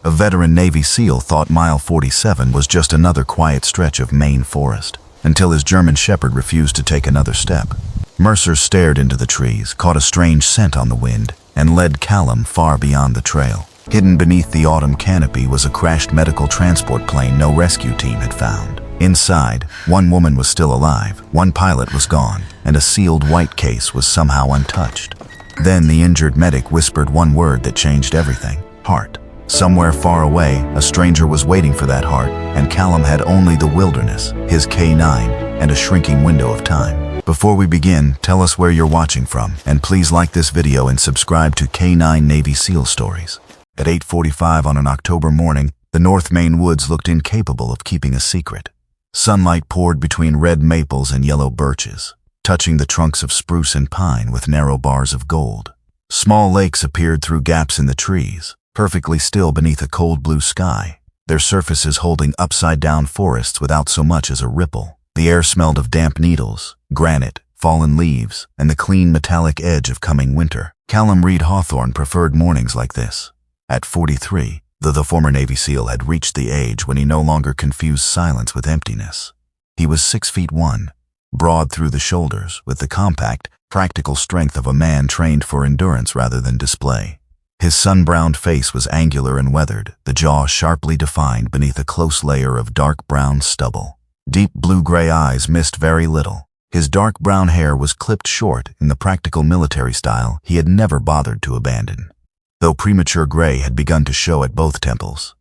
A veteran Navy SEAL thought Mile 47 was just another quiet stretch of Maine forest, until his German Shepherd refused to take another step. Mercer stared into the trees, caught a strange scent on the wind, and led Callum far beyond the trail. Hidden beneath the autumn canopy was a crashed medical transport plane no rescue team had found. Inside, one woman was still alive, one pilot was gone, and a sealed white case was somehow untouched. Then the injured medic whispered one word that changed everything: heart. Somewhere far away, a stranger was waiting for that heart, and Callum had only the wilderness, his K9, and a shrinking window of time. Before we begin, tell us where you're watching from, and please like this video and subscribe to K9 Navy SEAL Stories. At 8:45 on an October morning, the North Maine woods looked incapable of keeping a secret. Sunlight poured between red maples and yellow birches, touching the trunks of spruce and pine with narrow bars of gold. Small lakes appeared through gaps in the trees, perfectly still beneath a cold blue sky, their surfaces holding upside-down forests without so much as a ripple. The air smelled of damp needles, granite, fallen leaves, and the clean metallic edge of coming winter. Callum Reed Hawthorne preferred mornings like this. At 43, though the former Navy SEAL had reached the age when he no longer confused silence with emptiness. He was 6'1", broad through the shoulders, with the compact, practical strength of a man trained for endurance rather than display. His sun-browned face was angular and weathered, the jaw sharply defined beneath a close layer of dark brown stubble. Deep blue-gray eyes missed very little. His dark brown hair was clipped short in the practical military style he had never bothered to abandon, though premature gray had begun to show at both temples.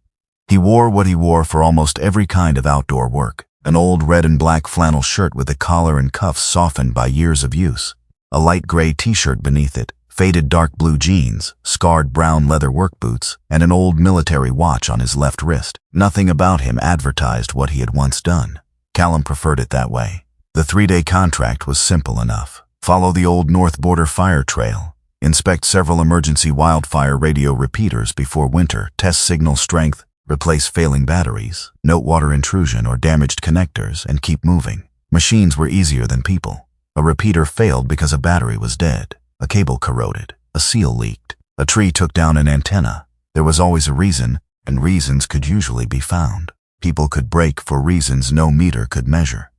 He wore what he wore for almost every kind of outdoor work: an old red and black flannel shirt with a collar and cuffs softened by years of use, a light gray t-shirt beneath it, faded dark blue jeans, scarred brown leather work boots, and an old military watch on his left wrist. Nothing about him advertised what he had once done. Callum preferred it that way. The 3-day contract was simple enough. Follow the old North Border fire trail. Inspect several emergency wildfire radio repeaters before winter, test signal strength, replace failing batteries, note water intrusion or damaged connectors, and keep moving. Machines were easier than people. A repeater failed because a battery was dead. A cable corroded. A seal leaked. A tree took down an antenna. There was always a reason, and reasons could usually be found. People could break for reasons no meter could measure.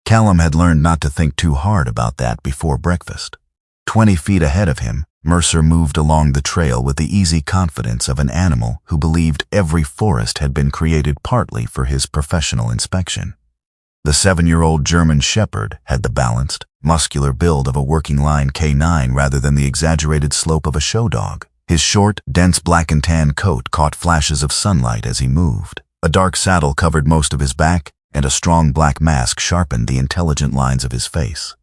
Callum had learned not to think too hard about that before breakfast. 20 feet ahead of him, Mercer moved along the trail with the easy confidence of an animal who believed every forest had been created partly for his professional inspection. The 7-year-old German Shepherd had the balanced, muscular build of a working-line K9 rather than the exaggerated slope of a show dog. His short, dense black and tan coat caught flashes of sunlight as he moved. A dark saddle covered most of his back, and a strong black mask sharpened the intelligent lines of his face.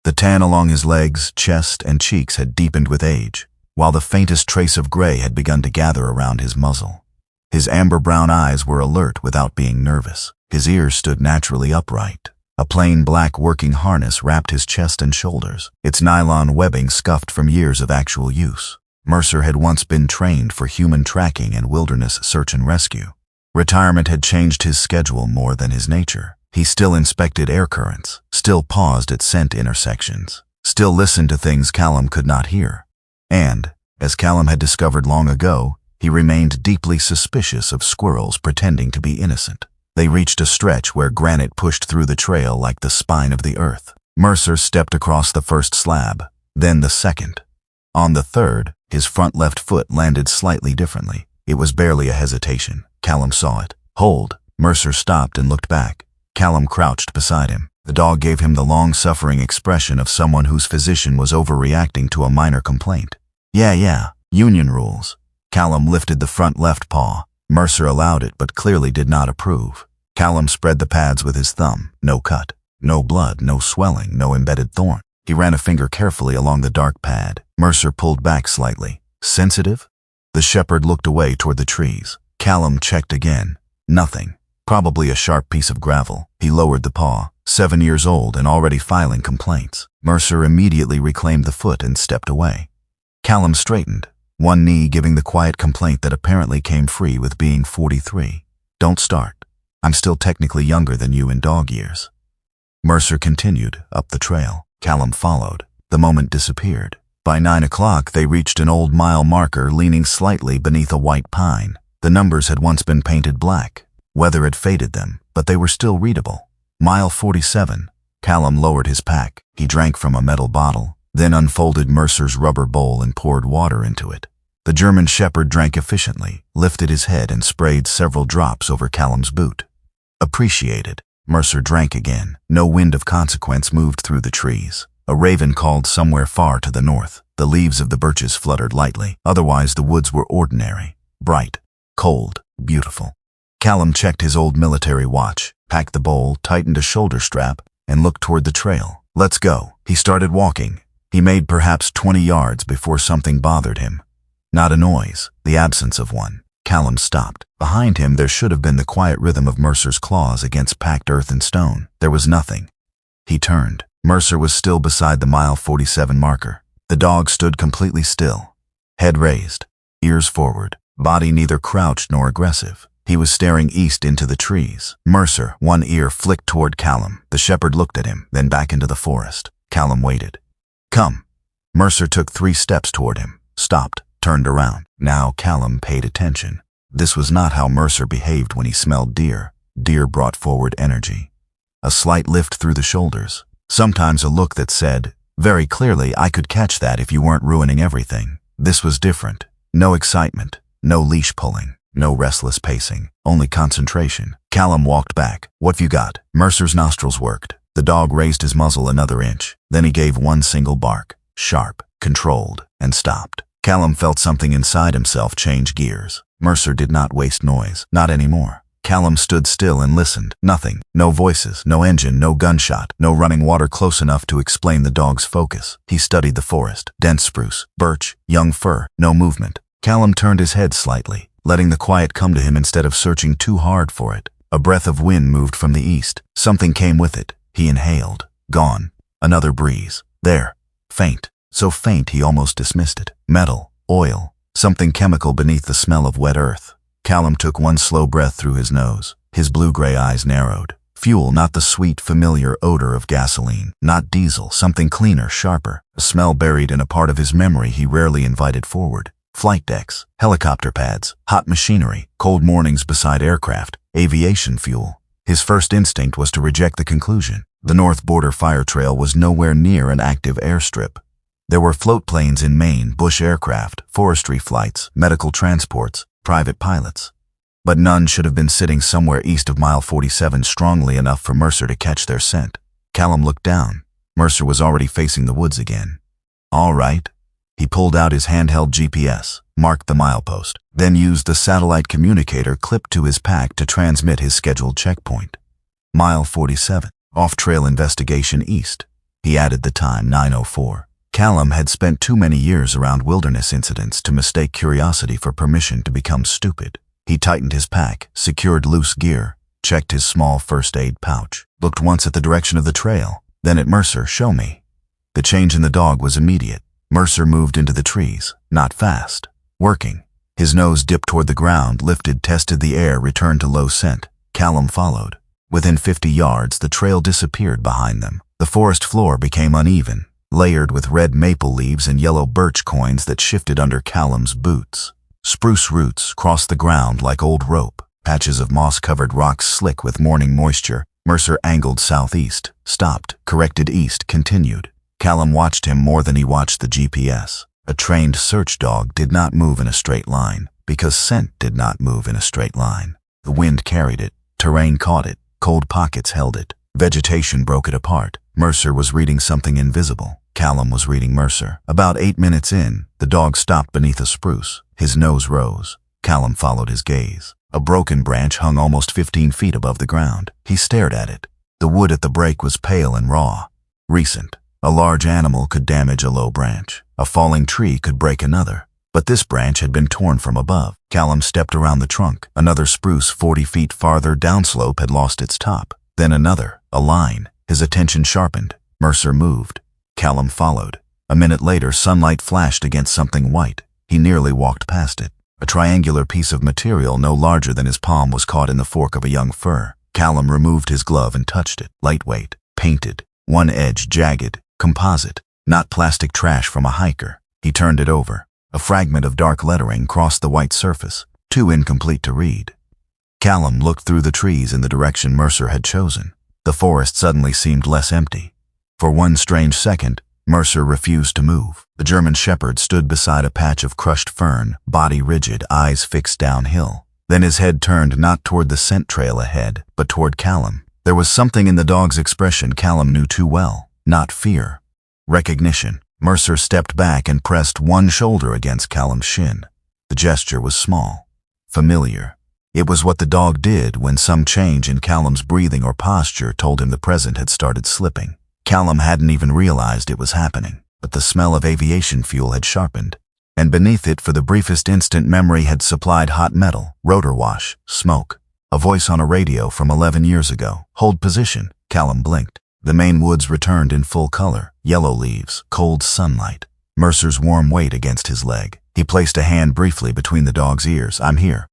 The tan along his legs, chest, and cheeks had deepened with age, while the faintest trace of gray had begun to gather around his muzzle. His amber-brown eyes were alert without being nervous. His ears stood naturally upright. A plain black working harness wrapped his chest and shoulders, its nylon webbing scuffed from years of actual use. Mercer had once been trained for human tracking and wilderness search and rescue. Retirement had changed his schedule more than his nature. He still inspected air currents, still paused at scent intersections, still listened to things Callum could not hear. And, as Callum had discovered long ago, he remained deeply suspicious of squirrels pretending to be innocent. They reached a stretch where granite pushed through the trail like the spine of the earth. Mercer stepped across the first slab, then the second. On the third, his front left foot landed slightly differently. It was barely a hesitation. Callum saw it. "Hold." Mercer stopped and looked back. Callum crouched beside him. The dog gave him the long-suffering expression of someone whose physician was overreacting to a minor complaint. Yeah, union rules." Callum lifted the front left paw. Mercer allowed it but clearly did not approve. Callum spread the pads with his thumb. No cut, no blood, no swelling, no embedded thorn. He ran a finger carefully along the dark pad. Mercer pulled back slightly. "Sensitive?" The shepherd looked away toward the trees. Callum checked again. Nothing. Probably a sharp piece of gravel. He lowered the paw. 7 years old and already filing complaints. Mercer immediately reclaimed the foot and stepped away. Callum straightened, one knee giving the quiet complaint that apparently came free with being 43. "Don't start. I'm still technically younger than you in dog years." Mercer continued up the trail. Callum followed. The moment disappeared. By 9 o'clock, they reached an old mile marker leaning slightly beneath a white pine. The numbers had once been painted black. Weather had faded them, but they were still readable. Mile 47. Callum lowered his pack. He drank from a metal bottle, then unfolded Mercer's rubber bowl and poured water into it. The German shepherd drank efficiently, lifted his head and sprayed several drops over Callum's boot. Appreciated. Mercer drank again. No wind of consequence moved through the trees. A raven called somewhere far to the north. The leaves of the birches fluttered lightly. Otherwise, the woods were ordinary, bright, cold, beautiful. Callum checked his old military watch, packed the bowl, tightened a shoulder strap, and looked toward the trail. Let's go. He started walking. He made perhaps 20 yards before something bothered him. Not a noise, the absence of one. Callum stopped. Behind him there should have been the quiet rhythm of Mercer's claws against packed earth and stone. There was nothing. He turned. Mercer was still beside the mile 47 marker. The dog stood completely still, head raised, ears forward, body neither crouched nor aggressive. He was staring east into the trees. Mercer, one ear flicked toward Callum. The shepherd looked at him, then back into the forest. Callum waited. Come. Mercer took 3 steps toward him, stopped, turned around. Now Callum paid attention. This was not how Mercer behaved when he smelled deer. Deer brought forward energy. A slight lift through the shoulders. Sometimes a look that said, very clearly, I could catch that if you weren't ruining everything. This was different. No excitement, no leash pulling, no restless pacing, only concentration. Callum walked back. What have you got? Mercer's nostrils worked. The dog raised his muzzle another inch. Then he gave one single bark, sharp, controlled, and stopped. Callum felt something inside himself change gears. Mercer did not waste noise, not anymore. Callum stood still and listened. Nothing. No voices, no engine, no gunshot, no running water close enough to explain the dog's focus. He studied the forest. Dense spruce, birch, young fir, no movement. Callum turned his head slightly, letting the quiet come to him instead of searching too hard for it. A breath of wind moved from the east. Something came with it. He inhaled. Gone. Another breeze. There. Faint. So faint he almost dismissed it. Metal. Oil. Something chemical beneath the smell of wet earth. Callum took one slow breath through his nose. His blue-gray eyes narrowed. Fuel, not the sweet, familiar odor of gasoline. Not diesel, something cleaner, sharper. A smell buried in a part of his memory he rarely invited forward. Flight decks, helicopter pads, hot machinery, cold mornings beside aircraft, aviation fuel. His first instinct was to reject the conclusion. The North Border Fire Trail was nowhere near an active airstrip. There were float planes in Maine, bush aircraft, forestry flights, medical transports, private pilots. But none should have been sitting somewhere east of mile 47 strongly enough for Mercer to catch their scent. Callum looked down. Mercer was already facing the woods again. All right. He pulled out his handheld GPS, marked the milepost, then used the satellite communicator clipped to his pack to transmit his scheduled checkpoint. Mile 47. Off-trail investigation east. He added the time, 9:04. Callum had spent too many years around wilderness incidents to mistake curiosity for permission to become stupid. He tightened his pack, secured loose gear, checked his small first aid pouch, looked once at the direction of the trail, then at Mercer. Show me. The change in the dog was immediate. Mercer moved into the trees, not fast, working. His nose dipped toward the ground, lifted, tested the air, returned to low scent. Callum followed. Within 50 yards, the trail disappeared behind them. The forest floor became uneven, layered with red maple leaves and yellow birch coins that shifted under Callum's boots. Spruce roots crossed the ground like old rope, patches of moss-covered rocks slick with morning moisture. Mercer angled southeast, stopped, corrected east, continued. Callum watched him more than he watched the GPS. A trained search dog did not move in a straight line, because scent did not move in a straight line. The wind carried it, terrain caught it, cold pockets held it, vegetation broke it apart. Mercer was reading something invisible. Callum was reading Mercer. About 8 minutes in, the dog stopped beneath a spruce. His nose rose. Callum followed his gaze. A broken branch hung almost 15 feet above the ground. He stared at it. The wood at the break was pale and raw. Recent. A large animal could damage a low branch. A falling tree could break another. But this branch had been torn from above. Callum stepped around the trunk. Another spruce 40 feet farther downslope had lost its top. Then another, a line. His attention sharpened. Mercer moved. Callum followed. A minute later, sunlight flashed against something white. He nearly walked past it. A triangular piece of material no larger than his palm was caught in the fork of a young fir. Callum removed his glove and touched it. Lightweight, painted, one edge jagged, composite, not plastic trash from a hiker. He turned it over. A fragment of dark lettering crossed the white surface. too incomplete to read. Callum looked through the trees in the direction Mercer had chosen. The forest suddenly seemed less empty. For one strange second, Mercer refused to move. The German shepherd stood beside a patch of crushed fern, body rigid, eyes fixed downhill. Then his head turned not toward the scent trail ahead, but toward Callum. There was something in the dog's expression Callum knew too well. Not fear. Recognition. Mercer stepped back and pressed one shoulder against Callum's shin. The gesture was small, familiar. It was what the dog did when some change in Callum's breathing or posture told him the present had started slipping. Callum hadn't even realized it was happening, but the smell of aviation fuel had sharpened, and beneath it for the briefest instant memory had supplied hot metal, rotor wash, smoke. A voice on a radio from 11 years ago. Hold position. Callum blinked. The Maine woods returned in full color, yellow leaves, cold sunlight. Mercer's warm weight against his leg. He placed a hand briefly between the dog's ears. I'm here.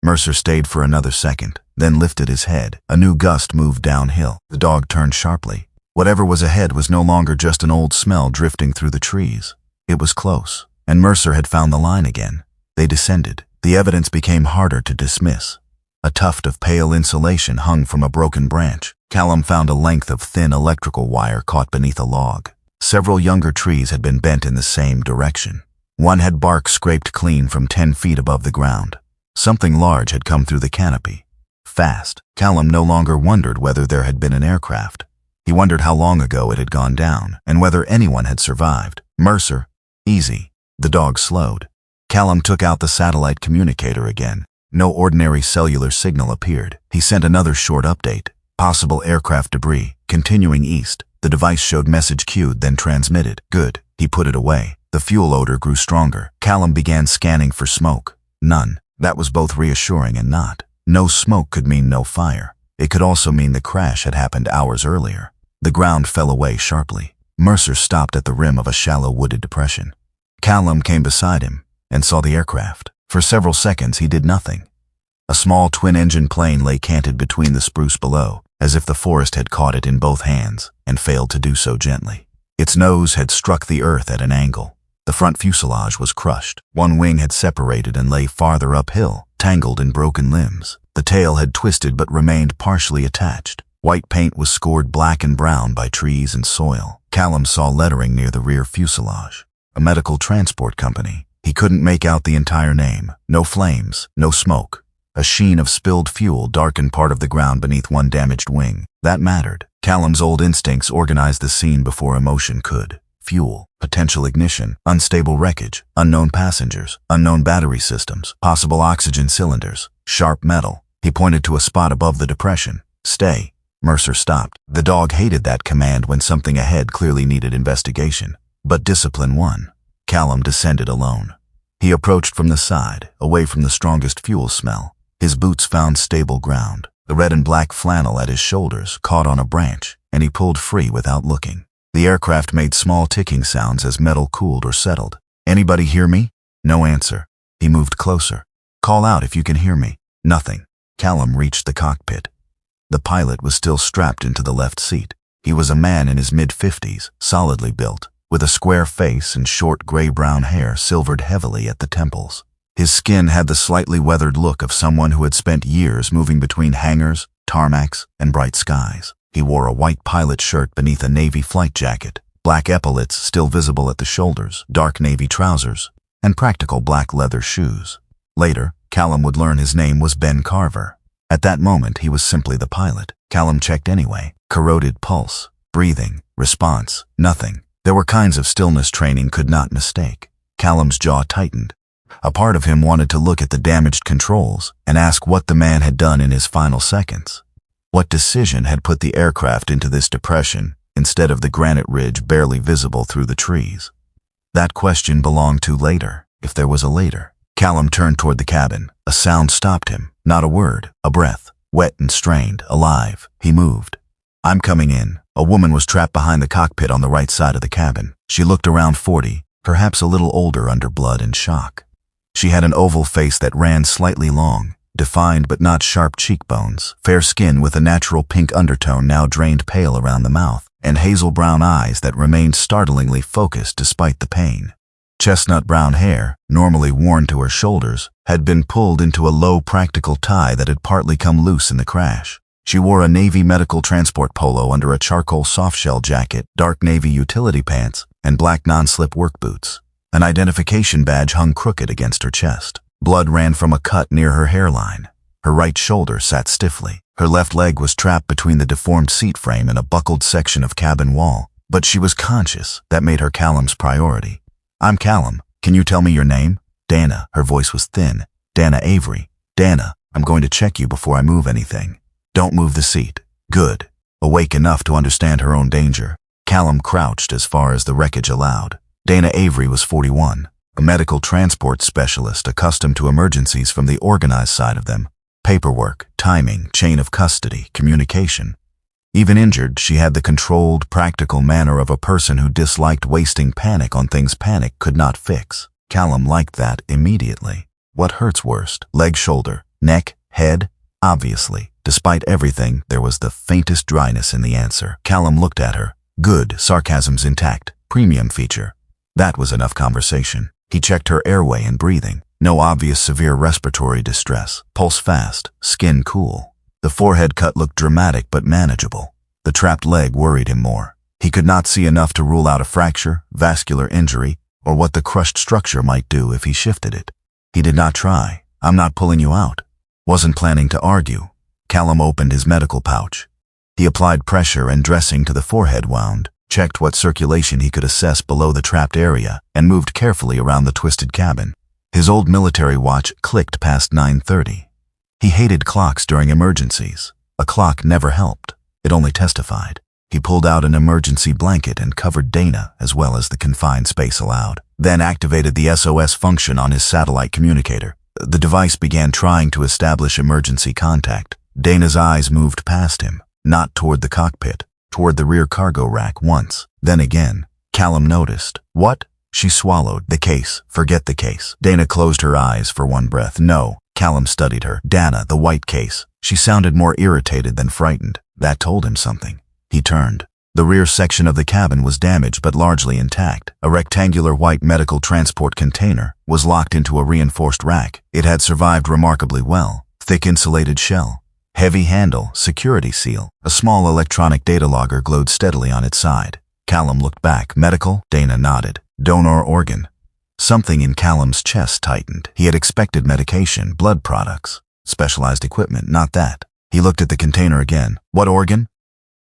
Mercer stayed for another second, then lifted his head. A new gust moved downhill. The dog turned sharply. Whatever was ahead was no longer just an old smell drifting through the trees. It was close, and Mercer had found the line again. They descended. The evidence became harder to dismiss. A tuft of pale insulation hung from a broken branch. Callum found a length of thin electrical wire caught beneath a log. Several younger trees had been bent in the same direction. One had bark scraped clean from 10 feet above the ground. Something large had come through the canopy. Fast. Callum no longer wondered whether there had been an aircraft. He wondered how long ago it had gone down, and whether anyone had survived. Mercer. Easy. The dog slowed. Callum took out the satellite communicator again. No ordinary cellular signal appeared. He sent another short update. Possible aircraft debris. Continuing east. The device showed message queued, then transmitted. Good. He put it away. The fuel odor grew stronger. Callum began scanning for smoke. None. That was both reassuring and not. No smoke could mean no fire. It could also mean the crash had happened hours earlier. The ground fell away sharply. Mercer stopped at the rim of a shallow wooded depression. Callum came beside him and saw the aircraft. For several seconds he did nothing. A small twin-engine plane lay canted between the spruce below, as if the forest had caught it in both hands and failed to do so gently. Its nose had struck the earth at an angle. The front fuselage was crushed. One wing had separated and lay farther uphill, tangled in broken limbs. The tail had twisted but remained partially attached. White paint was scored black and brown by trees and soil. Callum saw lettering near the rear fuselage. A medical transport company. He couldn't make out the entire name. No flames, no smoke. A sheen of spilled fuel darkened part of the ground beneath one damaged wing. That mattered. Callum's old instincts organized the scene before emotion could. Fuel, potential ignition, unstable wreckage, unknown passengers, unknown battery systems, possible oxygen cylinders, sharp metal. He pointed to a spot above the depression. Stay. Mercer stopped. The dog hated that command when something ahead clearly needed investigation. But discipline won. Callum descended alone. He approached from the side, away from the strongest fuel smell. His boots found stable ground. The red and black flannel at his shoulders caught on a branch, and he pulled free without looking. The aircraft made small ticking sounds as metal cooled or settled. Anybody hear me? No answer. He moved closer. Call out if you can hear me. Nothing. Callum reached the cockpit. The pilot was still strapped into the left seat. He was a man in his mid-50s, solidly built, with a square face and short gray-brown hair silvered heavily at the temples. His skin had the slightly weathered look of someone who had spent years moving between hangars, tarmacs, and bright skies. He wore a white pilot shirt beneath a navy flight jacket, black epaulets still visible at the shoulders, dark navy trousers, and practical black leather shoes. Later, Callum would learn his name was Ben Carver. At that moment, he was simply the pilot. Callum checked anyway. Corroded pulse, breathing, response, nothing. There were kinds of stillness training could not mistake. Callum's jaw tightened. A part of him wanted to look at the damaged controls and ask what the man had done in his final seconds. What decision had put the aircraft into this depression instead of the granite ridge barely visible through the trees? That question belonged to later, if there was a later. Callum turned toward the cabin. A sound stopped him. Not a word, a breath, wet and strained, alive. He moved. I'm coming in. A woman was trapped behind the cockpit on the right side of the cabin. She looked around 40, perhaps a little older under blood and shock. She had an oval face that ran slightly long, defined but not sharp cheekbones, fair skin with a natural pink undertone now drained pale around the mouth, and hazel brown eyes that remained startlingly focused despite the pain. Chestnut brown hair, normally worn to her shoulders, had been pulled into a low practical tie that had partly come loose in the crash. She wore a Navy medical transport polo under a charcoal softshell jacket, dark navy utility pants, and black non-slip work boots. An identification badge hung crooked against her chest. Blood ran from a cut near her hairline. Her right shoulder sat stiffly. Her left leg was trapped between the deformed seat frame and a buckled section of cabin wall. But she was conscious. That made her Callum's priority. "I'm Callum. Can you tell me your name?" "Dana." Her voice was thin. "Dana Avery." "Dana, I'm going to check you before I move anything." "Don't move the seat." "Good." Awake enough to understand her own danger, Callum crouched as far as the wreckage allowed. Dana Avery was 41, a medical transport specialist accustomed to emergencies from the organized side of them. Paperwork, timing, chain of custody, communication. Even injured, she had the controlled, practical manner of a person who disliked wasting panic on things panic could not fix. Callum liked that immediately. What hurts worst? Leg, shoulder, neck, head? Obviously. Despite everything, there was the faintest dryness in the answer. Callum looked at her. Good, sarcasm's intact. Premium feature. That was enough conversation. He checked her airway and breathing. No obvious severe respiratory distress. Pulse fast, skin cool. The forehead cut looked dramatic but manageable. The trapped leg worried him more. He could not see enough to rule out a fracture, vascular injury, or what the crushed structure might do if he shifted it. He did not try. "I'm not pulling you out." Wasn't planning to argue. Callum opened his medical pouch. He applied pressure and dressing to the forehead wound, checked what circulation he could assess below the trapped area, and moved carefully around the twisted cabin. His old military watch clicked past 9:30. He hated clocks during emergencies. A clock never helped. It only testified. He pulled out an emergency blanket and covered Dana as well as the confined space allowed, then activated the SOS function on his satellite communicator. The device began trying to establish emergency contact. Dana's eyes moved past him, not toward the cockpit, toward the rear cargo rack once, then again. Callum noticed. "What?" She swallowed. "The case. Forget the case." Dana closed her eyes for one breath. "No." Callum studied her. "Dana, the white case." She sounded more irritated than frightened. That told him something. He turned. The rear section of the cabin was damaged but largely intact. A rectangular white medical transport container was locked into a reinforced rack. It had survived remarkably well. Thick insulated shell, heavy handle, security seal. A small electronic data logger glowed steadily on its side. Callum looked back. "Medical?" Dana nodded. "Donor organ." Something in Callum's chest tightened. He had expected medication, blood products, specialized equipment, not that. He looked at the container again. "What organ?"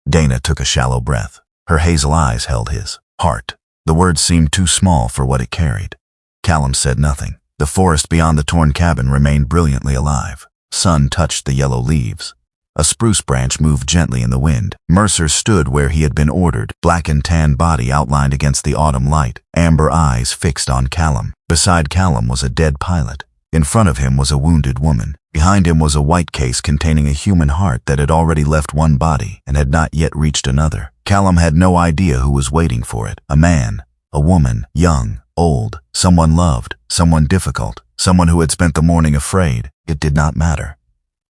Dana took a shallow breath. Her hazel eyes held his. "Heart." The word seemed too small for what it carried. Callum said nothing. The forest beyond the torn cabin remained brilliantly alive. Sun touched the yellow leaves. A spruce branch moved gently in the wind. Mercer stood where he had been ordered, black and tan body outlined against the autumn light, amber eyes fixed on Callum. Beside Callum was a dead pilot. In front of him was a wounded woman. Behind him was a white case containing a human heart that had already left one body and had not yet reached another. Callum had no idea who was waiting for it. A man, a woman, young, old, someone loved, someone difficult, someone who had spent the morning afraid. It did not matter.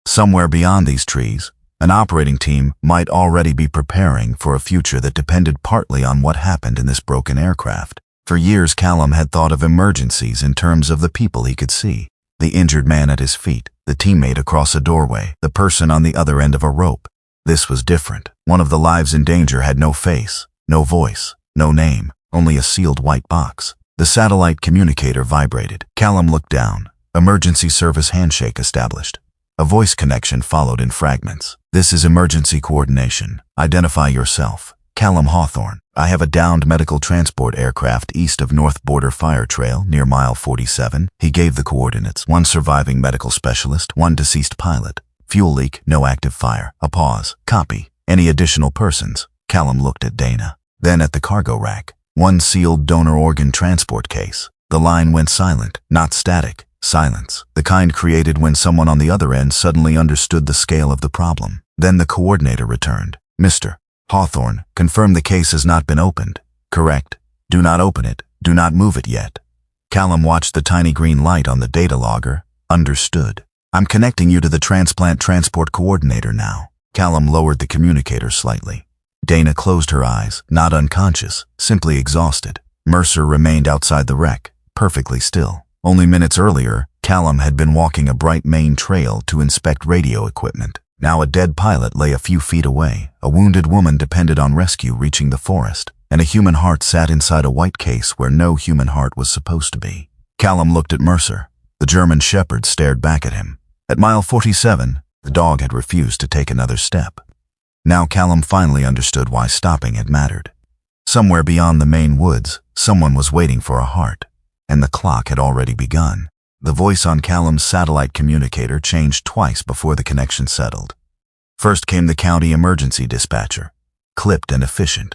Somewhere beyond these trees, an operating team might already be preparing for a future that depended partly on what happened in this broken aircraft. For years, Callum had thought of emergencies in terms of the people he could see. The injured man at his feet, the teammate across a doorway, the person on the other end of a rope. This was different. One of the lives in danger had no face, no voice, no name, only a sealed white box. The satellite communicator vibrated. Callum looked down. Emergency service handshake established. A voice connection followed in fragments. "This is emergency coordination. Identify yourself." "Callum Hawthorne. I have a downed medical transport aircraft east of North Border Fire Trail near mile 47. He gave the coordinates. One surviving medical specialist, one deceased pilot. Fuel leak, no active fire. A pause. Copy. Any additional persons? Callum looked at Dana, then at the cargo rack. One sealed donor organ transport case. The line went silent, not static. Silence, the kind created when someone on the other end suddenly understood the scale of the problem. Then the coordinator returned. "Mr. Hawthorne, confirm the case has not been opened." "Correct. Do not open it. Do not move it yet." Callum watched the tiny green light on the data logger. Understood. "I'm connecting you to the transplant transport coordinator now." Callum lowered the communicator slightly. Dana closed her eyes, not unconscious, simply exhausted. Mercer remained outside the wreck, perfectly still. Only minutes earlier, Callum had been walking a bright Maine trail to inspect radio equipment. Now a dead pilot lay a few feet away. A wounded woman depended on rescue reaching the forest, and a human heart sat inside a white case where no human heart was supposed to be. Callum looked at Mercer. The German shepherd stared back at him. At mile 47, the dog had refused to take another step. Now Callum finally understood why stopping had mattered. Somewhere beyond the Maine woods, someone was waiting for a heart, and the clock had already begun. The voice on Callum's satellite communicator changed twice before the connection settled. First came the county emergency dispatcher, clipped and efficient.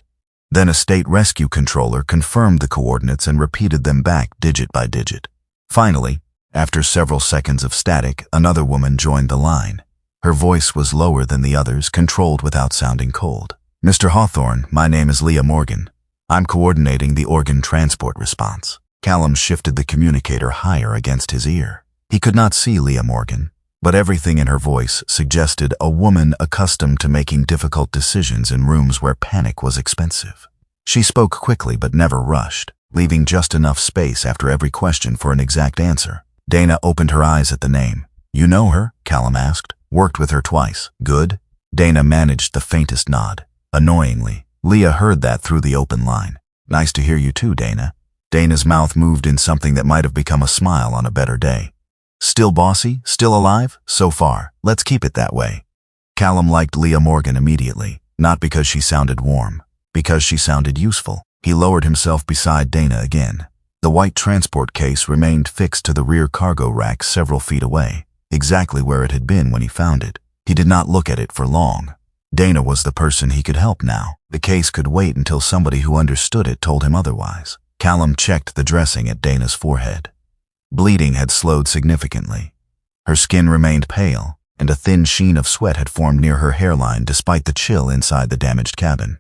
Then a state rescue controller confirmed the coordinates and repeated them back digit by digit. Finally, after several seconds of static, another woman joined the line. Her voice was lower than the others, controlled without sounding cold. "Mr. Hawthorne, my name is Leah Morgan. I'm coordinating the organ transport response." Callum shifted the communicator higher against his ear. He could not see Leah Morgan, but everything in her voice suggested a woman accustomed to making difficult decisions in rooms where panic was expensive. She spoke quickly but never rushed, leaving just enough space after every question for an exact answer. Dana opened her eyes at the name. "You know her?" Callum asked. "Worked with her twice. Good?" Dana managed the faintest nod. Annoyingly, Leah heard that through the open line. "Nice to hear you too, Dana." Dana's mouth moved in something that might have become a smile on a better day. "Still bossy? Still alive? So far. Let's keep it that way." Callum liked Leah Morgan immediately, not because she sounded warm, because she sounded useful. He lowered himself beside Dana again. The white transport case remained fixed to the rear cargo rack several feet away, exactly where it had been when he found it. He did not look at it for long. Dana was the person he could help now. The case could wait until somebody who understood it told him otherwise. Callum checked the dressing at Dana's forehead. Bleeding had slowed significantly. Her skin remained pale, and a thin sheen of sweat had formed near her hairline despite the chill inside the damaged cabin.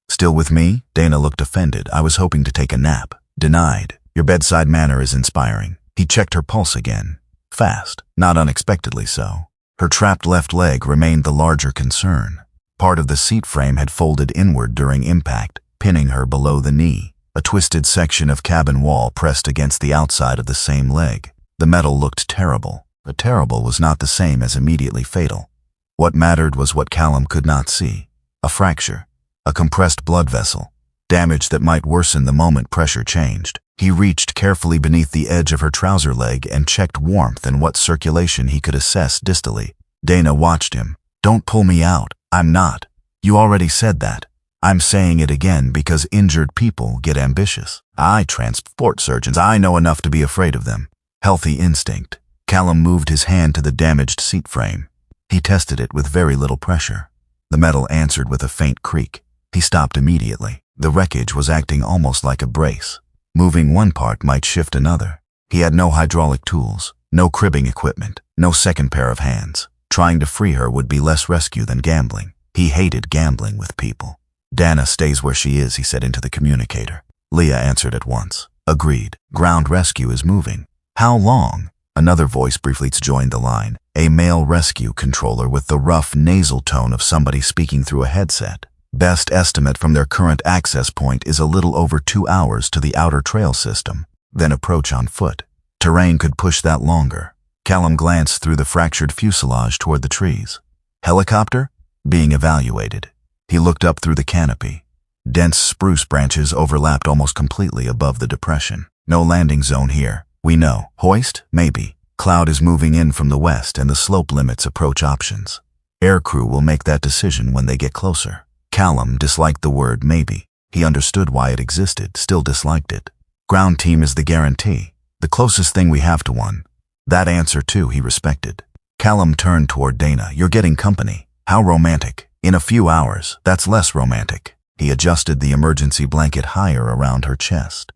"Still with me?" Dana looked offended. "I was hoping to take a nap." "Denied. Your bedside manner is inspiring." He checked her pulse again. Fast, not unexpectedly so. Her trapped left leg remained the larger concern. Part of the seat frame had folded inward during impact, pinning her below the knee. A twisted section of cabin wall pressed against the outside of the same leg. The metal looked terrible, but terrible was not the same as immediately fatal. What mattered was what Callum could not see. A fracture, a compressed blood vessel, damage that might worsen the moment pressure changed. He reached carefully beneath the edge of her trouser leg and checked warmth and what circulation he could assess distally. Dana watched him. "Don't pull me out. I'm not. You already said that. I'm saying it again because injured people get ambitious. I transport surgeons. I know enough to be afraid of them." Healthy instinct. Callum moved his hand to the damaged seat frame. He tested it with very little pressure. The metal answered with a faint creak. He stopped immediately. The wreckage was acting almost like a brace. Moving one part might shift another. He had no hydraulic tools, no cribbing equipment, no second pair of hands. Trying to free her would be less rescue than gambling. He hated gambling with people. "Dana stays where she is," he said into the communicator. Leah answered at once. "Agreed. Ground rescue is moving." "How long?" Another voice briefly joined the line, a male rescue controller with the rough nasal tone of somebody speaking through a headset. "Best estimate from their current access point is a little over 2 hours to the outer trail system, then approach on foot. Terrain could push that longer." Callum glanced through the fractured fuselage toward the trees. "Helicopter?" "Being evaluated." He looked up through the canopy. Dense spruce branches overlapped almost completely above the depression. "No landing zone here. We know. Hoist? Maybe. Cloud is moving in from the west and the slope limits approach options. Aircrew will make that decision when they get closer." Callum disliked the word maybe. He understood why it existed, still disliked it. "Ground team is the guarantee. The closest thing we have to one." That answer, too, he respected. Callum turned toward Dana. "You're getting company. How romantic. In a few hours, that's less romantic." He adjusted the emergency blanket higher around her chest.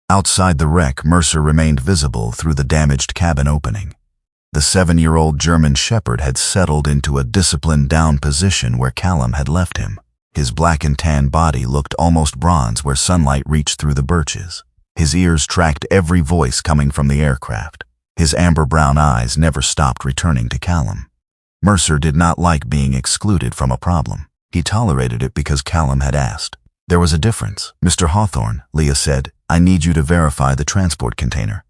Outside the wreck, Mercer remained visible through the damaged cabin opening. The 7-year-old German shepherd had settled into a disciplined down position where Callum had left him. His black and tan body looked almost bronze where sunlight reached through the birches. His ears tracked every voice coming from the aircraft. His amber-brown eyes never stopped returning to Callum. Mercer did not like being excluded from a problem. He tolerated it because Callum had asked. There was a difference. "Mr. Hawthorne," Leah said, "I need you to verify the transport container."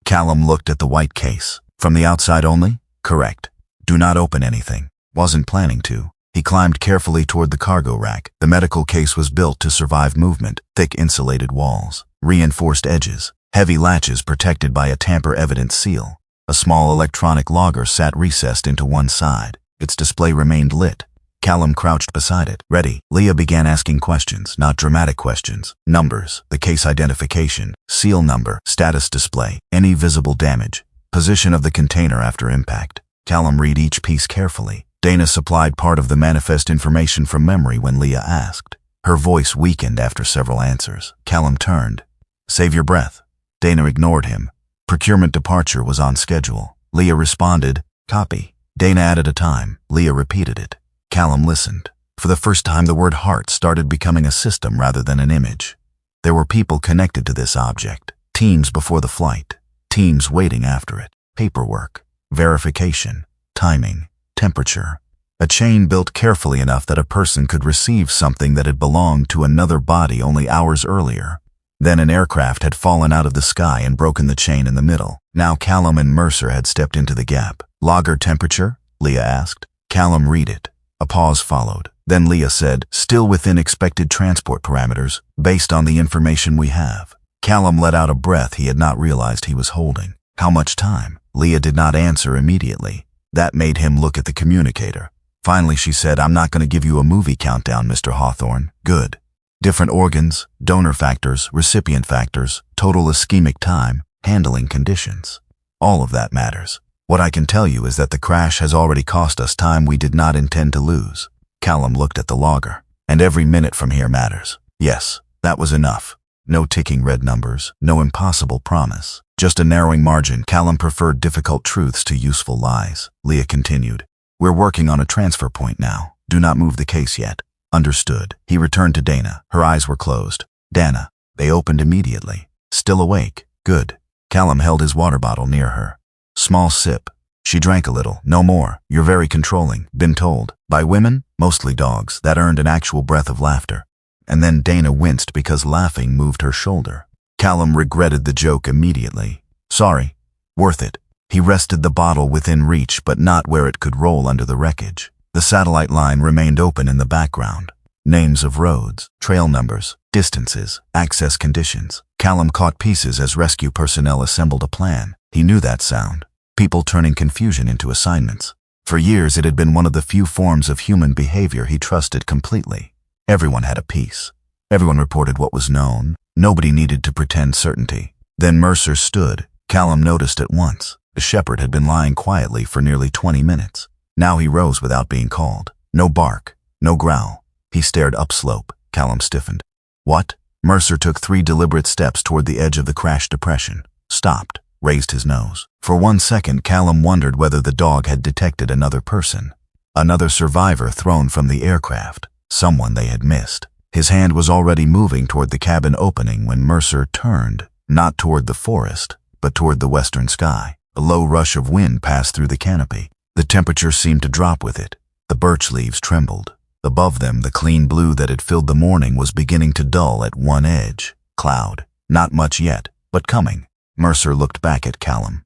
Callum looked at the white case. From the outside only? Correct. Do not open anything. Wasn't planning to. He climbed carefully toward the cargo rack. The medical case was built to survive movement. Thick insulated walls, reinforced edges, heavy latches protected by a tamper-evident seal. A small electronic logger sat recessed into one side. Its display remained lit. Callum crouched beside it. Ready. Leah began asking questions, not dramatic questions. Numbers, the case identification, seal number, status display, any visible damage, position of the container after impact. Callum read each piece carefully. Dana supplied part of the manifest information from memory when Leah asked. Her voice weakened after several answers. Callum turned. Save your breath. Dana ignored him. Procurement departure was on schedule. Leah responded, copy. Dana added a time. Leah repeated it. Callum listened. For the first time, the word heart started becoming a system rather than an image. There were people connected to this object. Teams before the flight. Teams waiting after it. Paperwork. Verification. Timing. Temperature. A chain built carefully enough that a person could receive something that had belonged to another body only hours earlier. Then an aircraft had fallen out of the sky and broken the chain in the middle. Now Callum and Mercer had stepped into the gap. Logger temperature? Leah asked. Callum read it. A pause followed. Then Leah said, still within expected transport parameters, based on the information we have. Callum let out a breath he had not realized he was holding. How much time? Leah did not answer immediately. That made him look at the communicator. Finally she said, I'm not going to give you a movie countdown, Mr. Hawthorne. Good. Different organs, donor factors, recipient factors, total ischemic time, handling conditions. All of that matters. What I can tell you is that the crash has already cost us time we did not intend to lose. Callum looked at the logger. And every minute from here matters. Yes, that was enough. No ticking red numbers, no impossible promise. Just a narrowing margin. Callum preferred difficult truths to useful lies. Leah continued. We're working on a transfer point now. Do not move the case yet. Understood. He returned to Dana. Her eyes were closed. Dana. They opened immediately. Still awake. Good. Callum held his water bottle near her. Small sip. She drank a little. No more. You're very controlling. Been told. By women? Mostly dogs. That earned an actual breath of laughter. And then Dana winced because laughing moved her shoulder. Callum regretted the joke immediately. Sorry. Worth it. He rested the bottle within reach, but not where it could roll under the wreckage. The satellite line remained open in the background. Names of roads, trail numbers, distances, access conditions. Callum caught pieces as rescue personnel assembled a plan. He knew that sound. People turning confusion into assignments. For years it had been one of the few forms of human behavior he trusted completely. Everyone had a piece. Everyone reported what was known. Nobody needed to pretend certainty. Then Mercer stood. Callum noticed at once. The shepherd had been lying quietly for nearly 20 minutes. Now he rose without being called. No bark. No growl. He stared upslope. Callum stiffened. What? Mercer took 3 deliberate steps toward the edge of the crash depression. Stopped. Raised his nose. For 1 second, Callum wondered whether the dog had detected another person. Another survivor thrown from the aircraft. Someone they had missed. His hand was already moving toward the cabin opening when Mercer turned, not toward the forest, but toward the western sky. A low rush of wind passed through the canopy. The temperature seemed to drop with it. The birch leaves trembled. Above them, the clean blue that had filled the morning was beginning to dull at one edge. Cloud. Not much yet, but coming. Mercer looked back at Callum.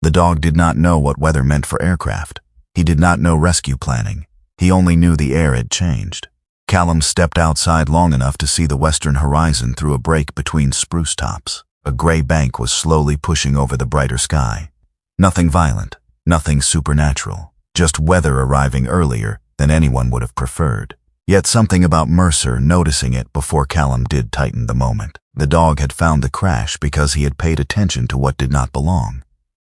The dog did not know what weather meant for aircraft. He did not know rescue planning. He only knew the air had changed. Callum stepped outside long enough to see the western horizon through a break between spruce tops. A gray bank was slowly pushing over the brighter sky. Nothing violent, nothing supernatural, just weather arriving earlier than anyone would have preferred. Yet something about Mercer noticing it before Callum did tightened the moment. The dog had found the crash because he had paid attention to what did not belong.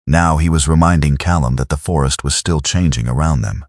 Now he was reminding Callum that the forest was still changing around them.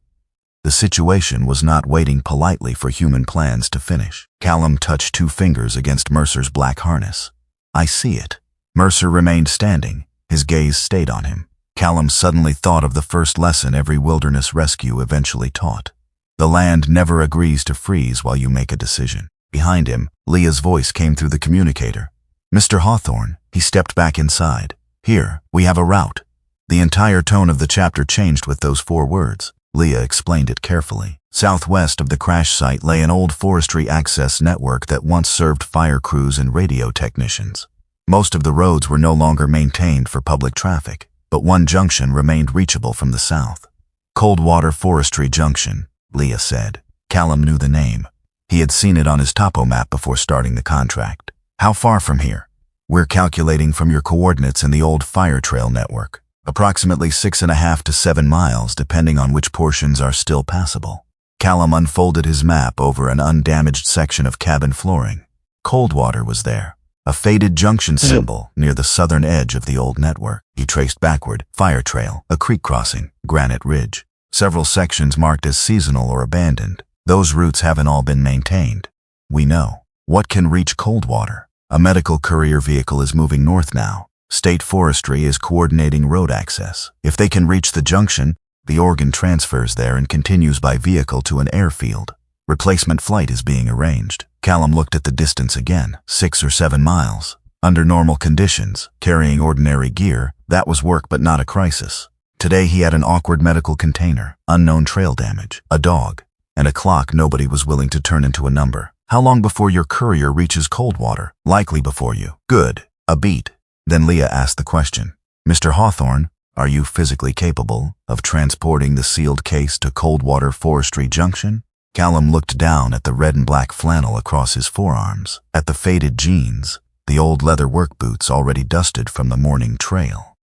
The situation was not waiting politely for human plans to finish. Callum touched 2 fingers against Mercer's black harness. I see it. Mercer remained standing. His gaze stayed on him. Callum suddenly thought of the first lesson every wilderness rescue eventually taught. The land never agrees to freeze while you make a decision. Behind him, Leah's voice came through the communicator. Mr. Hawthorne. He stepped back inside. Here, we have a route. The entire tone of the chapter changed with those 4 words. Leah explained it carefully. Southwest of the crash site lay an old forestry access network that once served fire crews and radio technicians. Most of the roads were no longer maintained for public traffic. but one junction remained reachable from the south. Coldwater Forestry Junction, Leah said. Callum knew the name. He had seen it on his topo map before starting the contract. How far from here? We're calculating from your coordinates in the old fire trail network. Approximately 6.5 to 7 miles, depending on which portions are still passable. Callum unfolded his map over an undamaged section of cabin flooring. Coldwater was there, a faded junction symbol near the southern edge of the old network. He traced backward: fire trail, a creek crossing, granite ridge. Several sections marked as seasonal or abandoned. Those routes haven't all been maintained. We know. What can reach Coldwater? A medical courier vehicle is moving north now. State Forestry is coordinating road access. If they can reach the junction, the organ transfers there and continues by vehicle to an airfield. Replacement flight is being arranged. Callum looked at the distance again, 6 or 7 miles. Under normal conditions, carrying ordinary gear, that was work but not a crisis. Today he had an awkward medical container, unknown trail damage, a dog, and a clock nobody was willing to turn into a number. How long before your courier reaches Coldwater? Likely before you. Good. A beat. Then Leah asked the question. Mr. Hawthorne, are you physically capable of transporting the sealed case to Coldwater Forestry Junction? Callum looked down at the red and black flannel across his forearms, at the faded jeans, the old leather work boots already dusted from the morning trail.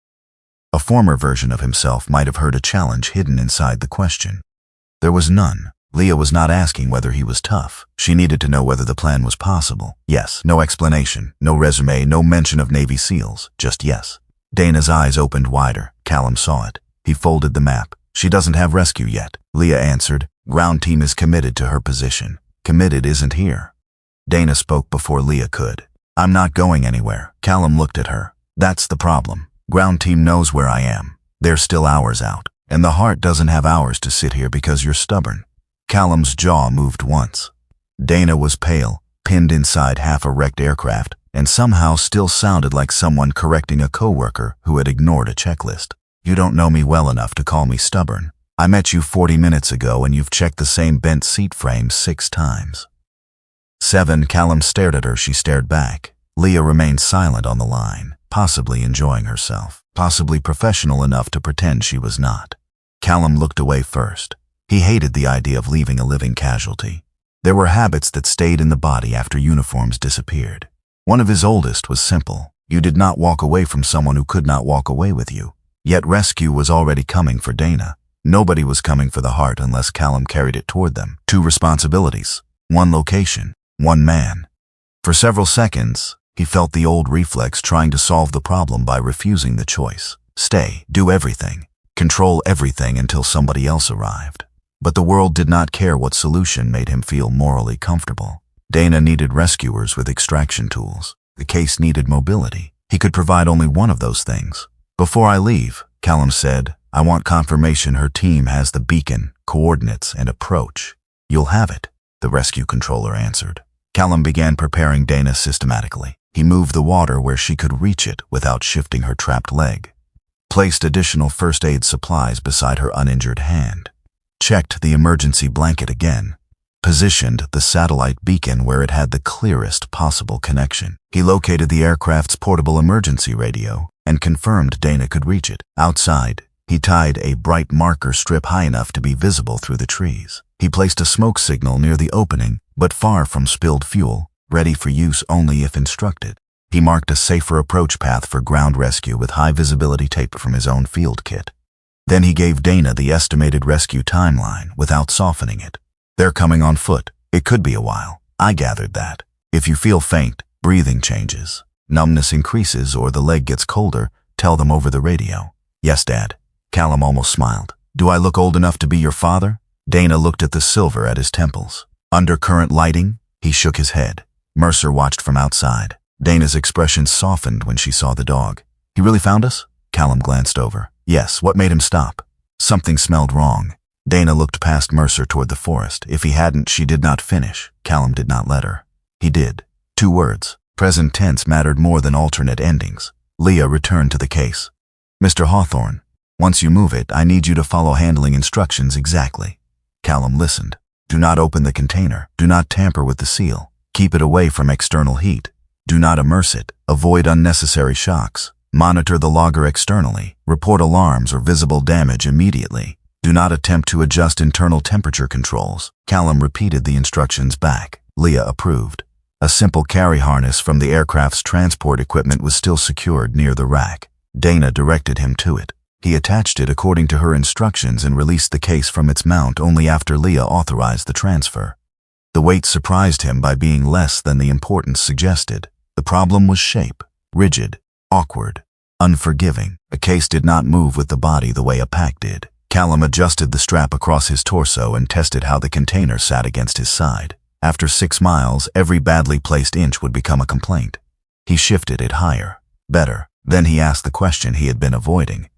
A former version of himself might have heard a challenge hidden inside the question. There was none. Leah was not asking whether he was tough. She needed to know whether the plan was possible. Yes, no explanation, no resume, no mention of Navy SEALs, just yes. Dana's eyes opened wider. Callum saw it. He folded the map. She doesn't have rescue yet. Leah answered. Ground team is committed to her position. Committed isn't here. Dana spoke before Leah could. I'm not going anywhere. Callum looked at her. That's the problem. Ground team knows where I am. They're still hours out. And the heart doesn't have hours to sit here because you're stubborn. Callum's jaw moved once. Dana was pale, pinned inside half a wrecked aircraft, and somehow still sounded like someone correcting a coworker who had ignored a checklist. You don't know me well enough to call me stubborn. I met you 40 minutes ago and you've checked the same bent seat frame 6 times. 7. Callum stared at her. She stared back. Leah remained silent on the line, possibly enjoying herself, possibly professional enough to pretend she was not. Callum looked away first. He hated the idea of leaving a living casualty. There were habits that stayed in the body after uniforms disappeared. One of his oldest was simple. You did not walk away from someone who could not walk away with you. Yet rescue was already coming for Dana. Nobody was coming for the heart unless Callum carried it toward them. 2 responsibilities, 1 location, 1 man. For several seconds, he felt the old reflex trying to solve the problem by refusing the choice. Stay, do everything, control everything until somebody else arrived. But the world did not care what solution made him feel morally comfortable. Dana needed rescuers with extraction tools. The case needed mobility. He could provide only one of those things. Before I leave, Callum said, I want confirmation her team has the beacon, coordinates, and approach. You'll have it, the rescue controller answered. Callum began preparing Dana systematically. He moved the water where she could reach it without shifting her trapped leg. Placed additional first aid supplies beside her uninjured hand. Checked the emergency blanket again. Positioned the satellite beacon where it had the clearest possible connection. He located the aircraft's portable emergency radio and confirmed Dana could reach it. Outside, he tied a bright marker strip high enough to be visible through the trees. He placed a smoke signal near the opening, but far from spilled fuel, ready for use only if instructed. He marked a safer approach path for ground rescue with high visibility tape from his own field kit. Then he gave Dana the estimated rescue timeline without softening it. They're coming on foot. It could be a while. I gathered that. If you feel faint, breathing changes, numbness increases, or the leg gets colder, tell them over the radio. Yes, Dad. Callum almost smiled. Do I look old enough to be your father? Dana looked at the silver at his temples. Undercurrent lighting? He shook his head. Mercer watched from outside. Dana's expression softened when she saw the dog. He really found us? Callum glanced over. Yes, what made him stop? Something smelled wrong. Dana looked past Mercer toward the forest. If he hadn't, she did not finish. Callum did not let her. He did. 2 words. Present tense mattered more than alternate endings. Leah returned to the case. Mr. Hawthorne, once you move it, I need you to follow handling instructions exactly. Callum listened. Do not open the container. Do not tamper with the seal. Keep it away from external heat. Do not immerse it. Avoid unnecessary shocks. Monitor the logger externally. Report alarms or visible damage immediately. Do not attempt to adjust internal temperature controls. Callum repeated the instructions back. Leah approved. A simple carry harness from the aircraft's transport equipment was still secured near the rack. Dana directed him to it. He attached it according to her instructions and released the case from its mount only after Leah authorized the transfer. The weight surprised him by being less than the importance suggested. The problem was shape. Rigid, awkward, unforgiving. A case did not move with the body the way a pack did. Callum adjusted the strap across his torso and tested how the container sat against his side. After 6 miles, every badly placed inch would become a complaint. He shifted it higher. Better. Then he asked the question he had been avoiding.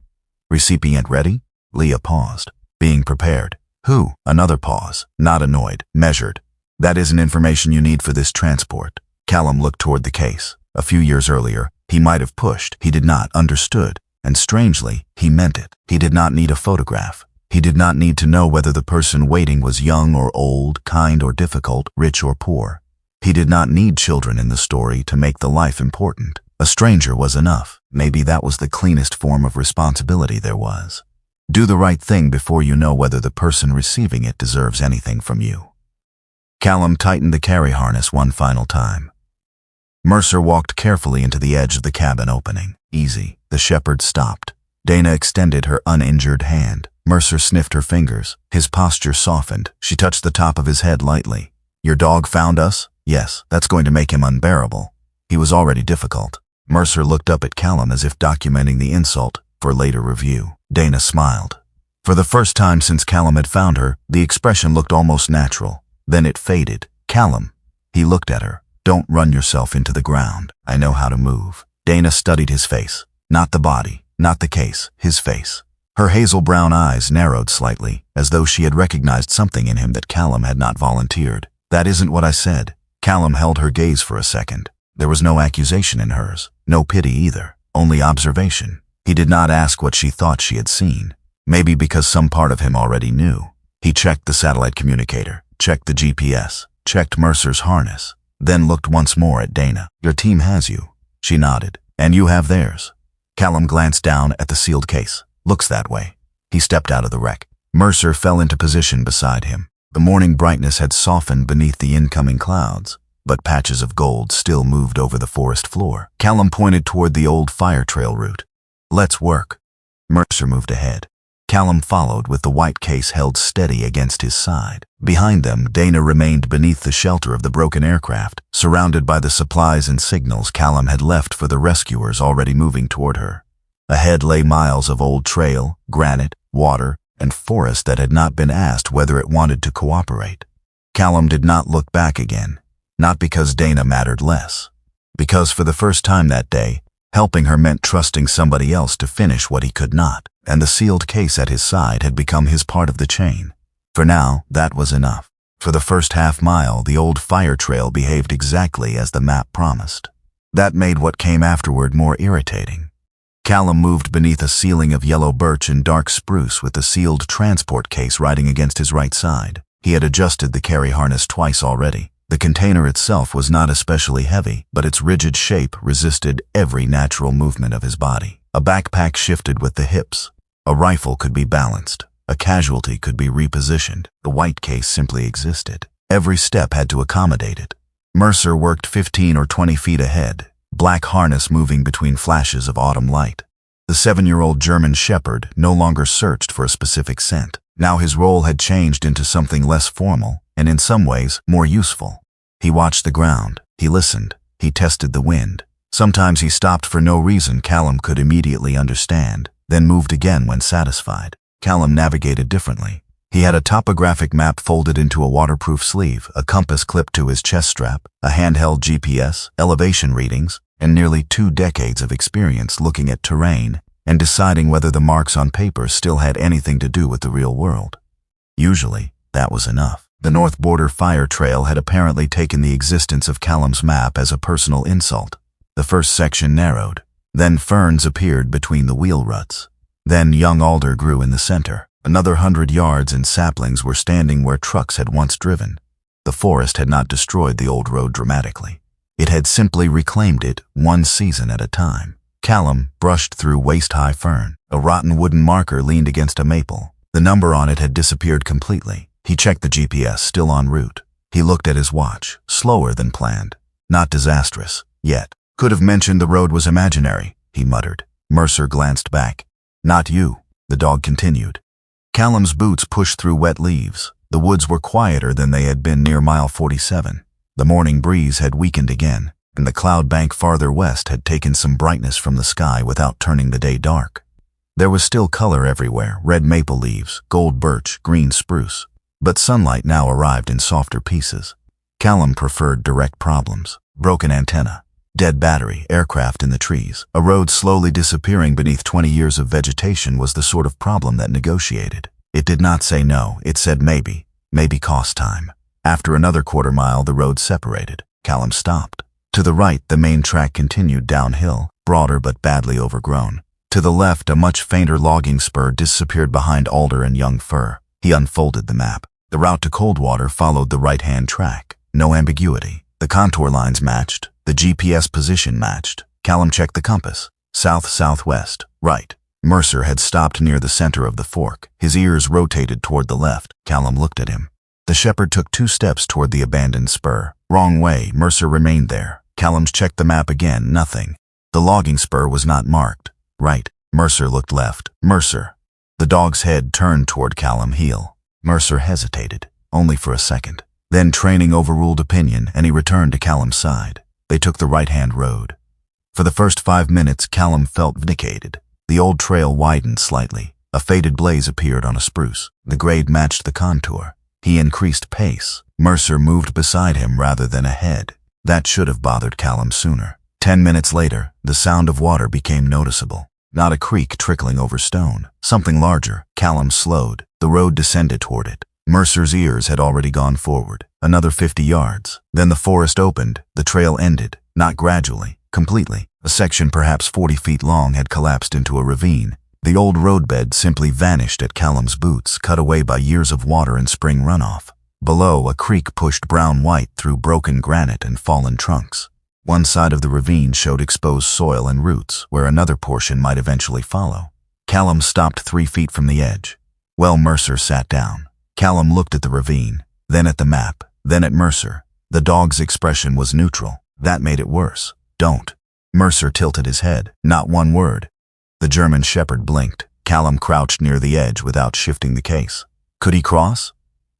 Recipient ready? Leah paused. Being prepared. Who? Another pause. Not annoyed. Measured. That isn't information you need for this transport. Callum looked toward the case. A few years earlier, he might have pushed. He did not. Understood. And strangely, he meant it. He did not need a photograph. He did not need to know whether the person waiting was young or old, kind or difficult, rich or poor. He did not need children in the story to make the life important. A stranger was enough. Maybe that was the cleanest form of responsibility there was. Do the right thing before you know whether the person receiving it deserves anything from you. Callum tightened the carry harness one final time. Mercer walked carefully into the edge of the cabin opening. Easy. The shepherd stopped. Dana extended her uninjured hand. Mercer sniffed her fingers. His posture softened. She touched the top of his head lightly. Your dog found us? Yes, that's going to make him unbearable. He was already difficult. Mercer looked up at Callum as if documenting the insult for later review. Dana smiled. For the first time since Callum had found her, the expression looked almost natural. Then it faded. Callum. He looked at her. Don't run yourself into the ground. I know how to move. Dana studied his face. Not the body, not the case, his face. Her hazel brown eyes narrowed slightly, as though she had recognized something in him that Callum had not volunteered. That isn't what I said. Callum held her gaze for a second. There was no accusation in hers, no pity either, only observation. He did not ask what she thought she had seen. Maybe because some part of him already knew. He checked the satellite communicator, checked the GPS, checked Mercer's harness, then looked once more at Dana. Your team has you. She nodded. And you have theirs. Callum glanced down at the sealed case. Looks that way. He stepped out of the wreck. Mercer fell into position beside him. The morning brightness had softened beneath the incoming clouds, but patches of gold still moved over the forest floor. Callum pointed toward the old fire trail route. Let's work. Mercer moved ahead. Callum followed with the white case held steady against his side. Behind them, Dana remained beneath the shelter of the broken aircraft, surrounded by the supplies and signals Callum had left for the rescuers already moving toward her. Ahead lay miles of old trail, granite, water, and forest that had not been asked whether it wanted to cooperate. Callum did not look back again, not because Dana mattered less, because for the first time that day, helping her meant trusting somebody else to finish what he could not, and the sealed case at his side had become his part of the chain. For now, that was enough. For the first half-mile, the old fire trail behaved exactly as the map promised. That made what came afterward more irritating. Callum moved beneath a ceiling of yellow birch and dark spruce with the sealed transport case riding against his right side. He had adjusted the carry harness twice already. The container itself was not especially heavy, but its rigid shape resisted every natural movement of his body. A backpack shifted with the hips. A rifle could be balanced. A casualty could be repositioned. The white case simply existed. Every step had to accommodate it. Mercer worked 15 or 20 feet ahead, black harness moving between flashes of autumn light. The 7-year-old German shepherd no longer searched for a specific scent. Now his role had changed into something less formal, and in some ways more useful. He watched the ground. He listened. He tested the wind. Sometimes he stopped for no reason Callum could immediately understand, then moved again when satisfied. Callum navigated differently. He had a topographic map folded into a waterproof sleeve, a compass clipped to his chest strap, a handheld GPS, elevation readings, and nearly 2 decades of experience looking at terrain and deciding whether the marks on paper still had anything to do with the real world. Usually, that was enough. The North Border Fire Trail had apparently taken the existence of Callum's map as a personal insult. The first section narrowed. Then ferns appeared between the wheel ruts. Then young alder grew in the center. Another 100 yards and saplings were standing where trucks had once driven. The forest had not destroyed the old road dramatically. It had simply reclaimed it one season at a time. Callum brushed through waist-high fern. A rotten wooden marker leaned against a maple. The number on it had disappeared completely. He checked the GPS, still en route. He looked at his watch, slower than planned. Not disastrous, yet. Could have mentioned the road was imaginary, he muttered. Mercer glanced back. Not you, the dog continued. Callum's boots pushed through wet leaves. The woods were quieter than they had been near mile 47. The morning breeze had weakened again, and the cloud bank farther west had taken some brightness from the sky without turning the day dark. There was still color everywhere, red maple leaves, gold birch, green spruce. But sunlight now arrived in softer pieces. Callum preferred direct problems. Broken antenna, dead battery, aircraft in the trees. A road slowly disappearing beneath 20 years of vegetation was the sort of problem that negotiated. It did not say no, it said maybe cost time. After another quarter mile, the road separated. Callum stopped. To the right, the main track continued downhill, broader but badly overgrown. To the left, a much fainter logging spur disappeared behind alder and young fir. He unfolded the map. The route to Coldwater followed the right-hand track. No ambiguity. The contour lines matched. The GPS position matched. Callum checked the compass. South-southwest. Right. Mercer had stopped near the center of the fork. His ears rotated toward the left. Callum looked at him. The shepherd took 2 steps toward the abandoned spur. Wrong way. Mercer remained there. Callum checked the map again. Nothing. The logging spur was not marked. Right. Mercer looked left. Mercer. The dog's head turned toward Callum, heel. Mercer hesitated, only for a second. Then training overruled opinion, and he returned to Callum's side. They took the right-hand road. For the first 5 minutes, Callum felt vindicated. The old trail widened slightly. A faded blaze appeared on a spruce. The grade matched the contour. He increased pace. Mercer moved beside him rather than ahead. That should have bothered Callum sooner. 10 minutes later, the sound of water became noticeable. Not a creek trickling over stone. Something larger. Callum slowed. The road descended toward it. Mercer's ears had already gone forward. Another 50 yards. Then the forest opened. The trail ended. Not gradually. Completely. A section perhaps 40 feet long had collapsed into a ravine. The old roadbed simply vanished at Callum's boots, cut away by years of water and spring runoff. Below, a creek pushed brown-white through broken granite and fallen trunks. One side of the ravine showed exposed soil and roots, where another portion might eventually follow. Callum stopped 3 feet from the edge. Well, Mercer sat down. Callum looked at the ravine, then at the map, then at Mercer. The dog's expression was neutral. That made it worse. Don't. Mercer tilted his head. Not one word. The German shepherd blinked. Callum crouched near the edge without shifting the case. Could he cross?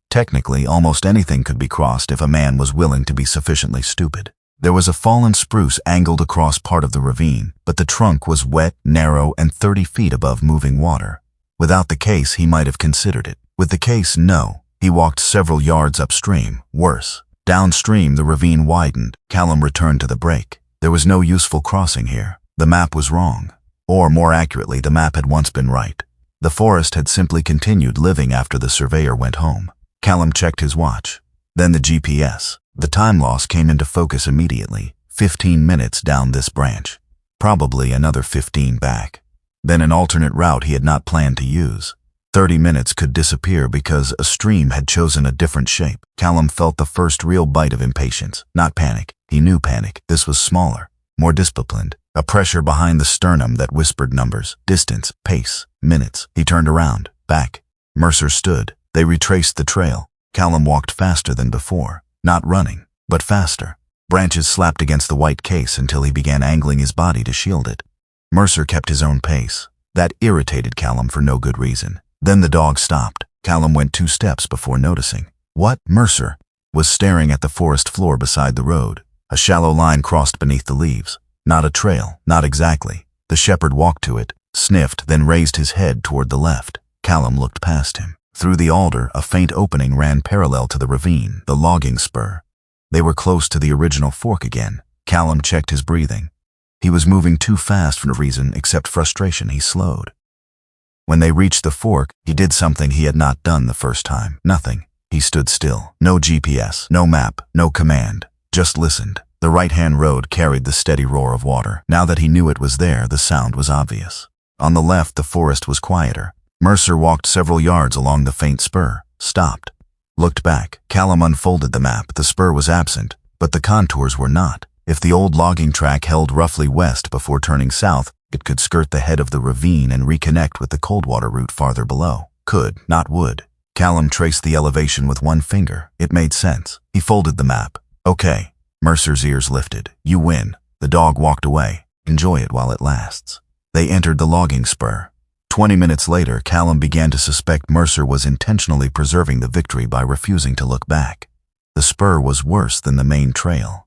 Technically, almost anything could be crossed if a man was willing to be sufficiently stupid. There was a fallen spruce angled across part of the ravine, but the trunk was wet, narrow, and 30 feet above moving water. Without the case, he might have considered it. With the case, no. He walked several yards upstream. Worse. Downstream, the ravine widened. Callum returned to the brake. There was no useful crossing here. The map was wrong. Or, more accurately, the map had once been right. The forest had simply continued living after the surveyor went home. Callum checked his watch. Then the GPS. The time loss came into focus immediately. 15 minutes down this branch. Probably another 15 back. Then an alternate route he had not planned to use. 30 minutes could disappear because a stream had chosen a different shape. Callum felt the first real bite of impatience. Not panic. He knew panic. This was smaller, more disciplined. A pressure behind the sternum that whispered numbers, distance, pace, minutes. He turned around, back. Mercer stood. They retraced the trail. Callum walked faster than before. Not running, but faster. Branches slapped against the white case until he began angling his body to shield it. Mercer kept his own pace. That irritated Callum for no good reason. Then the dog stopped. Callum went 2 steps before noticing. What? Mercer was staring at the forest floor beside the road. A shallow line crossed beneath the leaves. Not a trail, not exactly. The shepherd walked to it, sniffed, then raised his head toward the left. Callum looked past him. Through the alder, a faint opening ran parallel to the ravine, the logging spur. They were close to the original fork again. Callum checked his breathing. He was moving too fast for no reason except frustration. He slowed. When they reached the fork, he did something he had not done the first time. Nothing. He stood still. No GPS, no map, no command. Just listened. The right-hand road carried the steady roar of water. Now that he knew it was there, the sound was obvious. On the left, the forest was quieter. Mercer walked several yards along the faint spur, stopped, looked back. Callum unfolded the map. The spur was absent, but the contours were not. If the old logging track held roughly west before turning south, It could skirt the head of the ravine and reconnect with the Coldwater route farther below. Could, not would. Callum traced the elevation with one finger. It made sense. He folded the map. Okay. Mercer's ears lifted. You win. The dog walked away. Enjoy it while it lasts. They entered the logging spur. 20 minutes later, Callum began to suspect Mercer was intentionally preserving the victory by refusing to look back. The spur was worse than the main trail.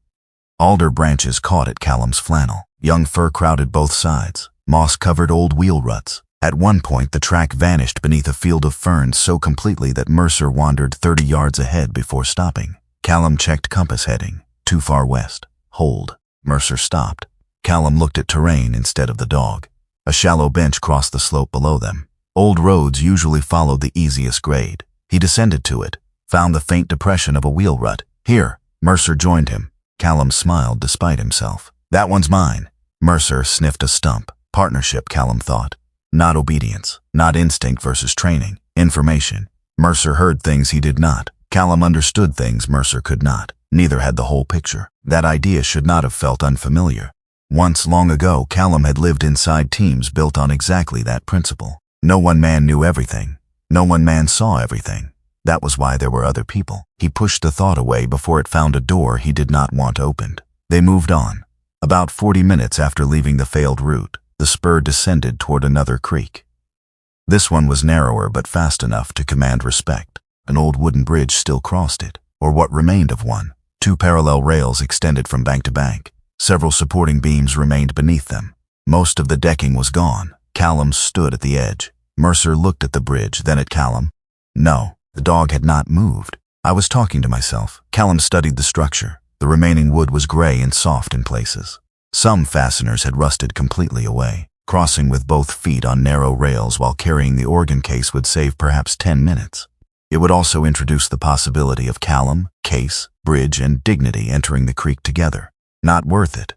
Alder branches caught at Callum's flannel. Young fir crowded both sides. Moss covered old wheel ruts. At one point, the track vanished beneath a field of ferns so completely that Mercer wandered 30 yards ahead before stopping. Callum checked compass heading. Too far west. Hold. Mercer stopped. Callum looked at terrain instead of the dog. A shallow bench crossed the slope below them. Old roads usually followed the easiest grade. He descended to it, found the faint depression of a wheel rut. Here. Mercer joined him. Callum smiled despite himself. That one's mine. Mercer sniffed a stump. Partnership, Callum thought. Not obedience. Not instinct versus training. Information. Mercer heard things he did not. Callum understood things Mercer could not. Neither had the whole picture. That idea should not have felt unfamiliar. Once, long ago, Callum had lived inside teams built on exactly that principle. No one man knew everything. No one man saw everything. That was why there were other people. He pushed the thought away before it found a door he did not want opened. They moved on. About 40 minutes after leaving the failed route, the spur descended toward another creek. This one was narrower but fast enough to command respect. An old wooden bridge still crossed it, or what remained of one. 2 parallel rails extended from bank to bank. Several supporting beams remained beneath them. Most of the decking was gone. Callum stood at the edge. Mercer looked at the bridge, then at Callum. No, the dog had not moved. I was talking to myself. Callum studied the structure. The remaining wood was gray and soft in places. Some fasteners had rusted completely away. Crossing with both feet on narrow rails while carrying the organ case would save perhaps 10 minutes. It would also introduce the possibility of Callum, case, bridge, and dignity entering the creek together. Not worth it.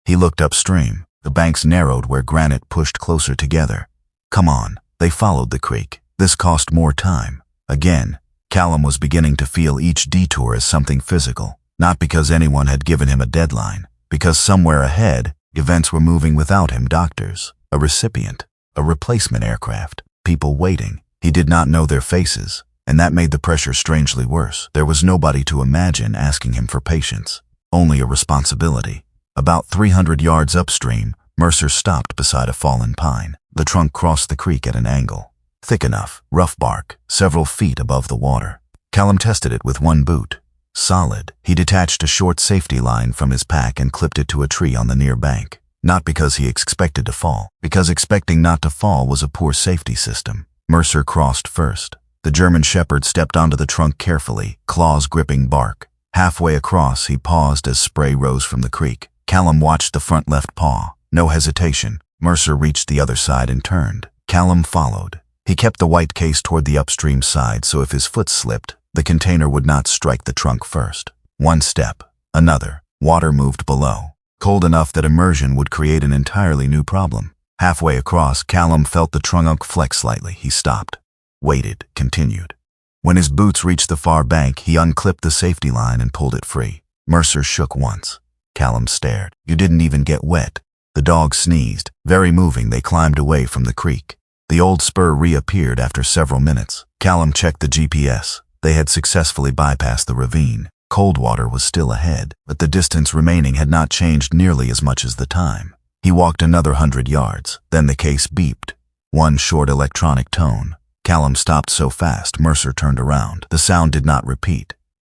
He looked upstream. The banks narrowed where granite pushed closer together. Come on. They followed the creek. This cost more time. Again, Callum was beginning to feel each detour as something physical, not because anyone had given him a deadline, because somewhere ahead, events were moving without him. Doctors, a recipient, a replacement aircraft, people waiting. He did not know their faces, and that made the pressure strangely worse. There was nobody to imagine asking him for patience. Only a responsibility. About 300 yards upstream, Mercer stopped beside a fallen pine. The trunk crossed the creek at an angle. Thick enough, rough bark, several feet above the water. Callum tested it with one boot. Solid. He detached a short safety line from his pack and clipped it to a tree on the near bank. Not because he expected to fall, because expecting not to fall was a poor safety system. Mercer crossed first. The German Shepherd stepped onto the trunk carefully, claws gripping bark. Halfway across, he paused as spray rose from the creek. Callum watched the front left paw. No hesitation. Mercer reached the other side and turned. Callum followed. He kept the white case toward the upstream side so if his foot slipped, the container would not strike the trunk first. One step. Another. Water moved below. Cold enough that immersion would create an entirely new problem. Halfway across, Callum felt the trunk flex slightly. He stopped. Waited. Continued. When his boots reached the far bank, he unclipped the safety line and pulled it free. Mercer shook once. Callum stared. You didn't even get wet. The dog sneezed. Very moving, they climbed away from the creek. The old spur reappeared after several minutes. Callum checked the GPS. They had successfully bypassed the ravine. Coldwater was still ahead, but the distance remaining had not changed nearly as much as the time. He walked another 100 yards. Then the case beeped. One short electronic tone. Callum stopped so fast, Mercer turned around. The sound did not repeat.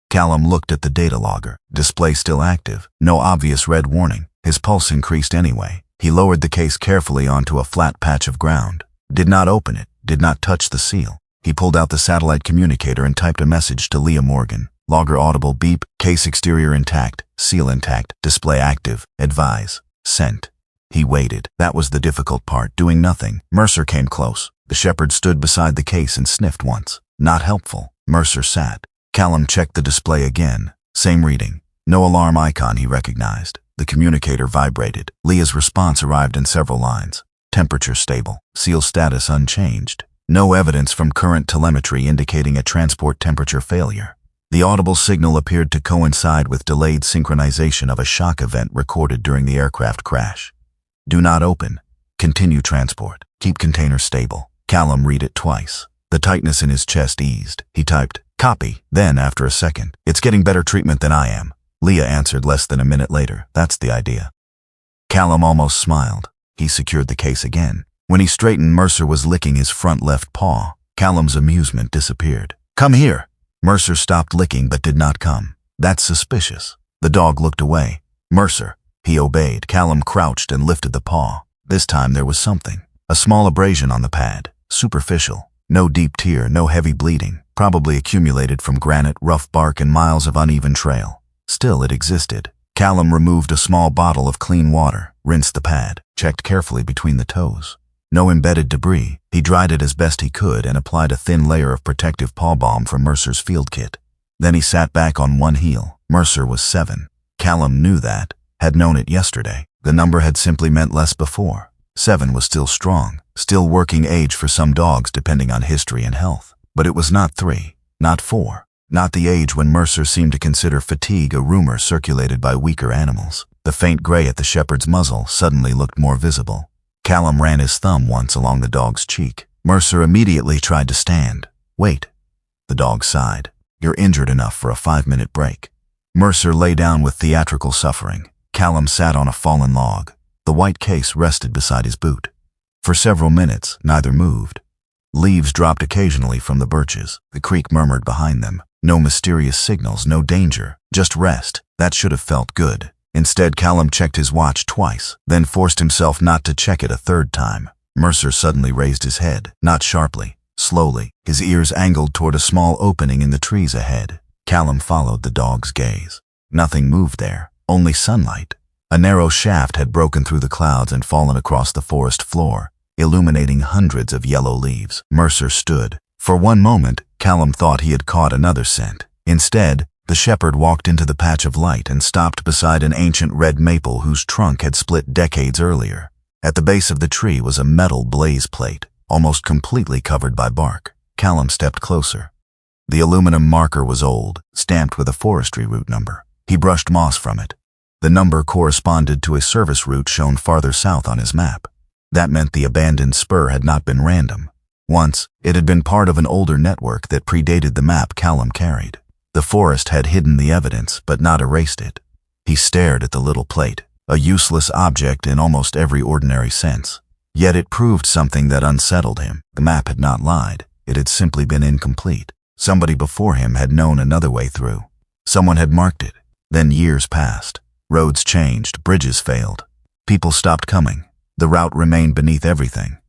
Callum looked at the data logger. Display still active. No obvious red warning. His pulse increased anyway. He lowered the case carefully onto a flat patch of ground. Did not open it. Did not touch the seal. He pulled out the satellite communicator and typed a message to Leah Morgan. Logger audible beep. Case exterior intact. Seal intact. Display active. Advise. Sent. He waited. That was the difficult part, doing nothing. Mercer came close. The shepherd stood beside the case and sniffed once. Not helpful. Mercer sat. Callum checked the display again. Same reading. No alarm icon he recognized. The communicator vibrated. Leah's response arrived in several lines. Temperature stable. Seal status unchanged. No evidence from current telemetry indicating a transport temperature failure. The audible signal appeared to coincide with delayed synchronization of a shock event recorded during the aircraft crash. Do not open. Continue transport. Keep container stable. Callum read it twice. The tightness in his chest eased. He typed, "Copy." Then, after a second, "It's getting better treatment than I am." Leah answered less than a minute later, "That's the idea." Callum almost smiled. He secured the case again. When he straightened, Mercer was licking his front left paw. Callum's amusement disappeared. "Come here." Mercer stopped licking but did not come. "That's suspicious." The dog looked away. "Mercer." He obeyed. Callum crouched and lifted the paw. This time there was something. A small abrasion on the pad. Superficial. No deep tear, no heavy bleeding. Probably accumulated from granite, rough bark, and miles of uneven trail. Still, it existed. Callum removed a small bottle of clean water, rinsed the pad, checked carefully between the toes. No embedded debris. He dried it as best he could and applied a thin layer of protective paw balm from Mercer's field kit. Then he sat back on one heel. Mercer was 7. Callum knew that, had known it yesterday. The number had simply meant less before. 7 was still strong, still working age for some dogs depending on history and health. But it was not 3, not 4, not the age when Mercer seemed to consider fatigue a rumor circulated by weaker animals. The faint gray at the shepherd's muzzle suddenly looked more visible. Callum ran his thumb once along the dog's cheek. Mercer immediately tried to stand. "Wait." The dog sighed. "You're injured enough for a 5-minute break." Mercer lay down with theatrical suffering. Callum sat on a fallen log. The white case rested beside his boot. For several minutes, neither moved. Leaves dropped occasionally from the birches. The creek murmured behind them. No mysterious signals, no danger, just rest. That should have felt good. Instead, Callum checked his watch twice, then forced himself not to check it a third time. Mercer suddenly raised his head, not sharply, slowly, his ears angled toward a small opening in the trees ahead. Callum followed the dog's gaze. Nothing moved there, only sunlight. A narrow shaft had broken through the clouds and fallen across the forest floor, illuminating hundreds of yellow leaves. Mercer stood. For one moment, Callum thought he had caught another scent. Instead, the shepherd walked into the patch of light and stopped beside an ancient red maple whose trunk had split decades earlier. At the base of the tree was a metal blaze plate, almost completely covered by bark. Callum stepped closer. The aluminum marker was old, stamped with a forestry route number. He brushed moss from it. The number corresponded to a service route shown farther south on his map. That meant the abandoned spur had not been random. Once, it had been part of an older network that predated the map Callum carried. The forest had hidden the evidence, but not erased it. He stared at the little plate, a useless object in almost every ordinary sense. Yet it proved something that unsettled him. The map had not lied. It had simply been incomplete. Somebody before him had known another way through. Someone had marked it. Then years passed. Roads changed, bridges failed. People stopped coming. The route remained beneath everything.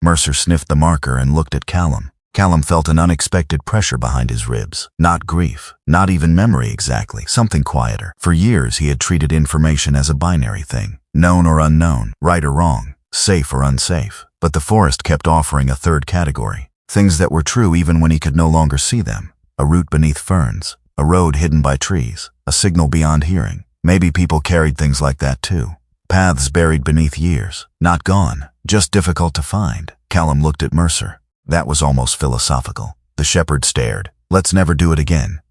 Mercer sniffed the marker and looked at Callum. Callum felt an unexpected pressure behind his ribs. Not grief, not even memory exactly, something quieter. For years he had treated information as a binary thing, known or unknown, right or wrong, safe or unsafe. But the forest kept offering a third category, things that were true even when he could no longer see them. A route beneath ferns, a road hidden by trees, a signal beyond hearing. Maybe people carried things like that too. Paths buried beneath years, not gone, just difficult to find. Callum looked at Mercer. That was almost philosophical. The shepherd stared. "Let's never do it again."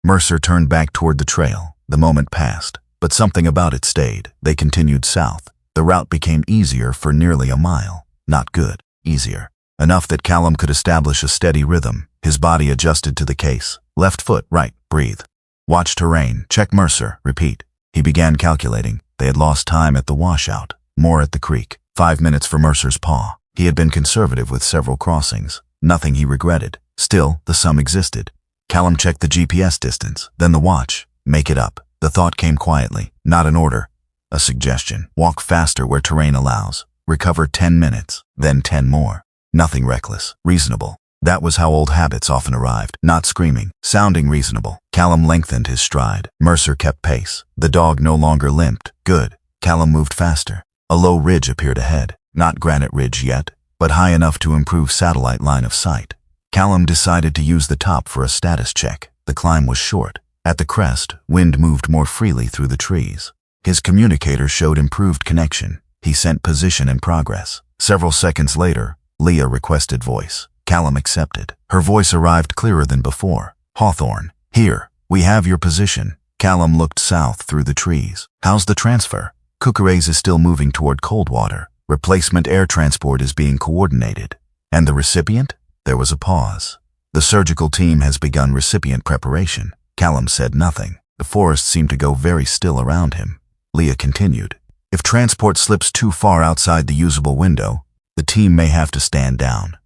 Mercer turned back toward the trail. The moment passed, but something about it stayed. They continued south. The route became easier for nearly a mile. Not good, easier. Enough that Callum could establish a steady rhythm. His body adjusted to the case. Left foot, right, breathe. Watch terrain, check Mercer, repeat. He began calculating. They had lost time at the washout, more at the creek. 5 minutes for Mercer's paw. He had been conservative with several crossings. Nothing he regretted. Still, the sum existed. Callum checked the GPS distance, then the watch. Make it up. The thought came quietly, not an order. A suggestion. Walk faster where terrain allows. Recover 10 minutes, then 10 more. Nothing reckless. Reasonable. That was how old habits often arrived. Not screaming. Sounding reasonable. Callum lengthened his stride. Mercer kept pace. The dog no longer limped. Good. Callum moved faster. A low ridge appeared ahead. Not granite ridge yet, but high enough to improve satellite line of sight. Callum decided to use the top for a status check. The climb was short. At the crest, wind moved more freely through the trees. His communicator showed improved connection. He sent position and progress. Several seconds later, Leah requested voice. Callum accepted. Her voice arrived clearer than before. "Hawthorne, here, we have your position." Callum looked south through the trees. "How's the transfer?" "Cucarays is still moving toward Coldwater. Replacement air transport is being coordinated. And the recipient? There was a pause. The surgical team has begun recipient preparation. Callum said nothing. The forest seemed to go very still around him. Leah continued. If transport slips too far outside the usable window, the team may have to stand down.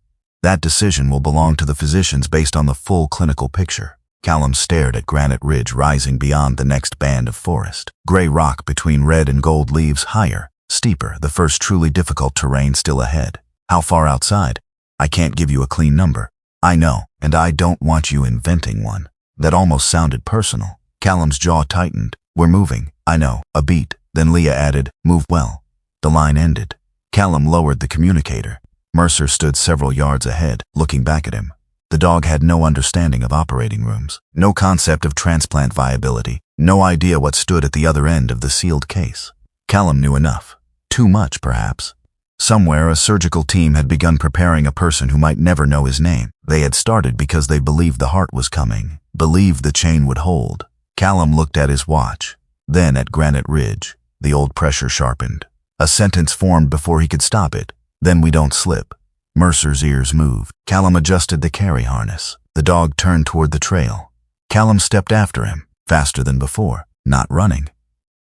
That decision will belong to the physicians based on the full clinical picture. Callum stared at granite ridge rising beyond the next band of forest. Gray rock between red and gold leaves, higher, steeper, the first truly difficult terrain still ahead. How far outside? I can't give you a clean number. I know, and I don't want you inventing one. That almost sounded personal. Callum's jaw tightened. We're moving. I know. A beat. Then Leah added, move well. The line ended. Callum lowered the communicator. Mercer stood several yards ahead, looking back at him. The dog had no understanding of operating rooms, no concept of transplant viability, no idea what stood at the other end of the sealed case. Callum knew enough. Too much, perhaps. Somewhere, a surgical team had begun preparing a person who might never know his name. They had started because they believed the heart was coming, believed the chain would hold. Callum looked at his watch, then at Granite Ridge. The old pressure sharpened. A sentence formed before he could stop it. Then we don't slip. Mercer's ears moved. Callum adjusted the carry harness. The dog turned toward the trail. Callum stepped after him, faster than before. Not running.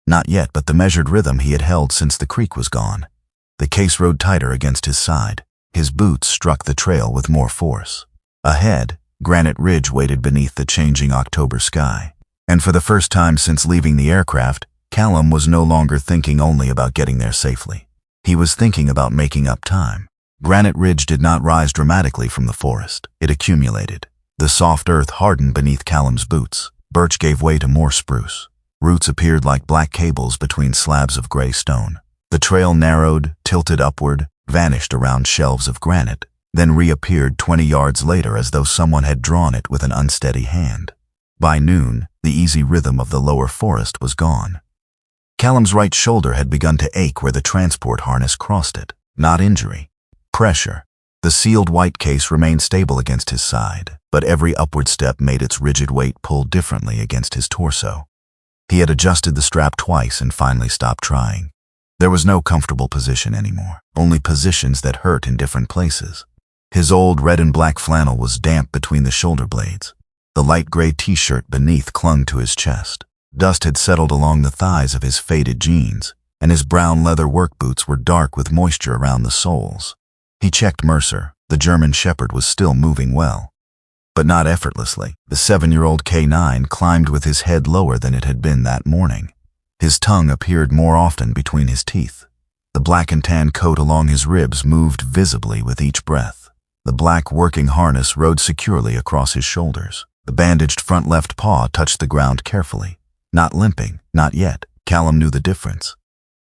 Not yet, but the measured rhythm he had held since the creek was gone. The case rode tighter against his side. His boots struck the trail with more force. Ahead, Granite Ridge waited beneath the changing October sky. And for the first time since leaving the aircraft, Callum was no longer thinking only about getting there safely. He was thinking about making up time. Granite Ridge did not rise dramatically from the forest. It accumulated. The soft earth hardened beneath Callum's boots. Birch gave way to more spruce. Roots appeared like black cables between slabs of gray stone. The trail narrowed, tilted upward, vanished around shelves of granite, then reappeared 20 yards later as though someone had drawn it with an unsteady hand. By noon, the easy rhythm of the lower forest was gone. Callum's right shoulder had begun to ache where the transport harness crossed it. Not injury. Pressure. The sealed white case remained stable against his side, but every upward step made its rigid weight pull differently against his torso. He had adjusted the strap twice and finally stopped trying. There was no comfortable position anymore, only positions that hurt in different places. His old red and black flannel was damp between the shoulder blades. The light gray t-shirt beneath clung to his chest. Dust had settled along the thighs of his faded jeans, and his brown leather work boots were dark with moisture around the soles. He checked Mercer. The German Shepherd was still moving well. But not effortlessly. The 7-year-old K9 climbed with his head lower than it had been that morning. His tongue appeared more often between his teeth. The black and tan coat along his ribs moved visibly with each breath. The black working harness rode securely across his shoulders. The bandaged front left paw touched the ground carefully. Not limping, not yet. Callum knew the difference.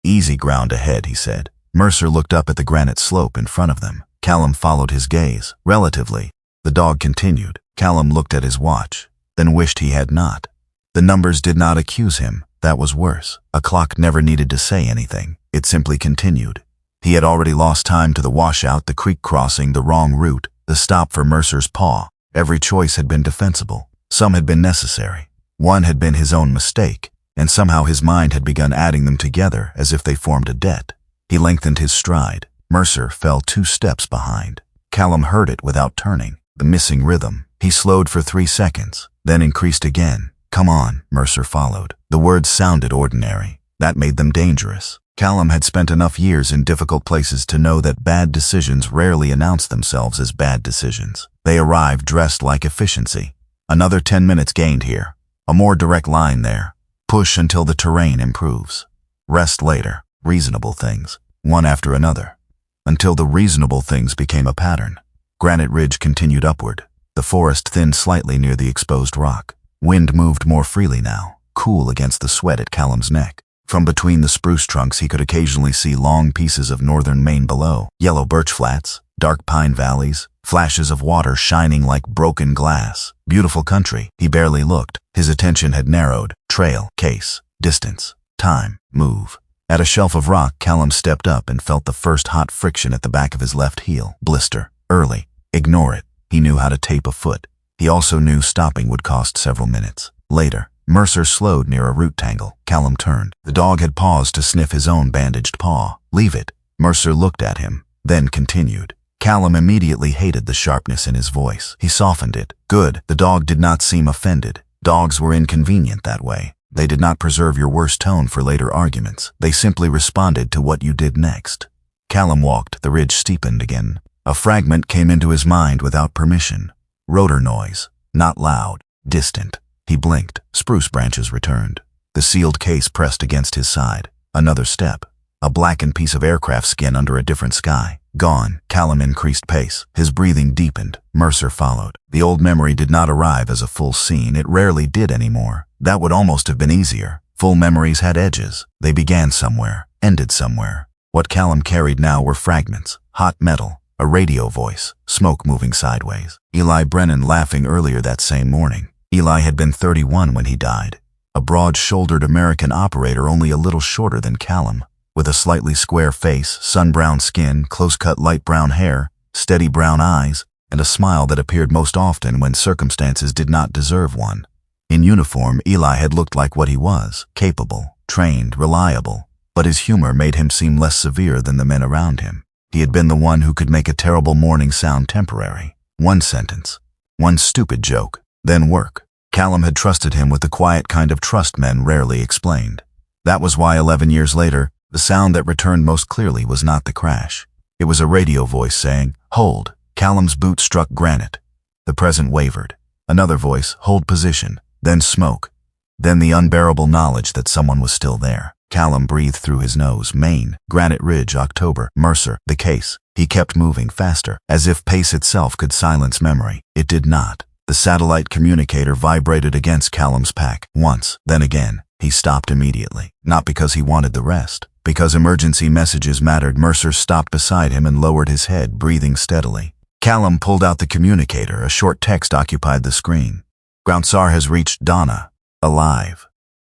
Easy ground ahead, he said. Mercer looked up at the granite slope in front of them. Callum followed his gaze. Relatively. The dog continued. Callum looked at his watch, then wished he had not. The numbers did not accuse him. That was worse. A clock never needed to say anything. It simply continued. He had already lost time to the washout, the creek crossing, the wrong route, the stop for Mercer's paw. Every choice had been defensible. Some had been necessary. One had been his own mistake, and somehow his mind had begun adding them together as if they formed a debt. He lengthened his stride. Mercer fell 2 steps behind. Callum heard it without turning. The missing rhythm. He slowed for 3 seconds, then increased again. Come on, Mercer followed. The words sounded ordinary. That made them dangerous. Callum had spent enough years in difficult places to know that bad decisions rarely announce themselves as bad decisions. They arrive dressed like efficiency. Another 10 minutes gained here. A more direct line there. Push until the terrain improves. Rest later. Reasonable things. One after another. Until the reasonable things became a pattern. Granite Ridge continued upward. The forest thinned slightly near the exposed rock. Wind moved more freely now, cool against the sweat at Callum's neck. From between the spruce trunks he could occasionally see long pieces of northern Maine below. Yellow birch flats, dark pine valleys, flashes of water shining like broken glass. Beautiful country. He barely looked. His attention had narrowed. Trail, case, distance, time, move. At a shelf of rock, Callum stepped up and felt the first hot friction at the back of his left heel. Blister. Early. Ignore it. He knew how to tape a foot. He also knew stopping would cost several minutes. Later, Mercer slowed near a root tangle. Callum turned. The dog had paused to sniff his own bandaged paw. Leave it. Mercer looked at him, then continued. Callum immediately hated the sharpness in his voice. He softened it. Good. The dog did not seem offended. Dogs were inconvenient that way. They did not preserve your worst tone for later arguments. They simply responded to what you did next. Callum walked. The ridge steepened again. A fragment came into his mind without permission. Rotor noise. Not loud. Distant. He blinked. Spruce branches returned. The sealed case pressed against his side. Another step. A blackened piece of aircraft skin under a different sky. Gone. Callum increased pace. His breathing deepened. Mercer followed. The old memory did not arrive as a full scene. It rarely did anymore. That would almost have been easier. Full memories had edges. They began somewhere, ended somewhere. What Callum carried now were fragments. Hot metal. A radio voice. Smoke moving sideways. Eli Brennan laughing earlier that same morning. Eli had been 31 when he died. A broad-shouldered American operator only a little shorter than Callum. With a slightly square face, sun-brown skin, close-cut light brown hair, steady brown eyes, and a smile that appeared most often when circumstances did not deserve one. In uniform, Eli had looked like what he was, capable, trained, reliable, but his humor made him seem less severe than the men around him. He had been the one who could make a terrible morning sound temporary. One sentence, one stupid joke, then work. Callum had trusted him with the quiet kind of trust men rarely explained. That was why 11 years later, the sound that returned most clearly was not the crash. It was a radio voice saying, "Hold." Callum's boot struck granite. The present wavered. Another voice, "Hold position." Then smoke. Then the unbearable knowledge that someone was still there. Callum breathed through his nose. Maine, Granite Ridge, October, Mercer, the case. He kept moving faster, as if pace itself could silence memory. It did not. The satellite communicator vibrated against Callum's pack. Once, then again. He stopped immediately. Not because he wanted the rest. Because emergency messages mattered. Mercer stopped beside him and lowered his head, breathing steadily. Callum pulled out the communicator. A short text occupied the screen. "Groundsar has reached Donna. Alive."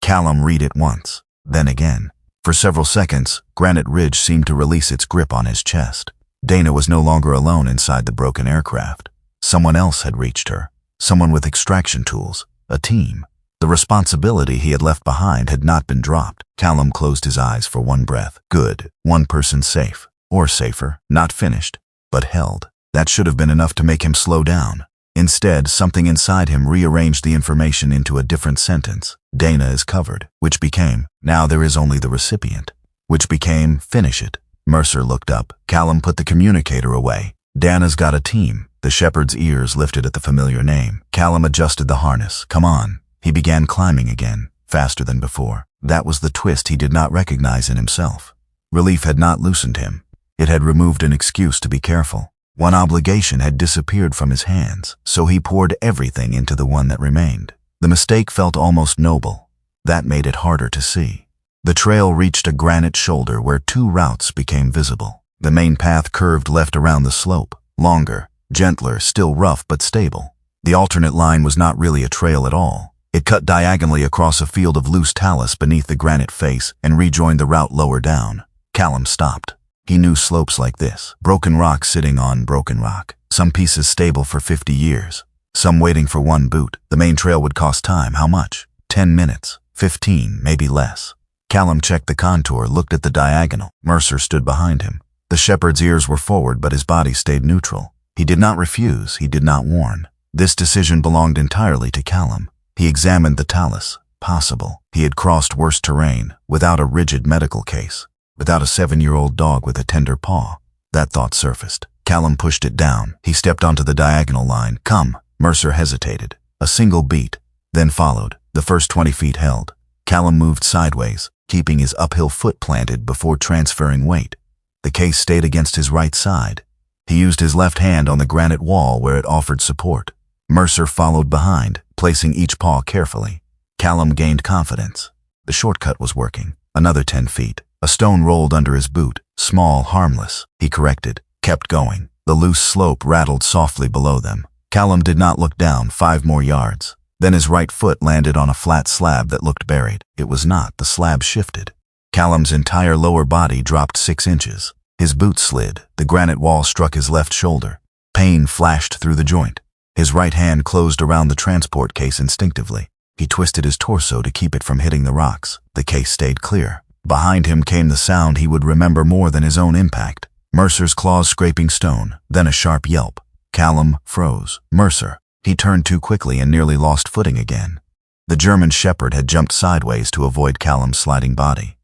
Callum read it once, then again. For several seconds, Granite Ridge seemed to release its grip on his chest. Dana was no longer alone inside the broken aircraft. Someone else had reached her. Someone with extraction tools. A team. The responsibility he had left behind had not been dropped. Callum closed his eyes for one breath. Good. One person safe. Or safer. Not finished, but held. That should have been enough to make him slow down. Instead, something inside him rearranged the information into a different sentence. Dana is covered. Which became, now there is only the recipient. Which became, finish it. Mercer looked up. Callum put the communicator away. Dana's got a team. The shepherd's ears lifted at the familiar name. Callum adjusted the harness. Come on. He began climbing again, faster than before. That was the twist he did not recognize in himself. Relief had not loosened him. It had removed an excuse to be careful. One obligation had disappeared from his hands, so he poured everything into the one that remained. The mistake felt almost noble. That made it harder to see. The trail reached a granite shoulder where two routes became visible. The main path curved left around the slope, longer, gentler, still rough but stable. The alternate line was not really a trail at all. It cut diagonally across a field of loose talus beneath the granite face and rejoined the route lower down. Callum stopped. He knew slopes like this. Broken rock sitting on broken rock. Some pieces stable for 50 years. Some waiting for one boot. The main trail would cost time. How much? 10 minutes. 15, maybe less. Callum checked the contour, looked at the diagonal. Mercer stood behind him. The shepherd's ears were forward, but his body stayed neutral. He did not refuse. He did not warn. This decision belonged entirely to Callum. He examined the talus. Possible. He had crossed worse terrain, without a rigid medical case, without a 7-year-old dog with a tender paw. That thought surfaced. Callum pushed it down. He stepped onto the diagonal line. Come. Mercer hesitated. A single beat, then followed. The first 20 feet held. Callum moved sideways, keeping his uphill foot planted before transferring weight. The case stayed against his right side. He used his left hand on the granite wall where it offered support. Mercer followed behind, placing each paw carefully. Callum gained confidence. The shortcut was working. Another 10 feet. A stone rolled under his boot. Small, harmless. He corrected. Kept going. The loose slope rattled softly below them. Callum did not look down. 5 more yards. Then his right foot landed on a flat slab that looked buried. It was not. The slab shifted. Callum's entire lower body dropped 6 inches. His boot slid. The granite wall struck his left shoulder. Pain flashed through the joint. His right hand closed around the transport case instinctively. He twisted his torso to keep it from hitting the rocks. The case stayed clear. Behind him came the sound he would remember more than his own impact. Mercer's claws scraping stone, then a sharp yelp. Callum froze. Mercer. He turned too quickly and nearly lost footing again. The German shepherd had jumped sideways to avoid Callum's sliding body.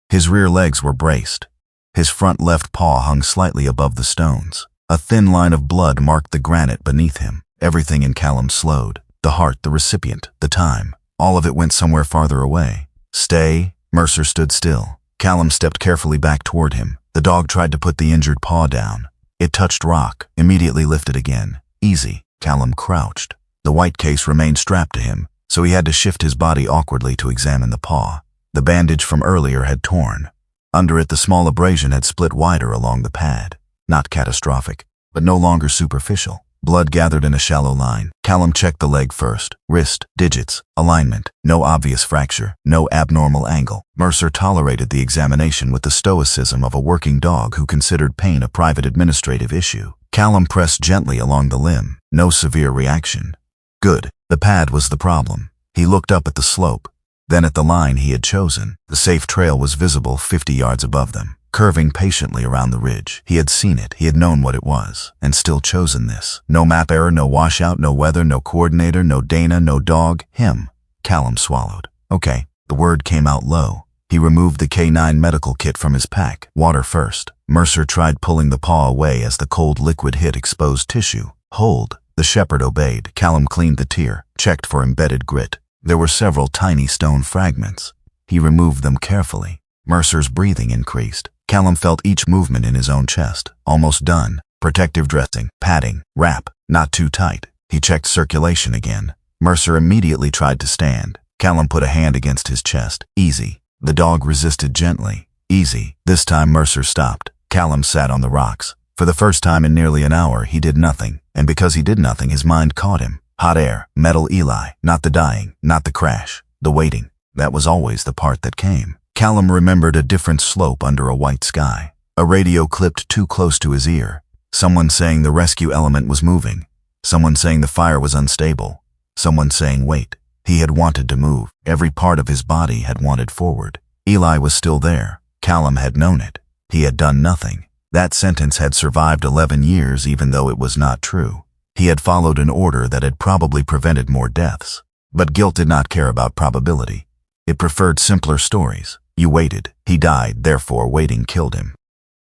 His rear legs were braced. His front left paw hung slightly above the stones. A thin line of blood marked the granite beneath him. Everything in Callum slowed. The heart, the recipient, the time. All of it went somewhere farther away. Stay. Mercer stood still. Callum stepped carefully back toward him. The dog tried to put the injured paw down. It touched rock, immediately lifted again. Easy. Callum crouched. The white case remained strapped to him, so he had to shift his body awkwardly to examine the paw. The bandage from earlier had torn. Under it, the small abrasion had split wider along the pad. Not catastrophic, but no longer superficial. Blood gathered in a shallow line. Callum checked the leg first. Wrist, digits, alignment. No obvious fracture, no abnormal angle. Mercer tolerated the examination with the stoicism of a working dog who considered pain a private administrative issue. Callum pressed gently along the limb. No severe reaction. Good. The pad was the problem. He looked up at the slope, then at the line he had chosen. The safe trail was visible 50 yards above them, curving patiently around the ridge. He had seen it, he had known what it was, and still chosen this. No map error, no washout, no weather, no coordinator, no Dana, no dog. Him. Callum swallowed. Okay. The word came out low. He removed the K9 medical kit from his pack. Water first. Mercer tried pulling the paw away as the cold liquid hit exposed tissue. Hold. The shepherd obeyed. Callum cleaned the tear, checked for embedded grit. There were several tiny stone fragments. He removed them carefully. Mercer's breathing increased. Callum felt each movement in his own chest. Almost done. Protective dressing, padding, wrap, not too tight. He checked circulation again. Mercer immediately tried to stand. Callum put a hand against his chest. Easy. The dog resisted gently. Easy. This time Mercer stopped. Callum sat on the rocks. For the first time in nearly an hour, he did nothing. And because he did nothing, his mind caught him. Hot air, metal Eli, not the dying, not the crash, the waiting. That was always the part that came. Callum remembered a different slope under a white sky. A radio clipped too close to his ear. Someone saying the rescue element was moving. Someone saying the fire was unstable. Someone saying wait. He had wanted to move. Every part of his body had wanted forward. Eli was still there. Callum had known it. He had done nothing. That sentence had survived 11 years even though it was not true. He had followed an order that had probably prevented more deaths. But guilt did not care about probability. It preferred simpler stories. You waited. He died, therefore waiting killed him.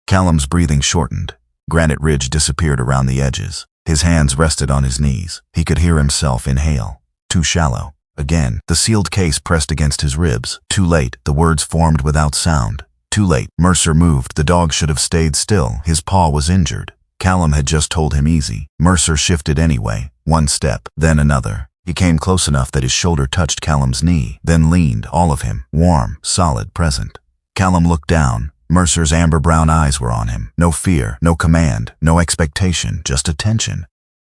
Callum's breathing shortened. Granite ridge disappeared around the edges. His hands rested on his knees. He could hear himself inhale. Too shallow. Again, the sealed case pressed against his ribs. Too late, the words formed without sound. Too late. Mercer moved. The dog should have stayed still. His paw was injured. Callum had just told him easy. Mercer shifted anyway. One step, then another. He came close enough that his shoulder touched Callum's knee, then leaned, all of him, warm, solid, present. Callum looked down. Mercer's amber brown eyes were on him. No fear, no command, no expectation, just attention.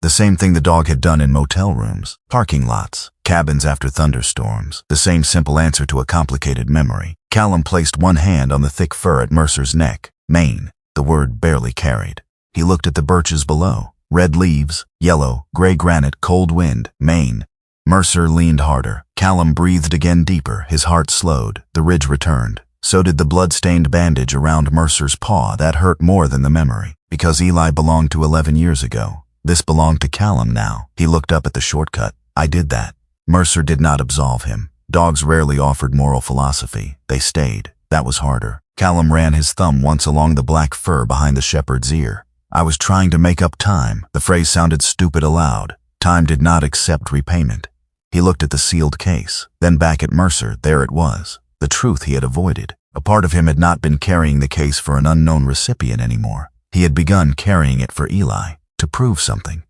The same thing the dog had done in motel rooms, parking lots, cabins after thunderstorms. The same simple answer to a complicated memory. Callum placed one hand on the thick fur at Mercer's neck. Maine. The word barely carried. He looked at the birches below. Red leaves, yellow, gray granite, cold wind, Maine. Mercer leaned harder. Callum breathed again deeper. His heart slowed. The ridge returned. So did the blood-stained bandage around Mercer's paw. That hurt more than the memory. Because Eli belonged to 11 years ago. This belonged to Callum now. He looked up at the shortcut. I did that. Mercer did not absolve him. Dogs rarely offered moral philosophy. They stayed. That was harder. Callum ran his thumb once along the black fur behind the shepherd's ear. I was trying to make up time. The phrase sounded stupid aloud. Time did not accept repayment. He looked at the sealed case, then back at Mercer. There it was. The truth he had avoided. A part of him had not been carrying the case for an unknown recipient anymore. He had begun carrying it for Eli, to prove something.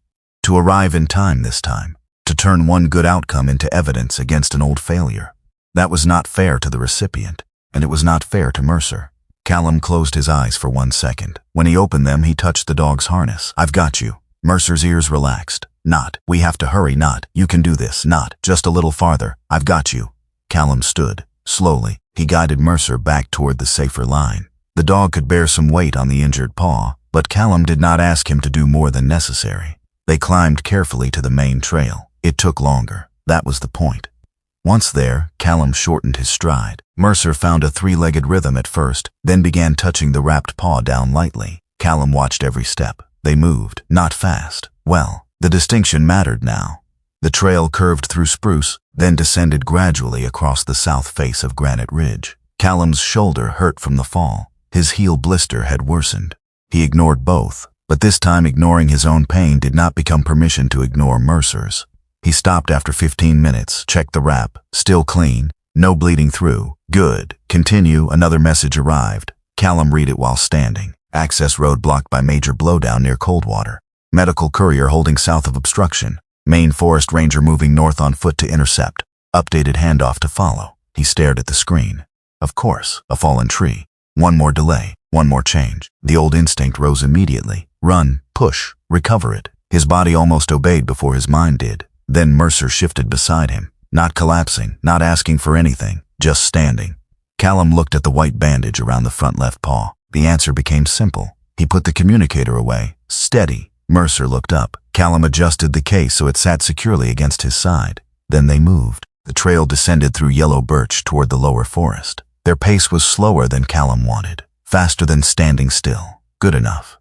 To arrive in time this time. To turn one good outcome into evidence against an old failure. That was not fair to the recipient, and it was not fair to Mercer. Callum closed his eyes for 1 second. When he opened them, he touched the dog's harness. I've got you. Mercer's ears relaxed. Not, we have to hurry, not, you can do this, not, just a little farther, I've got you. Callum stood. Slowly, he guided Mercer back toward the safer line. The dog could bear some weight on the injured paw, but Callum did not ask him to do more than necessary. They climbed carefully to the main trail. It took longer. That was the point. Once there, Callum shortened his stride. Mercer found a three-legged rhythm at first, then began touching the wrapped paw down lightly. Callum watched every step. They moved, not fast. Well, the distinction mattered now. The trail curved through spruce, then descended gradually across the south face of Granite Ridge. Callum's shoulder hurt from the fall. His heel blister had worsened. He ignored both, but this time ignoring his own pain did not become permission to ignore Mercer's. He stopped after 15 minutes, checked the wrap, still clean, no bleeding through. Good. Continue. Another message arrived. Callum read it while standing. Access road blocked by major blowdown near Coldwater. Medical courier holding south of obstruction. Maine forest ranger moving north on foot to intercept. Updated handoff to follow. He stared at the screen. Of course, a fallen tree. One more delay, one more change. The old instinct rose immediately. Run, push, recover it. His body almost obeyed before his mind did. Then Mercer shifted beside him, not collapsing, not asking for anything, just standing. Callum looked at the white bandage around the front left paw. The answer became simple. He put the communicator away. Steady. Mercer looked up. Callum adjusted the case so it sat securely against his side. Then they moved. The trail descended through yellow birch toward the lower forest. Their pace was slower than Callum wanted, faster than standing still. Good enough.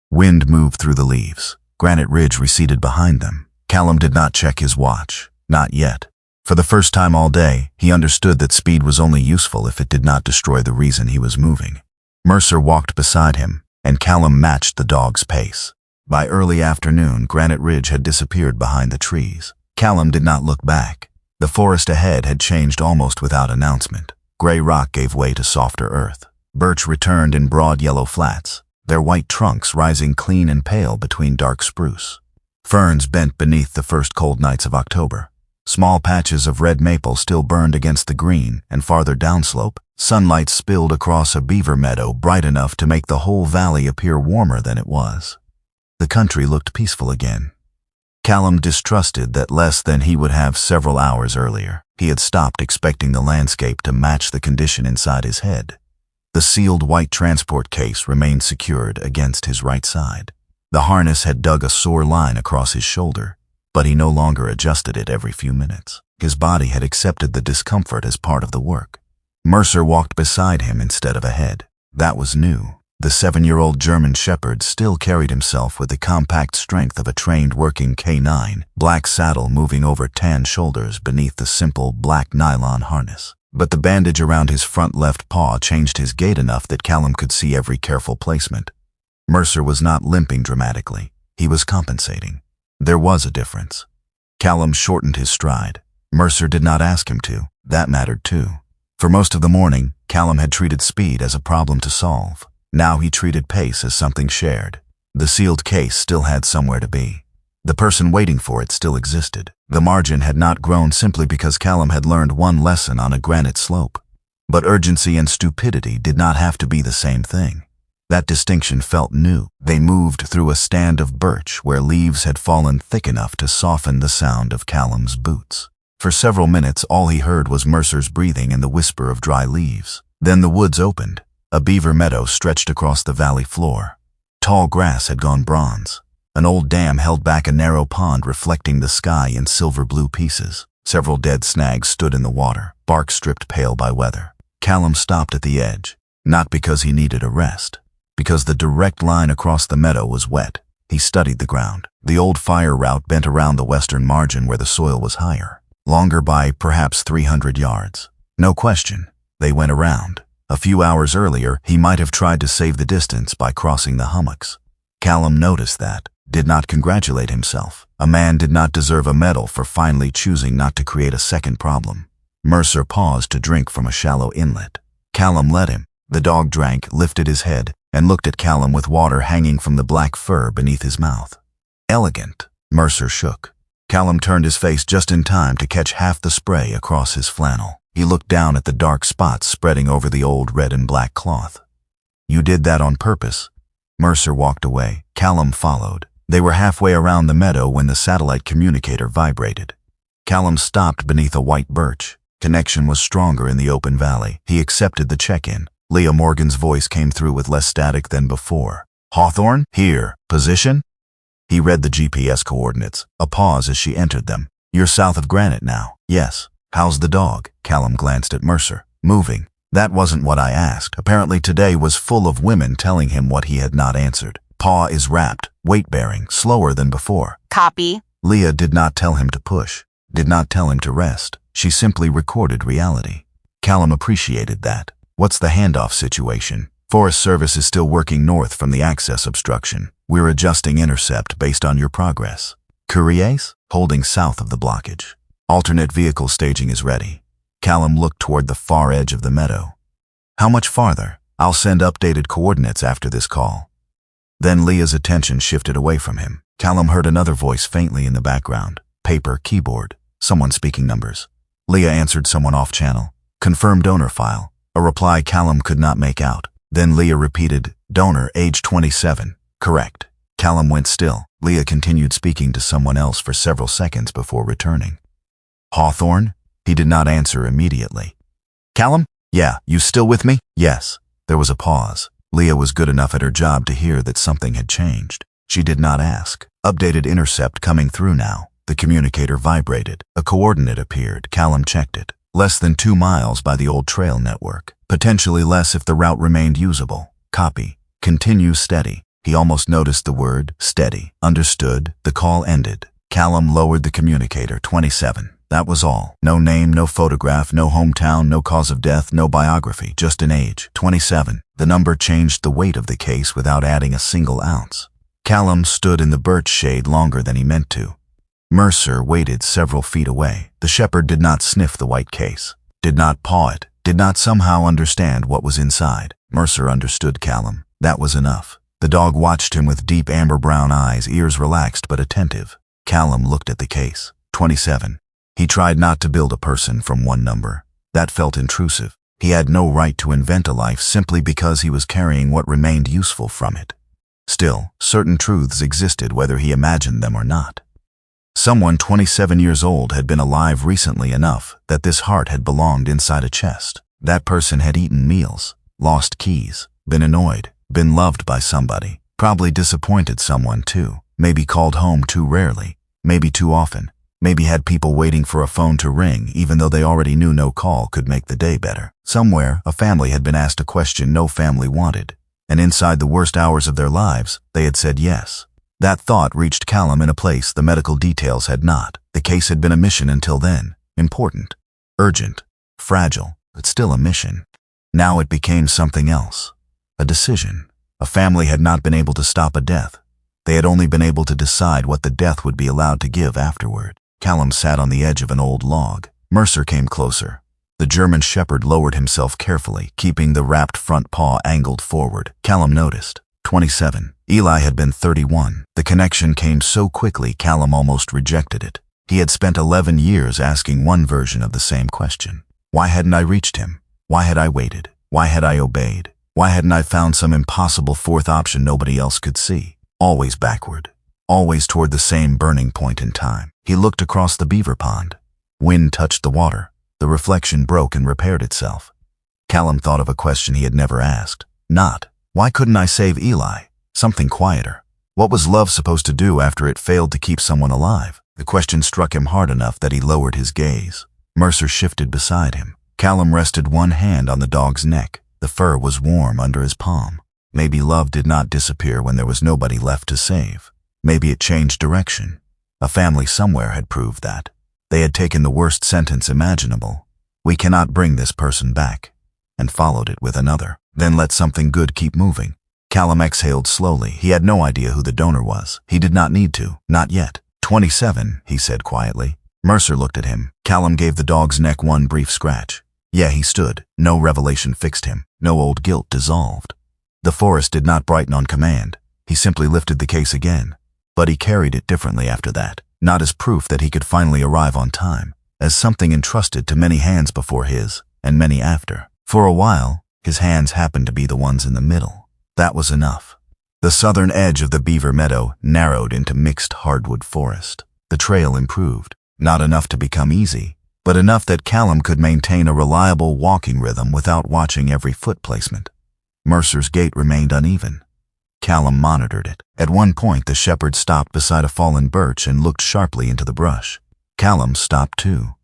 Wind moved through the leaves. Granite Ridge receded behind them. Callum did not check his watch. Not yet. For the first time all day, he understood that speed was only useful if it did not destroy the reason he was moving. Mercer walked beside him, and Callum matched the dog's pace. By early afternoon, Granite Ridge had disappeared behind the trees. Callum did not look back. The forest ahead had changed almost without announcement. Gray rock gave way to softer earth. Birch returned in broad yellow flats, their white trunks rising clean and pale between dark spruce. Ferns bent beneath the first cold nights of October. Small patches of red maple still burned against the green, and farther downslope, sunlight spilled across a beaver meadow bright enough to make the whole valley appear warmer than it was. The country looked peaceful again. Callum distrusted that less than he would have several hours earlier. He had stopped expecting the landscape to match the condition inside his head. The sealed white transport case remained secured against his right side. The harness had dug a sore line across his shoulder, but he no longer adjusted it every few minutes. His body had accepted the discomfort as part of the work. Mercer walked beside him instead of ahead. That was new. The 7-year-old German shepherd still carried himself with the compact strength of a trained working K9, black saddle moving over tan shoulders beneath the simple black nylon harness. But the bandage around his front left paw changed his gait enough that Callum could see every careful placement. Mercer was not limping dramatically. He was compensating. There was a difference. Callum shortened his stride. Mercer did not ask him to. That mattered too. For most of the morning, Callum had treated speed as a problem to solve. Now he treated pace as something shared. The sealed case still had somewhere to be. The person waiting for it still existed. The margin had not grown simply because Callum had learned one lesson on a granite slope. But urgency and stupidity did not have to be the same thing. That distinction felt new. They moved through a stand of birch where leaves had fallen thick enough to soften the sound of Callum's boots. For several minutes, all he heard was Mercer's breathing and the whisper of dry leaves. Then the woods opened. A beaver meadow stretched across the valley floor. Tall grass had gone bronze. An old dam held back a narrow pond reflecting the sky in silver-blue pieces. Several dead snags stood in the water, bark stripped pale by weather. Callum stopped at the edge, not because he needed a rest, because the direct line across the meadow was wet. He studied the ground. The old fire route bent around the western margin where the soil was higher, longer by perhaps 300 yards. No question, they went around. A few hours earlier, he might have tried to save the distance by crossing the hummocks. Callum noticed that, did not congratulate himself. A man did not deserve a medal for finally choosing not to create a second problem. Mercer paused to drink from a shallow inlet. Callum let him. The dog drank, lifted his head, and looked at Callum with water hanging from the black fur beneath his mouth. Elegant. Mercer shook. Callum turned his face just in time to catch half the spray across his flannel. He looked down at the dark spots spreading over the old red and black cloth. You did that on purpose. Mercer walked away. Callum followed. They were halfway around the meadow when the satellite communicator vibrated. Callum stopped beneath a white birch. Connection was stronger in the open valley. He accepted the check-in. Leah Morgan's voice came through with less static than before. Hawthorne? Here. Position? He read the GPS coordinates. A pause as she entered them. You're south of Granite now. Yes. How's the dog? Callum glanced at Mercer. Moving. That wasn't what I asked. Apparently today was full of women telling him what he had not answered. Paw is wrapped, weight-bearing, slower than before. Copy. Leah did not tell him to push, did not tell him to rest. She simply recorded reality. Callum appreciated that. What's the handoff situation? Forest Service is still working north from the access obstruction. We're adjusting intercept based on your progress. Couriers? Holding south of the blockage. Alternate vehicle staging is ready. Callum looked toward the far edge of the meadow. How much farther? I'll send updated coordinates after this call. Then Leah's attention shifted away from him. Callum heard another voice faintly in the background. Paper, keyboard, someone speaking numbers. Leah answered someone off-channel. Confirm donor file. A reply Callum could not make out. Then Leah repeated, donor, age 27. Correct. Callum went still. Leah continued speaking to someone else for several seconds before returning. Hawthorne? He did not answer immediately. Callum? Yeah, you still with me? Yes. There was a pause. Leah was good enough at her job to hear that something had changed. She did not ask. Updated intercept coming through now. The communicator vibrated. A coordinate appeared. Callum checked it. Less than 2 miles by the old trail network. Potentially less if the route remained usable. Copy. Continue steady. He almost noticed the word steady. Understood. The call ended. Callum lowered the communicator. 27. That was all. No name, no photograph, no hometown, no cause of death, no biography, just an age. 27. The number changed the weight of the case without adding a single ounce. Callum stood in the birch shade longer than he meant to. Mercer waited several feet away. The shepherd did not sniff the white case, did not paw it, did not somehow understand what was inside. Mercer understood Callum. That was enough. The dog watched him with deep amber-brown eyes, ears relaxed but attentive. Callum looked at the case. 27. He tried not to build a person from one number. That felt intrusive. He had no right to invent a life simply because he was carrying what remained useful from it. Still, certain truths existed whether he imagined them or not. Someone 27 years old had been alive recently enough that this heart had belonged inside a chest. That person had eaten meals, lost keys, been annoyed, been loved by somebody, probably disappointed someone too, maybe called home too rarely, maybe too often, maybe had people waiting for a phone to ring even though they already knew no call could make the day better. Somewhere, a family had been asked a question no family wanted, and inside the worst hours of their lives, they had said yes. That thought reached Callum in a place the medical details had not. The case had been a mission until then. Important, urgent, fragile, but still a mission. Now it became something else. A decision. A family had not been able to stop a death. They had only been able to decide what the death would be allowed to give afterward. Callum sat on the edge of an old log. Mercer came closer. The German shepherd lowered himself carefully, keeping the wrapped front paw angled forward. Callum noticed. 27. Eli had been 31. The connection came so quickly Callum almost rejected it. He had spent 11 years asking one version of the same question. Why hadn't I reached him? Why had I waited? Why had I obeyed? Why hadn't I found some impossible fourth option nobody else could see? Always backward. Always toward the same burning point in time. He looked across the beaver pond. Wind touched the water. The reflection broke and repaired itself. Callum thought of a question he had never asked. Not, why couldn't I save Eli? Something quieter. What was love supposed to do after it failed to keep someone alive? The question struck him hard enough that he lowered his gaze. Mercer shifted beside him. Callum rested one hand on the dog's neck. The fur was warm under his palm. Maybe love did not disappear when there was nobody left to save. Maybe it changed direction. A family somewhere had proved that. They had taken the worst sentence imaginable. We cannot bring this person back. And followed it with another. Then let something good keep moving. Callum exhaled slowly. He had no idea who the donor was. He did not need to. Not yet. 27, he said quietly. Mercer looked at him. Callum gave the dog's neck one brief scratch. Yeah, he stood. No revelation fixed him. No old guilt dissolved. The forest did not brighten on command. He simply lifted the case again. But he carried it differently after that. Not as proof that he could finally arrive on time. As something entrusted to many hands before his, and many after. For a while, his hands happened to be the ones in the middle. That was enough. The southern edge of the beaver meadow narrowed into mixed hardwood forest. The trail improved. Not enough to become easy, but enough that Callum could maintain a reliable walking rhythm without watching every foot placement. Mercer's gait remained uneven. Callum monitored it. At one point, the shepherd stopped beside a fallen birch and looked sharply into the brush. Callum stopped too.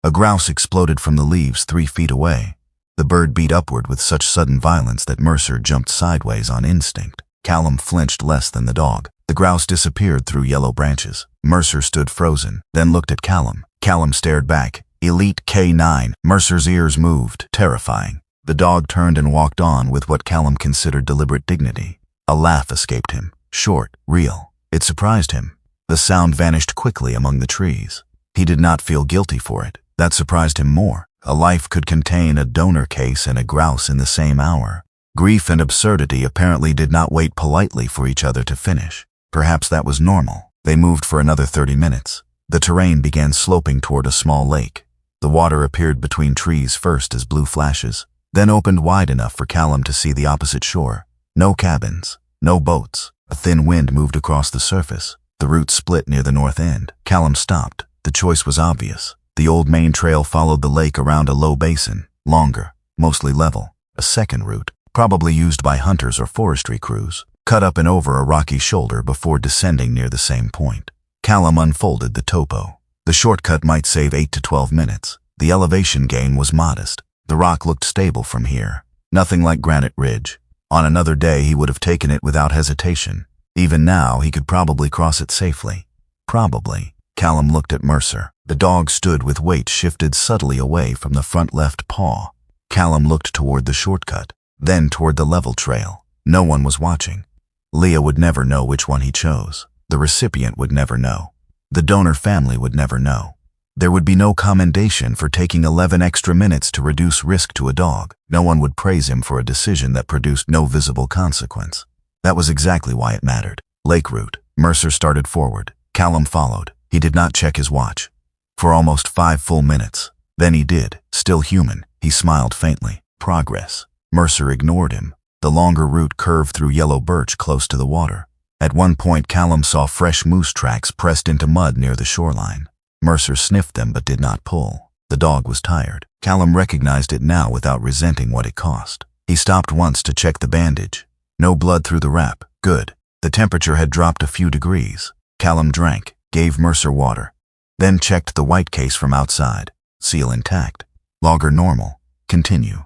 A grouse exploded from the leaves 3 feet away. The bird beat upward with such sudden violence that Mercer jumped sideways on instinct. Callum flinched less than the dog. The grouse disappeared through yellow branches. Mercer stood frozen, then looked at Callum. Callum stared back. Elite K9. Mercer's ears moved, terrifying. The dog turned and walked on with what Callum considered deliberate dignity. A laugh escaped him. Short, real. It surprised him. The sound vanished quickly among the trees. He did not feel guilty for it. That surprised him more. A life could contain a donor case and a grouse in the same hour. Grief and absurdity apparently did not wait politely for each other to finish. Perhaps that was normal. They moved for another 30 minutes. The terrain began sloping toward a small lake. The water appeared between trees first as blue flashes, then opened wide enough for Callum to see the opposite shore. No cabins, no boats. A thin wind moved across the surface. The route split near the north end. Callum stopped. The choice was obvious. The old Maine trail followed the lake around a low basin, longer, mostly level. A second route, probably used by hunters or forestry crews, cut up and over a rocky shoulder before descending near the same point. Callum unfolded the topo. The shortcut might save 8 to 12 minutes. The elevation gain was modest. The rock looked stable from here. Nothing like Granite Ridge. On another day he would have taken it without hesitation. Even now he could probably cross it safely. Probably. Callum looked at Mercer. The dog stood with weight shifted subtly away from the front left paw. Callum looked toward the shortcut, then toward the level trail. No one was watching. Leah would never know which one he chose. The recipient would never know. The donor family would never know. There would be no commendation for taking 11 extra minutes to reduce risk to a dog. No one would praise him for a decision that produced no visible consequence. That was exactly why it mattered. Lake route. Mercer started forward. Callum followed. He did not check his watch. For almost 5 full minutes. Then he did. Still human. He smiled faintly. Progress. Mercer ignored him. The longer route curved through yellow birch close to the water. At one point, Callum saw fresh moose tracks pressed into mud near the shoreline. Mercer sniffed them but did not pull. The dog was tired. Callum recognized it now without resenting what it cost. He stopped once to check the bandage. No blood through the wrap. Good. The temperature had dropped a few degrees. Callum drank, gave Mercer water, then checked the white case from outside. Seal intact. Logger normal. Continue.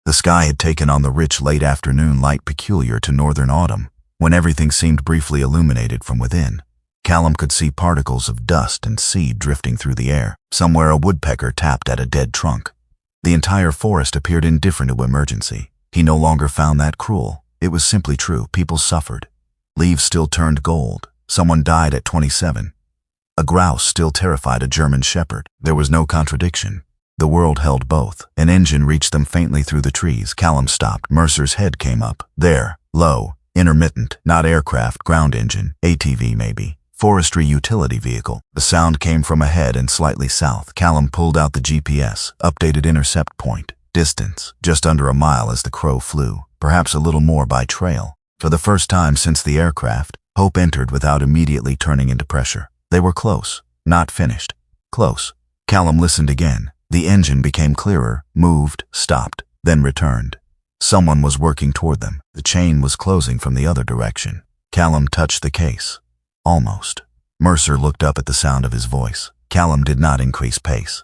The sky had taken on the rich late afternoon light peculiar to northern autumn, when everything seemed briefly illuminated from within. Callum could see particles of dust and seed drifting through the air. Somewhere a woodpecker tapped at a dead trunk. The entire forest appeared indifferent to emergency. He no longer found that cruel. It was simply true. People suffered. Leaves still turned gold. Someone died at 27. A grouse still terrified a German shepherd. There was no contradiction. The world held both. An engine reached them faintly through the trees. Callum stopped. Mercer's head came up. There, low, intermittent, not aircraft, ground engine, ATV maybe. Forestry utility vehicle. The sound came from ahead and slightly south. Callum pulled out the GPS, updated intercept point. Distance, just under a mile as the crow flew, perhaps a little more by trail. For the first time since the aircraft, hope entered without immediately turning into pressure. They were close, not finished. Close. Callum listened again. The engine became clearer, moved, stopped, then returned. Someone was working toward them. The chain was closing from the other direction. Callum touched the case. Almost. Mercer looked up at the sound of his voice. Callum did not increase pace.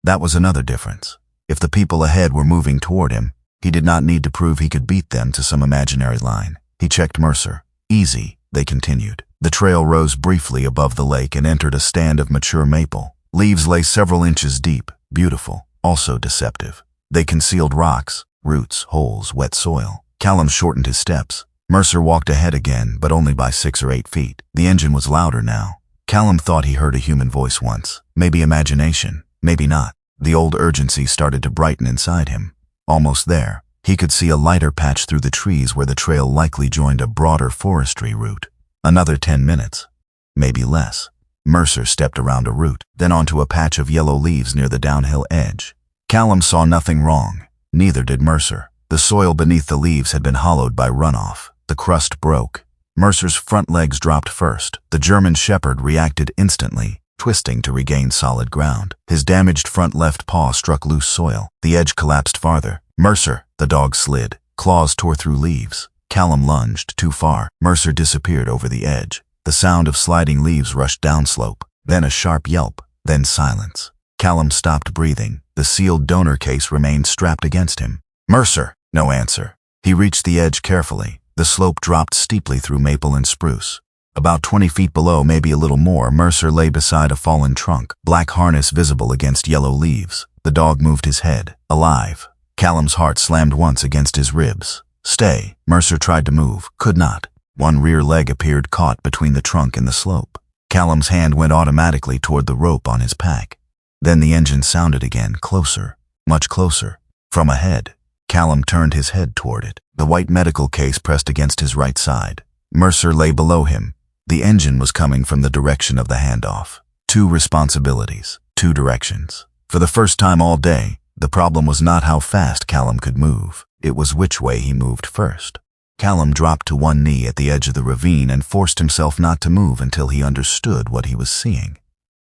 That was another difference. If the people ahead were moving toward him, he did not need to prove he could beat them to some imaginary line. He checked Mercer. Easy, they continued. The trail rose briefly above the lake and entered a stand of mature maple. Leaves lay several inches deep, beautiful, also deceptive. They concealed rocks, roots, holes, wet soil. Callum shortened his steps. Mercer walked ahead again, but only by 6 or 8 feet. The engine was louder now. Callum thought he heard a human voice once. Maybe imagination, maybe not. The old urgency started to brighten inside him. Almost there, he could see a lighter patch through the trees where the trail likely joined a broader forestry route. Another 10 minutes, maybe less. Mercer stepped around a root, then onto a patch of yellow leaves near the downhill edge. Callum saw nothing wrong. Neither did Mercer. The soil beneath the leaves had been hollowed by runoff. The crust broke. Mercer's front legs dropped first. The German shepherd reacted instantly, twisting to regain solid ground. His damaged front left paw struck loose soil. The edge collapsed farther. Mercer, the dog slid. Claws tore through leaves. Callum lunged too far. Mercer disappeared over the edge. The sound of sliding leaves rushed downslope, then a sharp yelp, then silence. Callum stopped breathing. The sealed donor case remained strapped against him. Mercer! No answer. He reached the edge carefully. The slope dropped steeply through maple and spruce. About 20 feet below, maybe a little more, Mercer lay beside a fallen trunk, black harness visible against yellow leaves. The dog moved his head, alive. Callum's heart slammed once against his ribs. Stay. Mercer tried to move, could not. One rear leg appeared caught between the trunk and the slope. Callum's hand went automatically toward the rope on his pack. Then the engine sounded again, closer, much closer. From ahead, Callum turned his head toward it. The white medical case pressed against his right side. Mercer lay below him. The engine was coming from the direction of the handoff. Two responsibilities, two directions. For the first time all day, the problem was not how fast Callum could move. It was which way he moved first. Callum dropped to one knee at the edge of the ravine and forced himself not to move until he understood what he was seeing.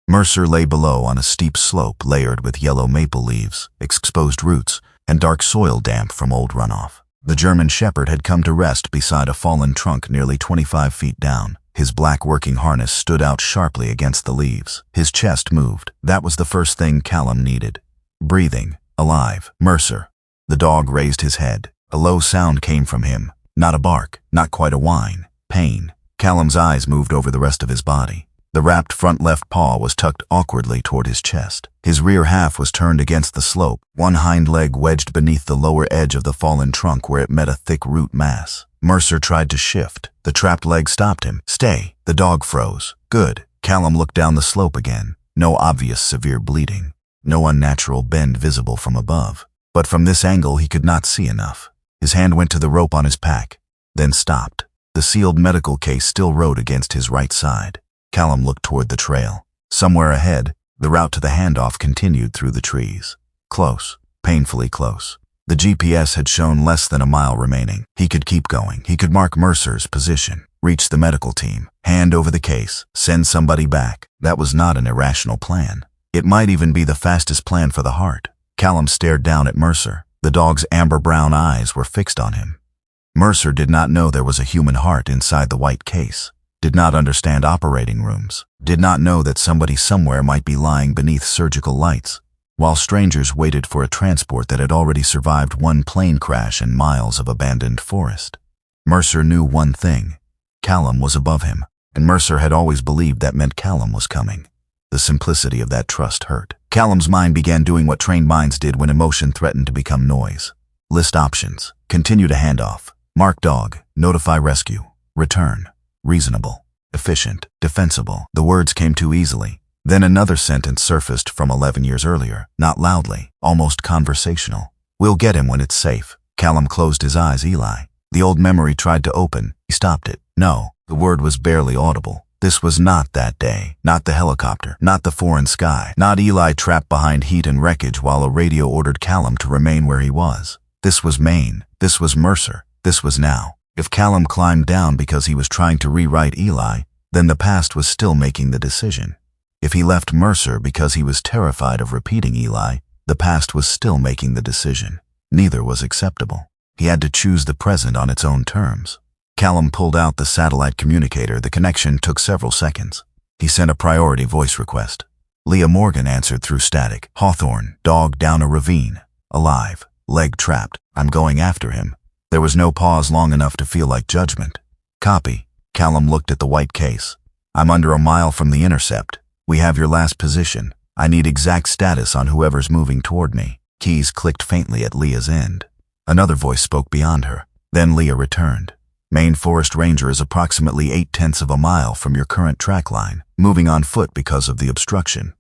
Mercer lay below on a steep slope layered with yellow maple leaves, exposed roots, and dark soil damp from old runoff. The German shepherd had come to rest beside a fallen trunk nearly 25 feet down. His black working harness stood out sharply against the leaves. His chest moved. That was the first thing Callum needed. Breathing. Alive. Mercer. The dog raised his head. A low sound came from him. Not a bark. Not quite a whine. Pain. Callum's eyes moved over the rest of his body. The wrapped front left paw was tucked awkwardly toward his chest. His rear half was turned against the slope, one hind leg wedged beneath the lower edge of the fallen trunk where it met a thick root mass. Mercer tried to shift. The trapped leg stopped him. Stay. The dog froze. Good. Callum looked down the slope again. No obvious severe bleeding. No unnatural bend visible from above. But from this angle he could not see enough. His hand went to the rope on his pack, then stopped. The sealed medical case still rode against his right side. Callum looked toward the trail. Somewhere ahead, the route to the handoff continued through the trees. Close. Painfully close. The GPS had shown less than a mile remaining. He could keep going. He could mark Mercer's position, reach the medical team, hand over the case, send somebody back. That was not an irrational plan. It might even be the fastest plan for the heart. Callum stared down at Mercer. The dog's amber-brown eyes were fixed on him. Mercer did not know there was a human heart inside the white case, did not understand operating rooms, did not know that somebody somewhere might be lying beneath surgical lights, while strangers waited for a transport that had already survived one plane crash and miles of abandoned forest. Mercer knew one thing. Callum was above him, and Mercer had always believed that meant Callum was coming. The simplicity of that trust hurt. Callum's mind began doing what trained minds did when emotion threatened to become noise. List options. Continue to handoff. Mark dog. Notify rescue. Return. Reasonable. Efficient. Defensible. The words came too easily. Then another sentence surfaced from 11 years earlier, not loudly, almost conversational. We'll get him when it's safe. Callum closed his eyes. Eli. The old memory tried to open. He stopped it. No. The word was barely audible. This was not that day, not the helicopter, not the foreign sky, not Eli trapped behind heat and wreckage while a radio ordered Callum to remain where he was. This was Maine. This was Mercer. This was now. If Callum climbed down because he was trying to rewrite Eli, then the past was still making the decision. If he left Mercer because he was terrified of repeating Eli, the past was still making the decision. Neither was acceptable. He had to choose the present on its own terms. Callum pulled out the satellite communicator. The connection took several seconds. He sent a priority voice request. Leah Morgan answered through static. Hawthorne, dog down a ravine. Alive. Leg trapped. I'm going after him. There was no pause long enough to feel like judgment. Copy. Callum looked at the white case. I'm under a mile from the intercept. We have your last position. I need exact status on whoever's moving toward me. Keys clicked faintly at Leah's end. Another voice spoke beyond her. Then Leah returned. Maine Forest Ranger is approximately 0.8 of a mile from your current track line, moving on foot because of the obstruction.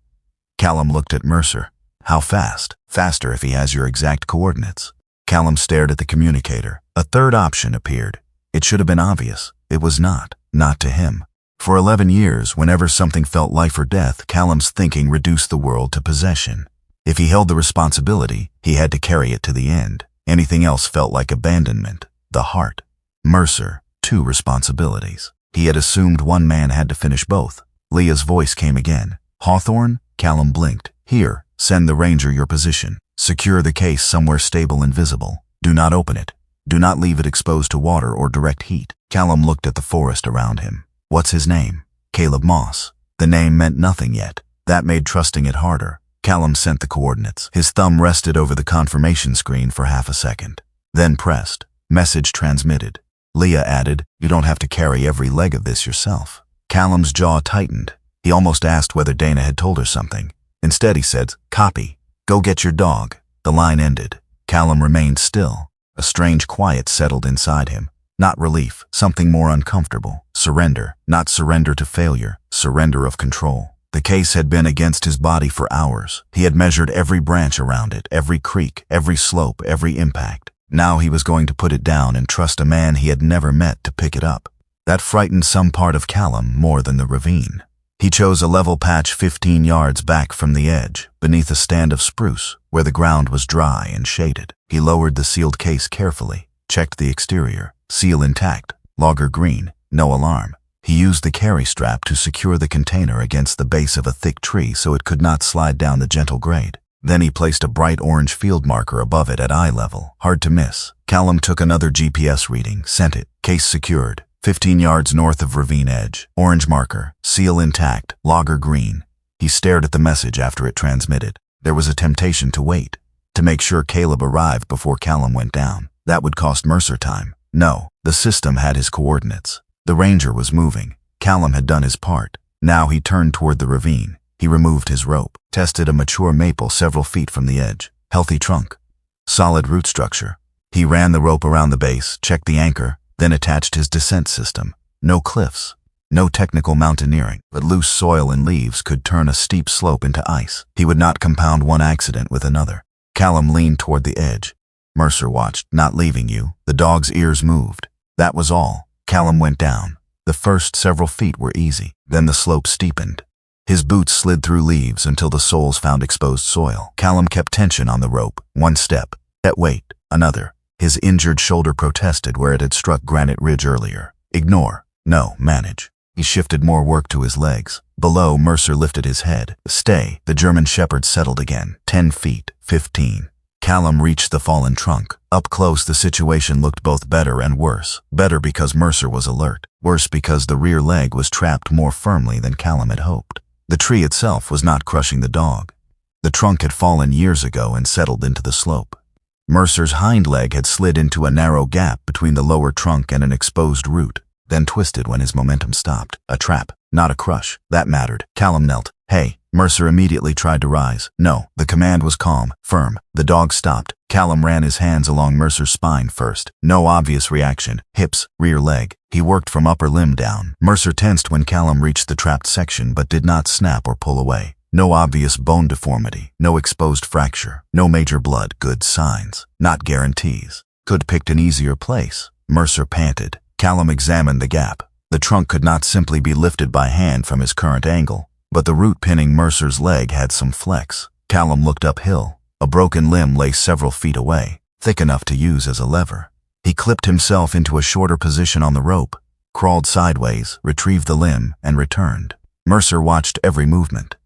Callum looked at Mercer. How fast? Faster if he has your exact coordinates. Callum stared at the communicator. A third option appeared. It should have been obvious. It was not. Not to him. For 11 years, whenever something felt life or death, Callum's thinking reduced the world to possession. If he held the responsibility, he had to carry it to the end. Anything else felt like abandonment. The heart. Mercer, 2 responsibilities. He had assumed one man had to finish both. Leah's voice came again. Hawthorne? Callum blinked. Here, send the ranger your position. Secure the case somewhere stable and visible. Do not open it. Do not leave it exposed to water or direct heat. Callum looked at the forest around him. What's his name? Caleb Moss. The name meant nothing yet. That made trusting it harder. Callum sent the coordinates. His thumb rested over the confirmation screen for half a second. Then pressed. Message transmitted. Leah added, "You don't have to carry every leg of this yourself." Callum's jaw tightened. He almost asked whether Dana had told her something. Instead he said, "Copy. Go get your dog." The line ended. Callum remained still. A strange quiet settled inside him. Not relief, something more uncomfortable. Surrender. Not surrender to failure. Surrender of control. The case had been against his body for hours. He had measured every branch around it, every creek, every slope, every impact. Now he was going to put it down and trust a man he had never met to pick it up. That frightened some part of Callum more than the ravine. He chose a level patch 15 yards back from the edge, beneath a stand of spruce, where the ground was dry and shaded. He lowered the sealed case carefully, checked the exterior, seal intact, logger green, no alarm. He used the carry strap to secure the container against the base of a thick tree so it could not slide down the gentle grade. Then he placed a bright orange field marker above it at eye level, hard to miss. Callum took another GPS reading, sent it, case secured. 15 yards north of ravine edge, orange marker, seal intact, logger green. He stared at the message after it transmitted. There was a temptation to wait, to make sure Caleb arrived before Callum went down. That would cost Mercer time. No, the system had his coordinates. The ranger was moving. Callum had done his part. Now he turned toward the ravine. He removed his rope, tested a mature maple several feet from the edge. Healthy trunk. Solid root structure. He ran the rope around the base, checked the anchor, then attached his descent system. No cliffs. No technical mountaineering, but loose soil and leaves could turn a steep slope into ice. He would not compound one accident with another. Callum leaned toward the edge. Mercer watched, not leaving you. The dog's ears moved. That was all. Callum went down. The first several feet were easy. Then the slope steepened. His boots slid through leaves until the soles found exposed soil. Callum kept tension on the rope. One step. That weight. Another. His injured shoulder protested where it had struck granite ridge earlier. Ignore. No, manage. He shifted more work to his legs. Below, Mercer lifted his head. Stay. The German shepherd settled again. 10 feet. 15. Callum reached the fallen trunk. Up close, the situation looked both better and worse. Better because Mercer was alert. Worse because the rear leg was trapped more firmly than Callum had hoped. The tree itself was not crushing the dog. The trunk had fallen years ago and settled into the slope. Mercer's hind leg had slid into a narrow gap between the lower trunk and an exposed root, then twisted when his momentum stopped. A trap, not a crush. That mattered. Callum knelt. Hey. Mercer immediately tried to rise. No. The command was calm, firm. The dog stopped. Callum ran his hands along Mercer's spine first. No obvious reaction. Hips, rear leg. He worked from upper limb down. Mercer tensed when Callum reached the trapped section but did not snap or pull away. No obvious bone deformity. No exposed fracture. No major blood. Good signs. Not guarantees. Could picked an easier place. Mercer panted. Callum examined the gap. The trunk could not simply be lifted by hand from his current angle. But the root pinning Mercer's leg had some flex. Callum looked uphill. A broken limb lay several feet away, thick enough to use as a lever. He clipped himself into a shorter position on the rope, crawled sideways, retrieved the limb, and returned. Mercer watched every movement.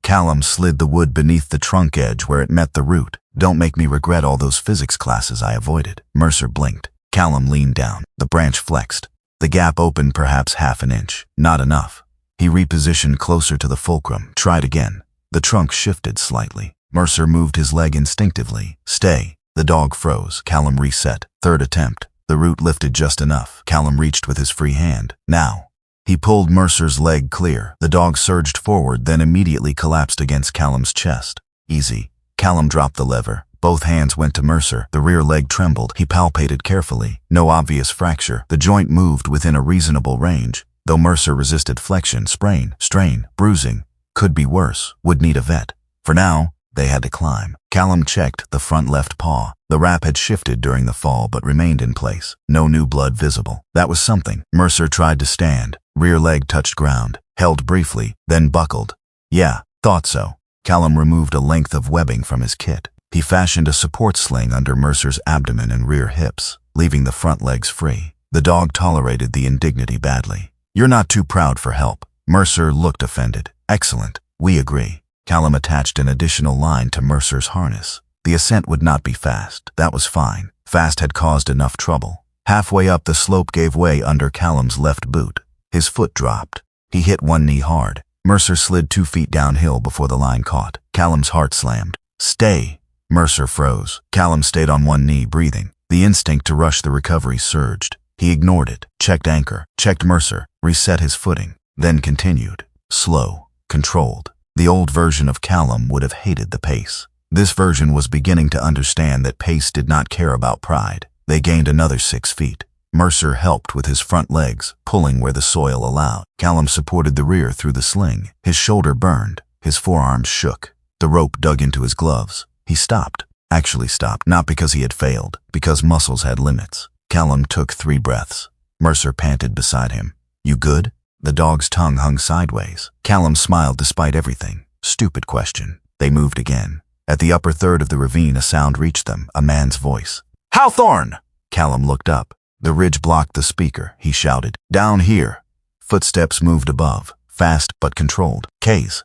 Callum slid the wood beneath the trunk edge where it met the root. Don't make me regret all those physics classes I avoided. Mercer blinked. Callum leaned down. The branch flexed. The gap opened perhaps half an inch. Not enough. He repositioned closer to the fulcrum, tried again. The trunk shifted slightly. Mercer moved his leg instinctively. Stay. The dog froze. Callum reset. Third attempt. The root lifted just enough. Callum reached with his free hand. Now. He pulled Mercer's leg clear. The dog surged forward, then immediately collapsed against Callum's chest. Easy. Callum dropped the lever. Both hands went to Mercer. The rear leg trembled. He palpated carefully. No obvious fracture. The joint moved within a reasonable range. Though Mercer resisted flexion, sprain, strain, bruising. Could be worse. Would need a vet. For now, they had to climb. Callum checked the front left paw. The wrap had shifted during the fall but remained in place. No new blood visible. That was something. Mercer tried to stand. Rear leg touched ground. Held briefly, then buckled. Yeah, thought so. Callum removed a length of webbing from his kit. He fashioned a support sling under Mercer's abdomen and rear hips, leaving the front legs free. The dog tolerated the indignity badly. You're not too proud for help. Mercer looked offended. Excellent. We agree. Callum attached an additional line to Mercer's harness. The ascent would not be fast. That was fine. Fast had caused enough trouble. Halfway up, the slope gave way under Callum's left boot. His foot dropped. He hit one knee hard. Mercer slid 2 feet downhill before the line caught. Callum's heart slammed. "Stay!" Mercer froze. Callum stayed on one knee, breathing. The instinct to rush the recovery surged. He ignored it, checked anchor, checked Mercer, reset his footing, then continued. Slow, controlled. The old version of Callum would have hated the pace. This version was beginning to understand that pace did not care about pride. They gained another 6 feet. Mercer helped with his front legs, pulling where the soil allowed. Callum supported the rear through the sling. His shoulder burned. His forearms shook. The rope dug into his gloves. He stopped. Actually stopped, not because he had failed, because muscles had limits. Callum took 3 breaths. Mercer panted beside him. "You good?" The dog's tongue hung sideways. Callum smiled despite everything. Stupid question. They moved again. At the upper third of the ravine, a sound reached them, a man's voice. "Hawthorne!" Callum looked up. The ridge blocked the speaker. He shouted, "Down here!" Footsteps moved above, fast but controlled. "Case!"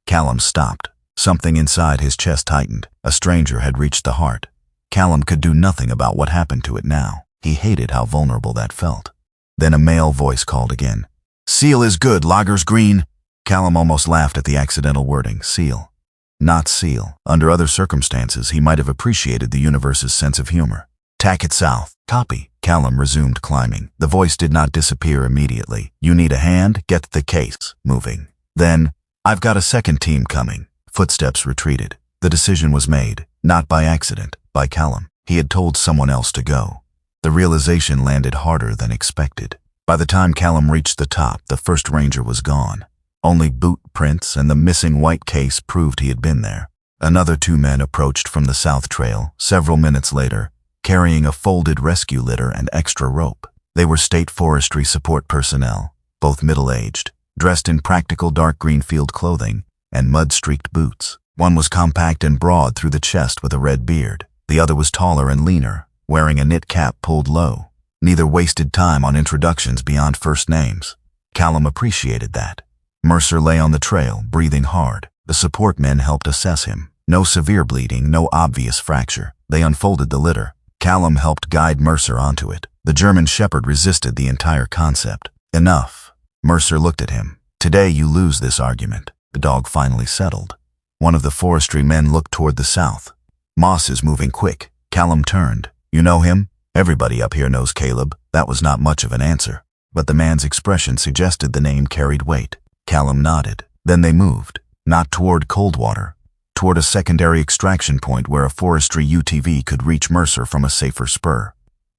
Callum stopped. Something inside his chest tightened. A stranger had reached the heart. Callum could do nothing about what happened to it now. He hated how vulnerable that felt. Then a male voice called again. "Seal is good, Lager's green." Callum almost laughed at the accidental wording. Seal. Not seal. Under other circumstances, he might have appreciated the universe's sense of humor. "Tack it south." "Copy." Callum resumed climbing. The voice did not disappear immediately. "You need a hand? Get the case moving." Then, "I've got a second team coming." Footsteps retreated. The decision was made, not by accident, by Callum. He had told someone else to go. The realization landed harder than expected. By the time Callum reached the top, the first ranger was gone. Only boot prints and the missing white case proved he had been there. Another 2 men approached from the south trail, several minutes later, carrying a folded rescue litter and extra rope. They were state forestry support personnel, both middle-aged, dressed in practical dark green field clothing and mud-streaked boots. One was compact and broad through the chest with a red beard. The other was taller and leaner, wearing a knit cap pulled low. Neither wasted time on introductions beyond first names. Callum appreciated that. Mercer lay on the trail, breathing hard. The support men helped assess him. No severe bleeding, no obvious fracture. They unfolded the litter. Callum helped guide Mercer onto it. The German shepherd resisted the entire concept. "Enough." Mercer looked at him. "Today you lose this argument." The dog finally settled. One of the forestry men looked toward the south. "Moss is moving quick." Callum turned. "You know him?" "Everybody up here knows Caleb." That was not much of an answer, but the man's expression suggested the name carried weight. Callum nodded. Then they moved, not toward Coldwater, toward a secondary extraction point where a forestry UTV could reach Mercer from a safer spur.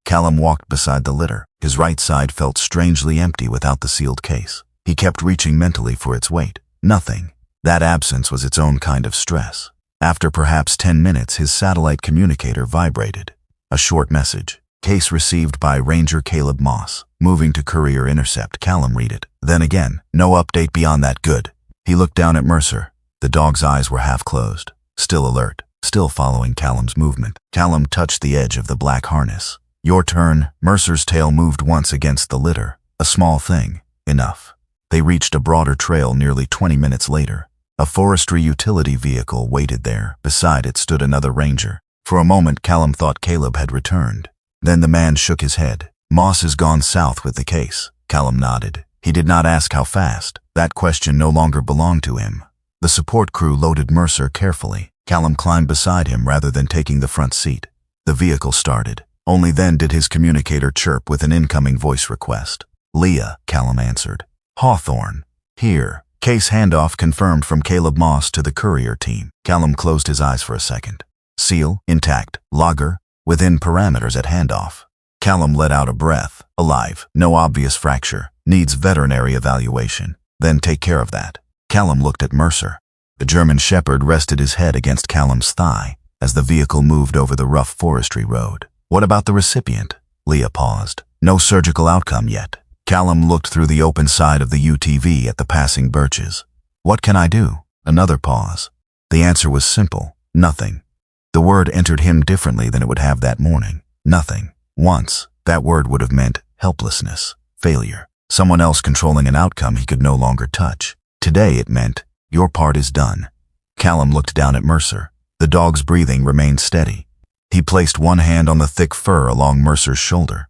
Callum walked beside the litter. His right side felt strangely empty without the sealed case. He kept reaching mentally for its weight. Nothing. That absence was its own kind of stress. After perhaps 10 minutes, his satellite communicator vibrated. A short message. "Case received by Ranger Caleb Moss. Moving to courier intercept." Callum read it. Then again, "No update beyond that. Good." He looked down at Mercer. The dog's eyes were half closed, still alert, still following Callum's movement. Callum touched the edge of the black harness. "Your turn." Mercer's tail moved once against the litter. A small thing. Enough. They reached a broader trail nearly 20 minutes later. A forestry utility vehicle waited there. Beside it stood another ranger. For a moment, Callum thought Caleb had returned. Then the man shook his head. "Moss has gone south with the case." Callum nodded. He did not ask how fast. That question no longer belonged to him. The support crew loaded Mercer carefully. Callum climbed beside him rather than taking the front seat. The vehicle started. Only then did his communicator chirp with an incoming voice request. "Leah," Callum answered. "Hawthorne. Here." Case handoff confirmed from Caleb Moss to the courier team. Callum closed his eyes for a second. "Seal, intact. Lager, within parameters at handoff." Callum let out a breath. "Alive. No obvious fracture. Needs veterinary evaluation. Then take care of that." Callum looked at Mercer. The German shepherd rested his head against Callum's thigh as the vehicle moved over the rough forestry road. "What about the recipient?" Leah paused. "No surgical outcome yet." Callum looked through the open side of the UTV at the passing birches. "What can I do?" Another pause. The answer was simple. Nothing. The word entered him differently than it would have that morning. Nothing. Once, that word would have meant helplessness, failure, someone else controlling an outcome he could no longer touch. Today it meant, your part is done. Callum looked down at Mercer. The dog's breathing remained steady. He placed one hand on the thick fur along Mercer's shoulder.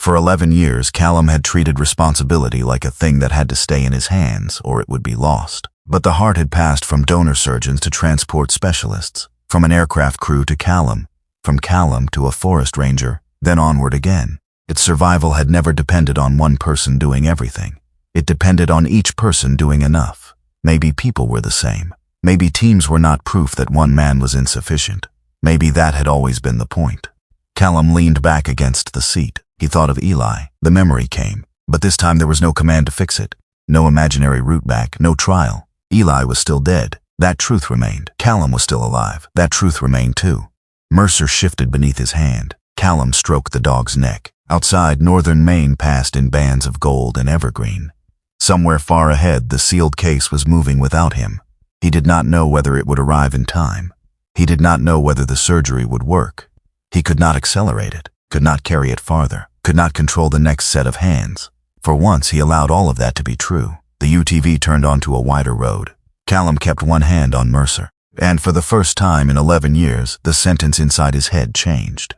For 11 years, Callum had treated responsibility like a thing that had to stay in his hands or it would be lost. But the heart had passed from donor surgeons to transport specialists, from an aircraft crew to Callum, from Callum to a forest ranger, then onward again. Its survival had never depended on one person doing everything. It depended on each person doing enough. Maybe people were the same. Maybe teams were not proof that one man was insufficient. Maybe that had always been the point. Callum leaned back against the seat. He thought of Eli. The memory came. But this time there was no command to fix it. No imaginary route back, no trial. Eli was still dead. That truth remained. Callum was still alive. That truth remained too. Mercer shifted beneath his hand. Callum stroked the dog's neck. Outside, northern Maine passed in bands of gold and evergreen. Somewhere far ahead, the sealed case was moving without him. He did not know whether it would arrive in time. He did not know whether the surgery would work. He could not accelerate it, could not carry it farther, could not control the next set of hands. For once, he allowed all of that to be true. The UTV turned onto a wider road. Callum kept one hand on Mercer. And for the first time in 11 years, the sentence inside his head changed.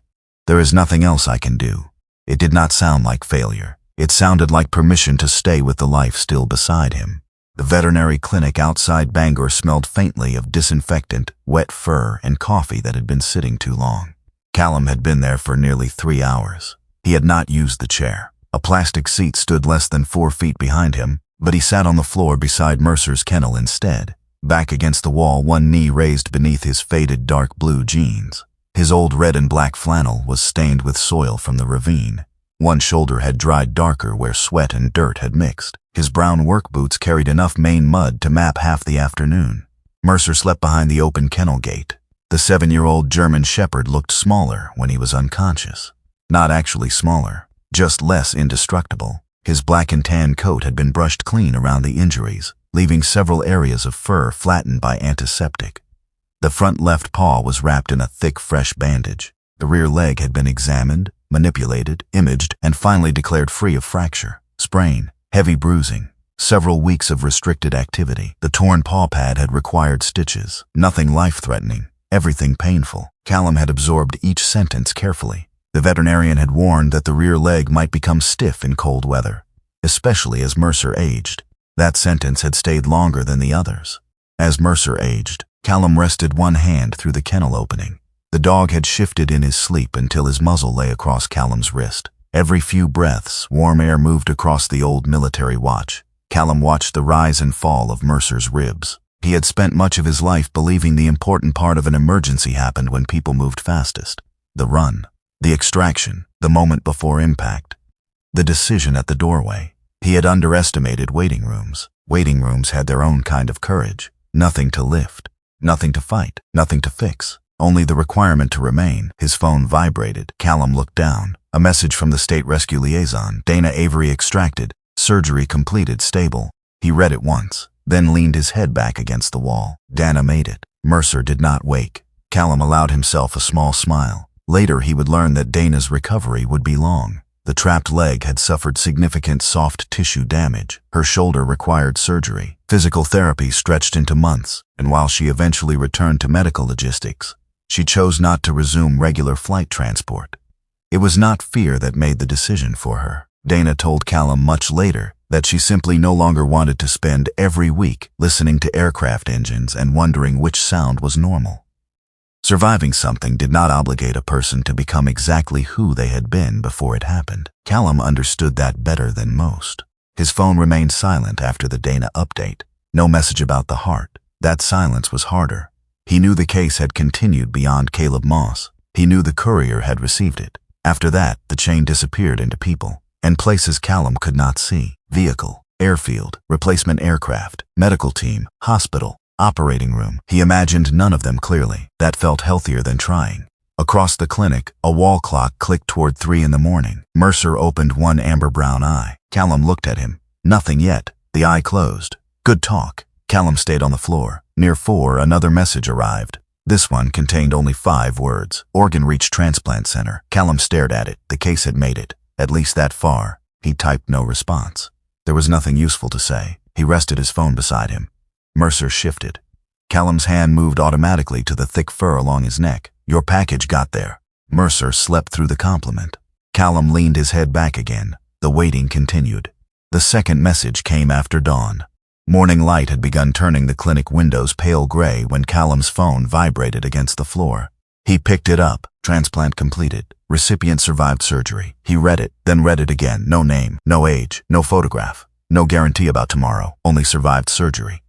There is nothing else I can do. It did not sound like failure. It sounded like permission to stay with the life still beside him. The veterinary clinic outside Bangor smelled faintly of disinfectant, wet fur, and coffee that had been sitting too long. Callum had been there for nearly 3 hours. He had not used the chair. A plastic seat stood less than 4 feet behind him, but he sat on the floor beside Mercer's kennel instead. Back against the wall, one knee raised beneath his faded dark blue jeans. His old red and black flannel was stained with soil from the ravine. One shoulder had dried darker where sweat and dirt had mixed. His brown work boots carried enough Maine mud to map half the afternoon. Mercer slept behind the open kennel gate. The 7-year-old German shepherd looked smaller when he was unconscious. Not actually smaller, just less indestructible. His black and tan coat had been brushed clean around the injuries, leaving several areas of fur flattened by antiseptic. The front left paw was wrapped in a thick, fresh bandage. The rear leg had been examined, manipulated, imaged, and finally declared free of fracture, sprain, heavy bruising, several weeks of restricted activity. The torn paw pad had required stitches. Nothing life-threatening, everything painful. Callum had absorbed each sentence carefully. The veterinarian had warned that the rear leg might become stiff in cold weather, especially as Mercer aged. That sentence had stayed longer than the others. As Mercer aged, Callum rested one hand through the kennel opening. The dog had shifted in his sleep until his muzzle lay across Callum's wrist. Every few breaths, warm air moved across the old military watch. Callum watched the rise and fall of Mercer's ribs. He had spent much of his life believing the important part of an emergency happened when people moved fastest. The run, the extraction, the moment before impact, the decision at the doorway. He had underestimated waiting rooms. Waiting rooms had their own kind of courage. Nothing to lift, nothing to fight, nothing to fix. Only the requirement to remain. His phone vibrated. Callum looked down. A message from the state rescue liaison. Dana Avery extracted. Surgery completed, stable. He read it once, then leaned his head back against the wall. Dana made it. Mercer did not wake. Callum allowed himself a small smile. Later he would learn that Dana's recovery would be long. The trapped leg had suffered significant soft tissue damage. Her shoulder required surgery. Physical therapy stretched into months, and while she eventually returned to medical logistics, she chose not to resume regular flight transport. It was not fear that made the decision for her. Dana told Callum much later that she simply no longer wanted to spend every week listening to aircraft engines and wondering which sound was normal. Surviving something did not obligate a person to become exactly who they had been before it happened. Callum understood that better than most. His phone remained silent after the Dana update. No message about the heart. That silence was harder. He knew the case had continued beyond Caleb Moss. He knew the courier had received it. After that, the chain disappeared into people and places Callum could not see. Vehicle, airfield, replacement aircraft, medical team, hospital, operating room. He imagined none of them clearly. That felt healthier than trying. Across the clinic, a wall clock clicked toward 3 in the morning. Mercer opened one amber-brown eye. Callum looked at him. Nothing yet. The eye closed. Good talk. Callum stayed on the floor. Near 4, another message arrived. This one contained only 5 words. Organ reached transplant center. Callum stared at it. The case had made it. At least that far. He typed no response. There was nothing useful to say. He rested his phone beside him. Mercer shifted. Callum's hand moved automatically to the thick fur along his neck. Your package got there. Mercer slept through the compliment. Callum leaned his head back again. The waiting continued. The second message came after dawn. Morning light had begun turning the clinic windows pale gray when Callum's phone vibrated against the floor. He picked it up. Transplant completed. Recipient survived surgery. He read it, then read it again. No name, no age, no photograph, no guarantee about tomorrow, only survived surgery.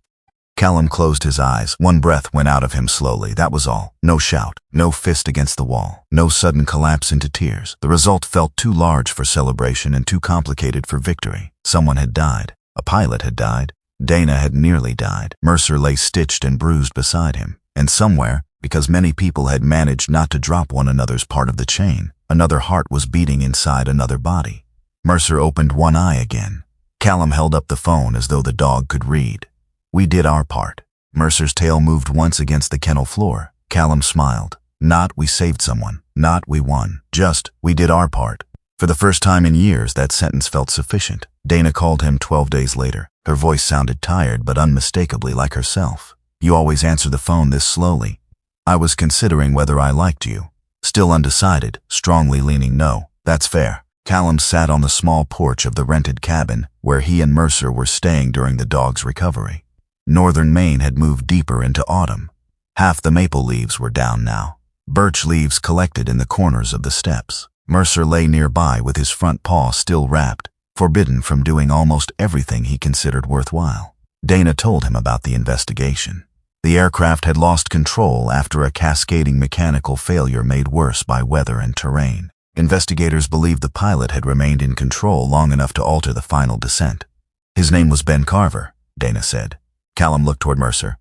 Callum closed his eyes. One breath went out of him slowly, that was all. No shout, no fist against the wall, no sudden collapse into tears. The result felt too large for celebration and too complicated for victory. Someone had died. A pilot had died. Dana had nearly died. Mercer lay stitched and bruised beside him. And somewhere, because many people had managed not to drop one another's part of the chain, another heart was beating inside another body. Mercer opened one eye again. Callum held up the phone as though the dog could read. We did our part. Mercer's tail moved once against the kennel floor. Callum smiled. Not we saved someone. Not we won. Just we did our part. For the first time in years, that sentence felt sufficient. Dana called him 12 days later. Her voice sounded tired but unmistakably like herself. You always answer the phone this slowly. I was considering whether I liked you. Still undecided, strongly leaning no. That's fair. Callum sat on the small porch of the rented cabin where he and Mercer were staying during the dog's recovery. Northern Maine had moved deeper into autumn. Half the maple leaves were down now. Birch leaves collected in the corners of the steps. Mercer lay nearby with his front paw still wrapped, forbidden from doing almost everything he considered worthwhile. Dana told him about the investigation. The aircraft had lost control after a cascading mechanical failure made worse by weather and terrain. Investigators believed the pilot had remained in control long enough to alter the final descent. His name was Ben Carver, Dana said. Callum looked toward Mercer.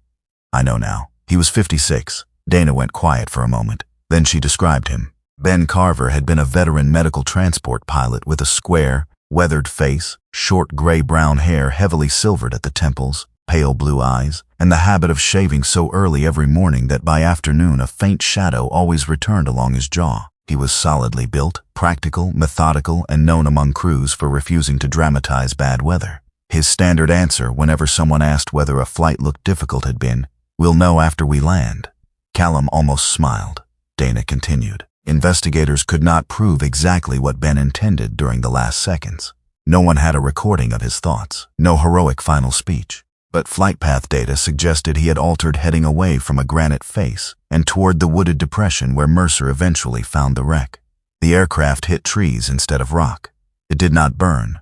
I know now. He was 56. Dana went quiet for a moment. Then she described him. Ben Carver had been a veteran medical transport pilot with a square, weathered face, short gray-brown hair heavily silvered at the temples, pale blue eyes, and the habit of shaving so early every morning that by afternoon a faint shadow always returned along his jaw. He was solidly built, practical, methodical, and known among crews for refusing to dramatize bad weather. His standard answer whenever someone asked whether a flight looked difficult had been, "We'll know after we land." Callum almost smiled. Dana continued. Investigators could not prove exactly what Ben intended during the last seconds. No one had a recording of his thoughts, no heroic final speech. But flight path data suggested he had altered heading away from a granite face and toward the wooded depression where Mercer eventually found the wreck. The aircraft hit trees instead of rock. It did not burn.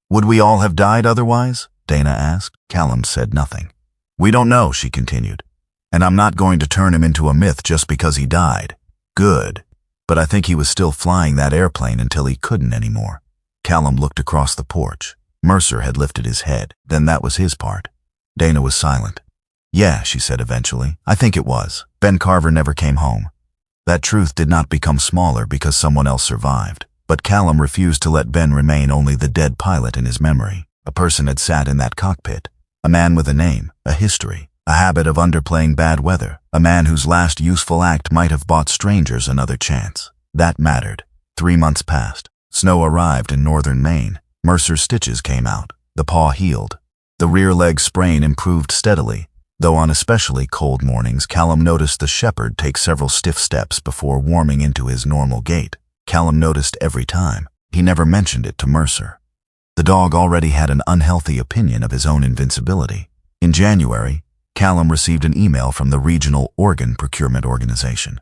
Would we all have died otherwise? Dana asked. Callum said nothing. We don't know, she continued. And I'm not going to turn him into a myth just because he died. Good. But I think he was still flying that airplane until he couldn't anymore. Callum looked across the porch. Mercer had lifted his head. Then that was his part. Dana was silent. Yeah, she said eventually. I think it was. Ben Carver never came home. That truth did not become smaller because someone else survived. But Callum refused to let Ben remain only the dead pilot in his memory. A person had sat in that cockpit. A man with a name, a history, a habit of underplaying bad weather. A man whose last useful act might have bought strangers another chance. That mattered. 3 months passed. Snow arrived in northern Maine. Mercer's stitches came out. The paw healed. The rear leg sprain improved steadily, though on especially cold mornings Callum noticed the shepherd take several stiff steps before warming into his normal gait. Callum noticed every time. He never mentioned it to Mercer. The dog already had an unhealthy opinion of his own invincibility. In January, Callum received an email from the Regional Organ Procurement Organization.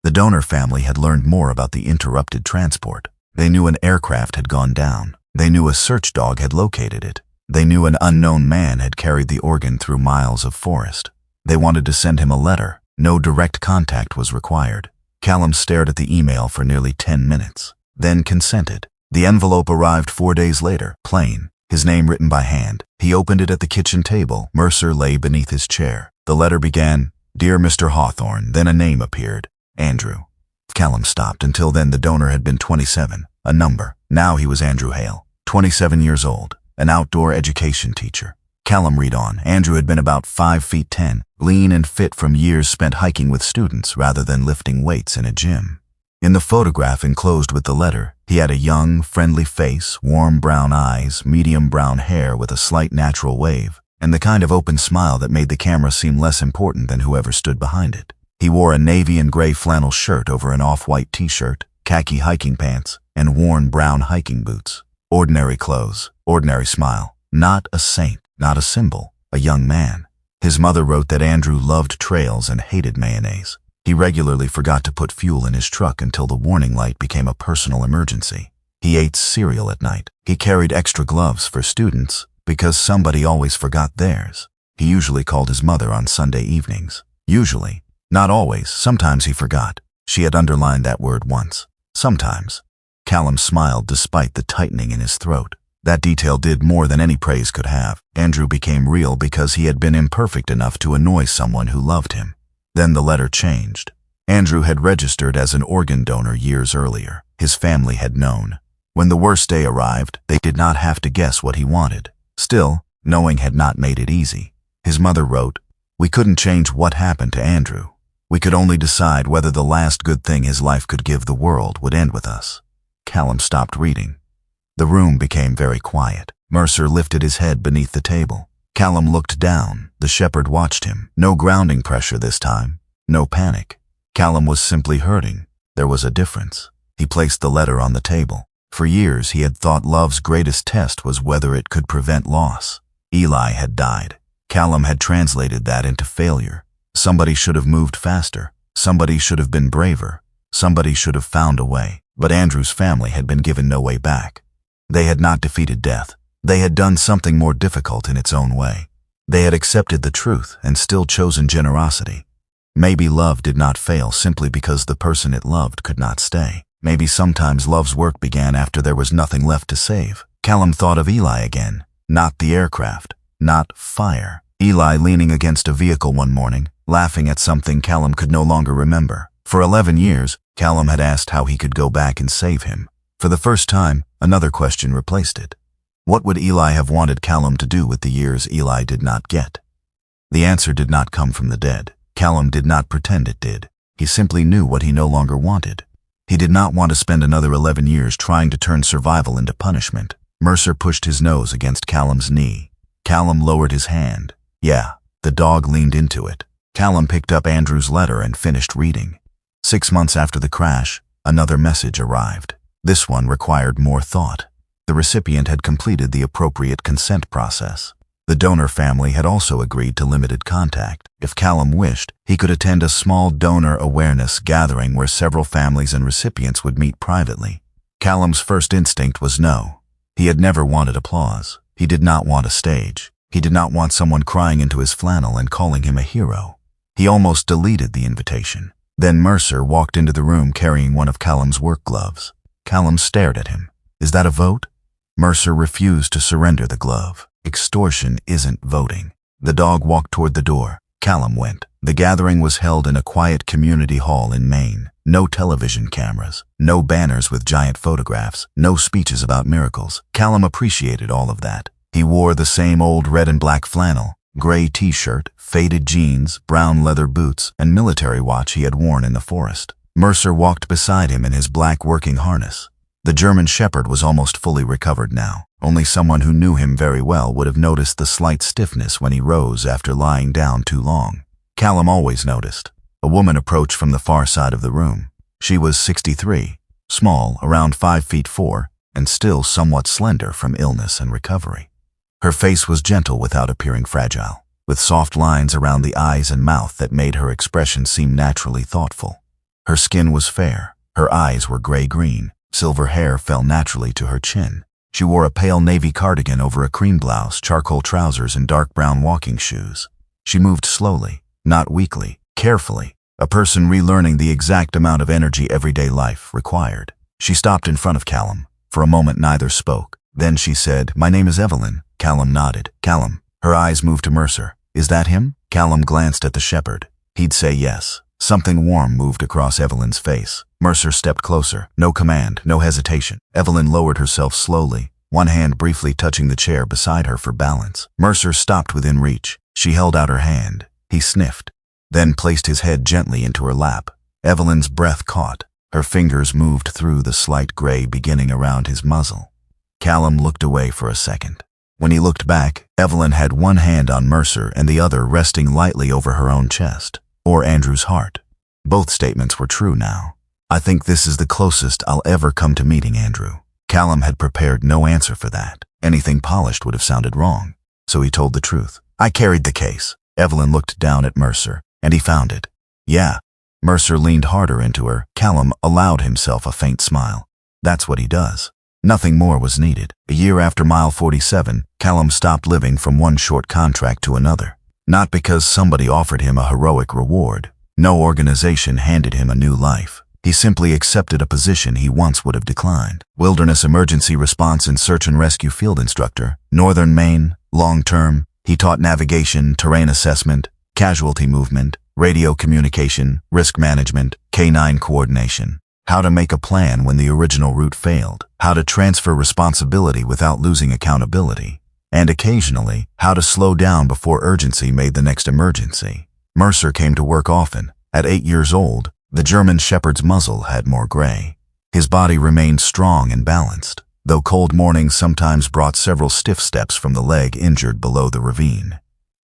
The donor family had learned more about the interrupted transport. They knew an aircraft had gone down. They knew a search dog had located it. They knew an unknown man had carried the organ through miles of forest. They wanted to send him a letter. No direct contact was required. Callum stared at the email for nearly 10 minutes, then consented. The envelope arrived 4 days later, plain, his name written by hand. He opened it at the kitchen table. Mercer lay beneath his chair. The letter began, Dear Mr. Hawthorne, then a name appeared, Andrew. Callum stopped. Until then the donor had been 27, a number. Now he was Andrew Hale, 27 years old, an outdoor education teacher. Callum read on. Andrew had been about 5 feet 10, lean and fit from years spent hiking with students rather than lifting weights in a gym. In the photograph enclosed with the letter, he had a young, friendly face, warm brown eyes, medium brown hair with a slight natural wave, and the kind of open smile that made the camera seem less important than whoever stood behind it. He wore a navy and gray flannel shirt over an off-white t-shirt, khaki hiking pants, and worn brown hiking boots. Ordinary clothes, ordinary smile. Not a saint, not a symbol, a young man. His mother wrote that Andrew loved trails and hated mayonnaise. He regularly forgot to put fuel in his truck until the warning light became a personal emergency. He ate cereal at night. He carried extra gloves for students because somebody always forgot theirs. He usually called his mother on Sunday evenings. Usually. Not always. Sometimes he forgot. She had underlined that word once. Sometimes. Callum smiled despite the tightening in his throat. That detail did more than any praise could have. Andrew became real because he had been imperfect enough to annoy someone who loved him. Then the letter changed. Andrew had registered as an organ donor years earlier. His family had known. When the worst day arrived, they did not have to guess what he wanted. Still, knowing had not made it easy. His mother wrote, "We couldn't change what happened to Andrew. We could only decide whether the last good thing his life could give the world would end with us." Callum stopped reading. The room became very quiet. Mercer lifted his head beneath the table. Callum looked down. The shepherd watched him. No grounding pressure this time. No panic. Callum was simply hurting. There was a difference. He placed the letter on the table. For years he had thought love's greatest test was whether it could prevent loss. Eli had died. Callum had translated that into failure. Somebody should have moved faster. Somebody should have been braver. Somebody should have found a way. But Andrew's family had been given no way back. They had not defeated death. They had done something more difficult in its own way. They had accepted the truth and still chosen generosity. Maybe love did not fail simply because the person it loved could not stay. Maybe sometimes love's work began after there was nothing left to save. Callum thought of Eli again. Not the aircraft. Not fire. Eli leaning against a vehicle one morning, laughing at something Callum could no longer remember. For 11 years, Callum had asked how he could go back and save him. For the first time, another question replaced it. What would Eli have wanted Callum to do with the years Eli did not get? The answer did not come from the dead. Callum did not pretend it did. He simply knew what he no longer wanted. He did not want to spend another 11 years trying to turn survival into punishment. Mercer pushed his nose against Callum's knee. Callum lowered his hand. Yeah, the dog leaned into it. Callum picked up Andrew's letter and finished reading. 6 months after the crash, another message arrived. This one required more thought. The recipient had completed the appropriate consent process. The donor family had also agreed to limited contact. If Callum wished, he could attend a small donor awareness gathering where several families and recipients would meet privately. Callum's first instinct was no. He had never wanted applause. He did not want a stage. He did not want someone crying into his flannel and calling him a hero. He almost deleted the invitation. Then Mercer walked into the room carrying one of Callum's work gloves. Callum stared at him. Is that a vote? Mercer refused to surrender the glove. Extortion isn't voting. The dog walked toward the door. Callum went. The gathering was held in a quiet community hall in Maine. No television cameras. No banners with giant photographs. No speeches about miracles. Callum appreciated all of that. He wore the same old red and black flannel, gray t-shirt, faded jeans, brown leather boots, and military watch he had worn in the forest. Mercer walked beside him in his black working harness. The German shepherd was almost fully recovered now. Only someone who knew him very well would have noticed the slight stiffness when he rose after lying down too long. Callum always noticed. A woman approached from the far side of the room. She was 63, small, around 5'4", and still somewhat slender from illness and recovery. Her face was gentle without appearing fragile, with soft lines around the eyes and mouth that made her expression seem naturally thoughtful. Her skin was fair. Her eyes were gray-green. Silver hair fell naturally to her chin. She wore a pale navy cardigan over a cream blouse, charcoal trousers, and dark brown walking shoes. She moved slowly, not weakly, carefully, a person relearning the exact amount of energy everyday life required. She stopped in front of Callum. For a moment neither spoke. Then she said, "My name is Evelyn." Callum nodded. "Callum." Her eyes moved to Mercer. "Is that him?" Callum glanced at the shepherd. He'd say yes. Something warm moved across Evelyn's face. Mercer stepped closer. No command, no hesitation. Evelyn lowered herself slowly, one hand briefly touching the chair beside her for balance. Mercer stopped within reach. She held out her hand. He sniffed, then placed his head gently into her lap. Evelyn's breath caught. Her fingers moved through the slight gray beginning around his muzzle. Callum looked away for a second. When he looked back, Evelyn had one hand on Mercer and the other resting lightly over her own chest, or Andrew's heart. Both statements were true now. I think this is the closest I'll ever come to meeting Andrew. Callum had prepared no answer for that. Anything polished would have sounded wrong. So he told the truth. I carried the case. Evelyn looked down at Mercer, and he found it. Yeah. Mercer leaned harder into her. Callum allowed himself a faint smile. That's what he does. Nothing more was needed. A year after mile 47, Callum stopped living from one short contract to another. Not because somebody offered him a heroic reward. No organization handed him a new life. He simply accepted a position he once would have declined. Wilderness Emergency Response and Search and Rescue Field Instructor, Northern Maine, long-term. He taught navigation, terrain assessment, casualty movement, radio communication, risk management, canine coordination. How to make a plan when the original route failed. How to transfer responsibility without losing accountability. And occasionally, how to slow down before urgency made the next emergency. Mercer came to work often. At 8 years old, the German Shepherd's muzzle had more gray. His body remained strong and balanced, though cold mornings sometimes brought several stiff steps from the leg injured below the ravine.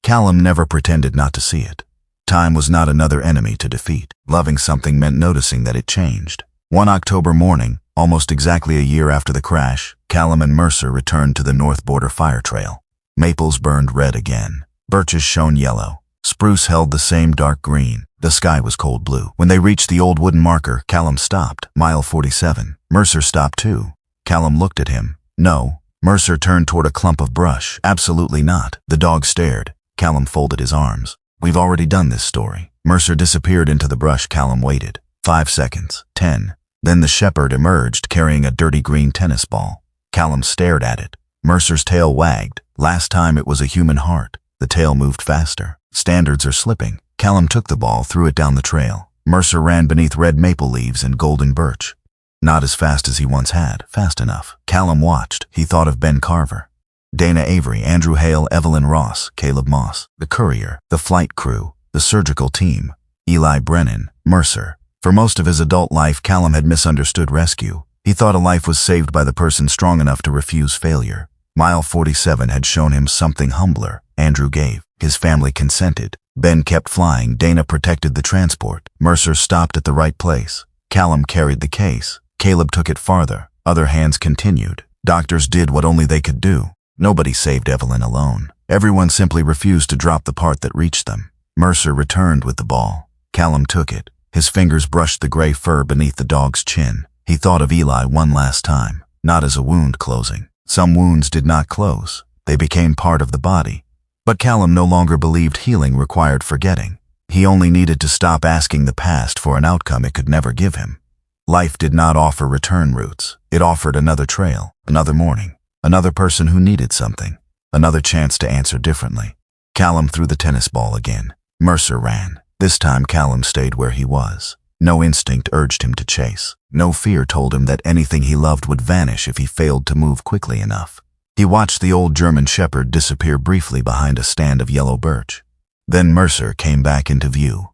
Callum never pretended not to see it. Time was not another enemy to defeat. Loving something meant noticing that it changed. One October morning, almost exactly a year after the crash, Callum and Mercer returned to the North Border Fire Trail. Maples burned red again. Birches shone yellow. Spruce held the same dark green. The sky was cold blue. When they reached the old wooden marker, Callum stopped. Mile 47. Mercer stopped too. Callum looked at him. No. Mercer turned toward a clump of brush. Absolutely not. The dog stared. Callum folded his arms. We've already done this story. Mercer disappeared into the brush. Callum waited. 5 seconds. 10. Then the shepherd emerged carrying a dirty green tennis ball. Callum stared at it. Mercer's tail wagged. Last time it was a human heart. The tail moved faster. Standards are slipping. Callum took the ball, threw it down the trail. Mercer ran beneath red maple leaves and golden birch. Not as fast as he once had. Fast enough. Callum watched. He thought of Ben Carver, Dana Avery, Andrew Hale, Evelyn Ross, Caleb Moss, the courier, the flight crew, the surgical team, Eli Brennan, Mercer. For most of his adult life, Callum had misunderstood rescue. He thought a life was saved by the person strong enough to refuse failure. Mile 47 had shown him something humbler. Andrew gave. His family consented. Ben kept flying. Dana protected the transport. Mercer stopped at the right place. Callum carried the case. Caleb took it farther. Other hands continued. Doctors did what only they could do. Nobody saved Evelyn alone. Everyone simply refused to drop the part that reached them. Mercer returned with the ball. Callum took it. His fingers brushed the gray fur beneath the dog's chin. He thought of Eli one last time, not as a wound closing. Some wounds did not close. They became part of the body. But Callum no longer believed healing required forgetting. He only needed to stop asking the past for an outcome it could never give him. Life did not offer return routes. It offered another trail, another morning, another person who needed something, another chance to answer differently. Callum threw the tennis ball again. Mercer ran. This time Callum stayed where he was. No instinct urged him to chase. No fear told him that anything he loved would vanish if he failed to move quickly enough. He watched the old German shepherd disappear briefly behind a stand of yellow birch. Then Mercer came back into view.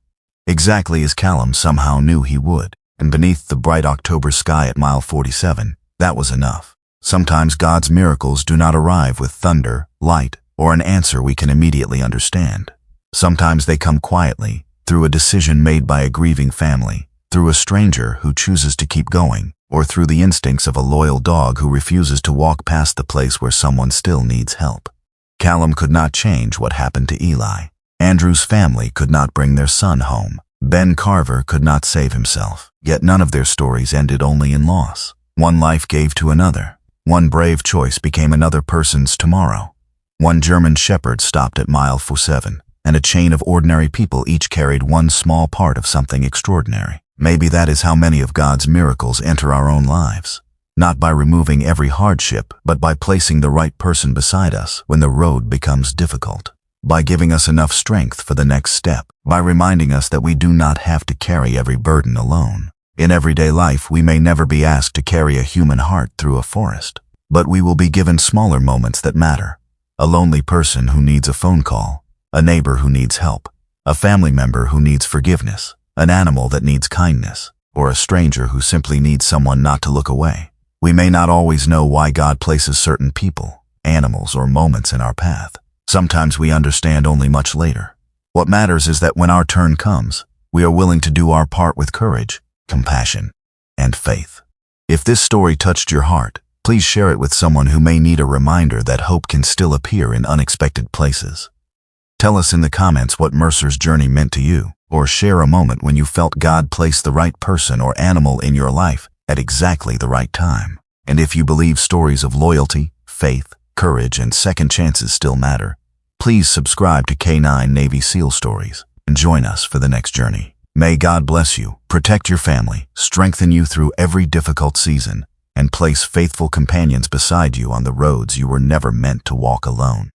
Exactly as Callum somehow knew he would, and beneath the bright October sky at mile 47, that was enough. Sometimes God's miracles do not arrive with thunder, light, or an answer we can immediately understand. Sometimes they come quietly, through a decision made by a grieving family, through a stranger who chooses to keep going, or through the instincts of a loyal dog who refuses to walk past the place where someone still needs help. Callum could not change what happened to Eli. Andrew's family could not bring their son home. Ben Carver could not save himself. Yet none of their stories ended only in loss. One life gave to another. One brave choice became another person's tomorrow. One German shepherd stopped at mile 47, and a chain of ordinary people each carried one small part of something extraordinary. Maybe that is how many of God's miracles enter our own lives. Not by removing every hardship, but by placing the right person beside us when the road becomes difficult. By giving us enough strength for the next step. By reminding us that we do not have to carry every burden alone. In everyday life, we may never be asked to carry a human heart through a forest, but we will be given smaller moments that matter. A lonely person who needs a phone call, a neighbor who needs help, a family member who needs forgiveness, an animal that needs kindness, or a stranger who simply needs someone not to look away. We may not always know why God places certain people, animals, or moments in our path. Sometimes we understand only much later. What matters is that when our turn comes, we are willing to do our part with courage, compassion, and faith. If this story touched your heart, please share it with someone who may need a reminder that hope can still appear in unexpected places. Tell us in the comments what Mercer's journey meant to you, or share a moment when you felt God placed the right person or animal in your life at exactly the right time. And if you believe stories of loyalty, faith, courage, and second chances still matter, please subscribe to K9 Navy SEAL Stories and join us for the next journey. May God bless you, protect your family, strengthen you through every difficult season, and place faithful companions beside you on the roads you were never meant to walk alone.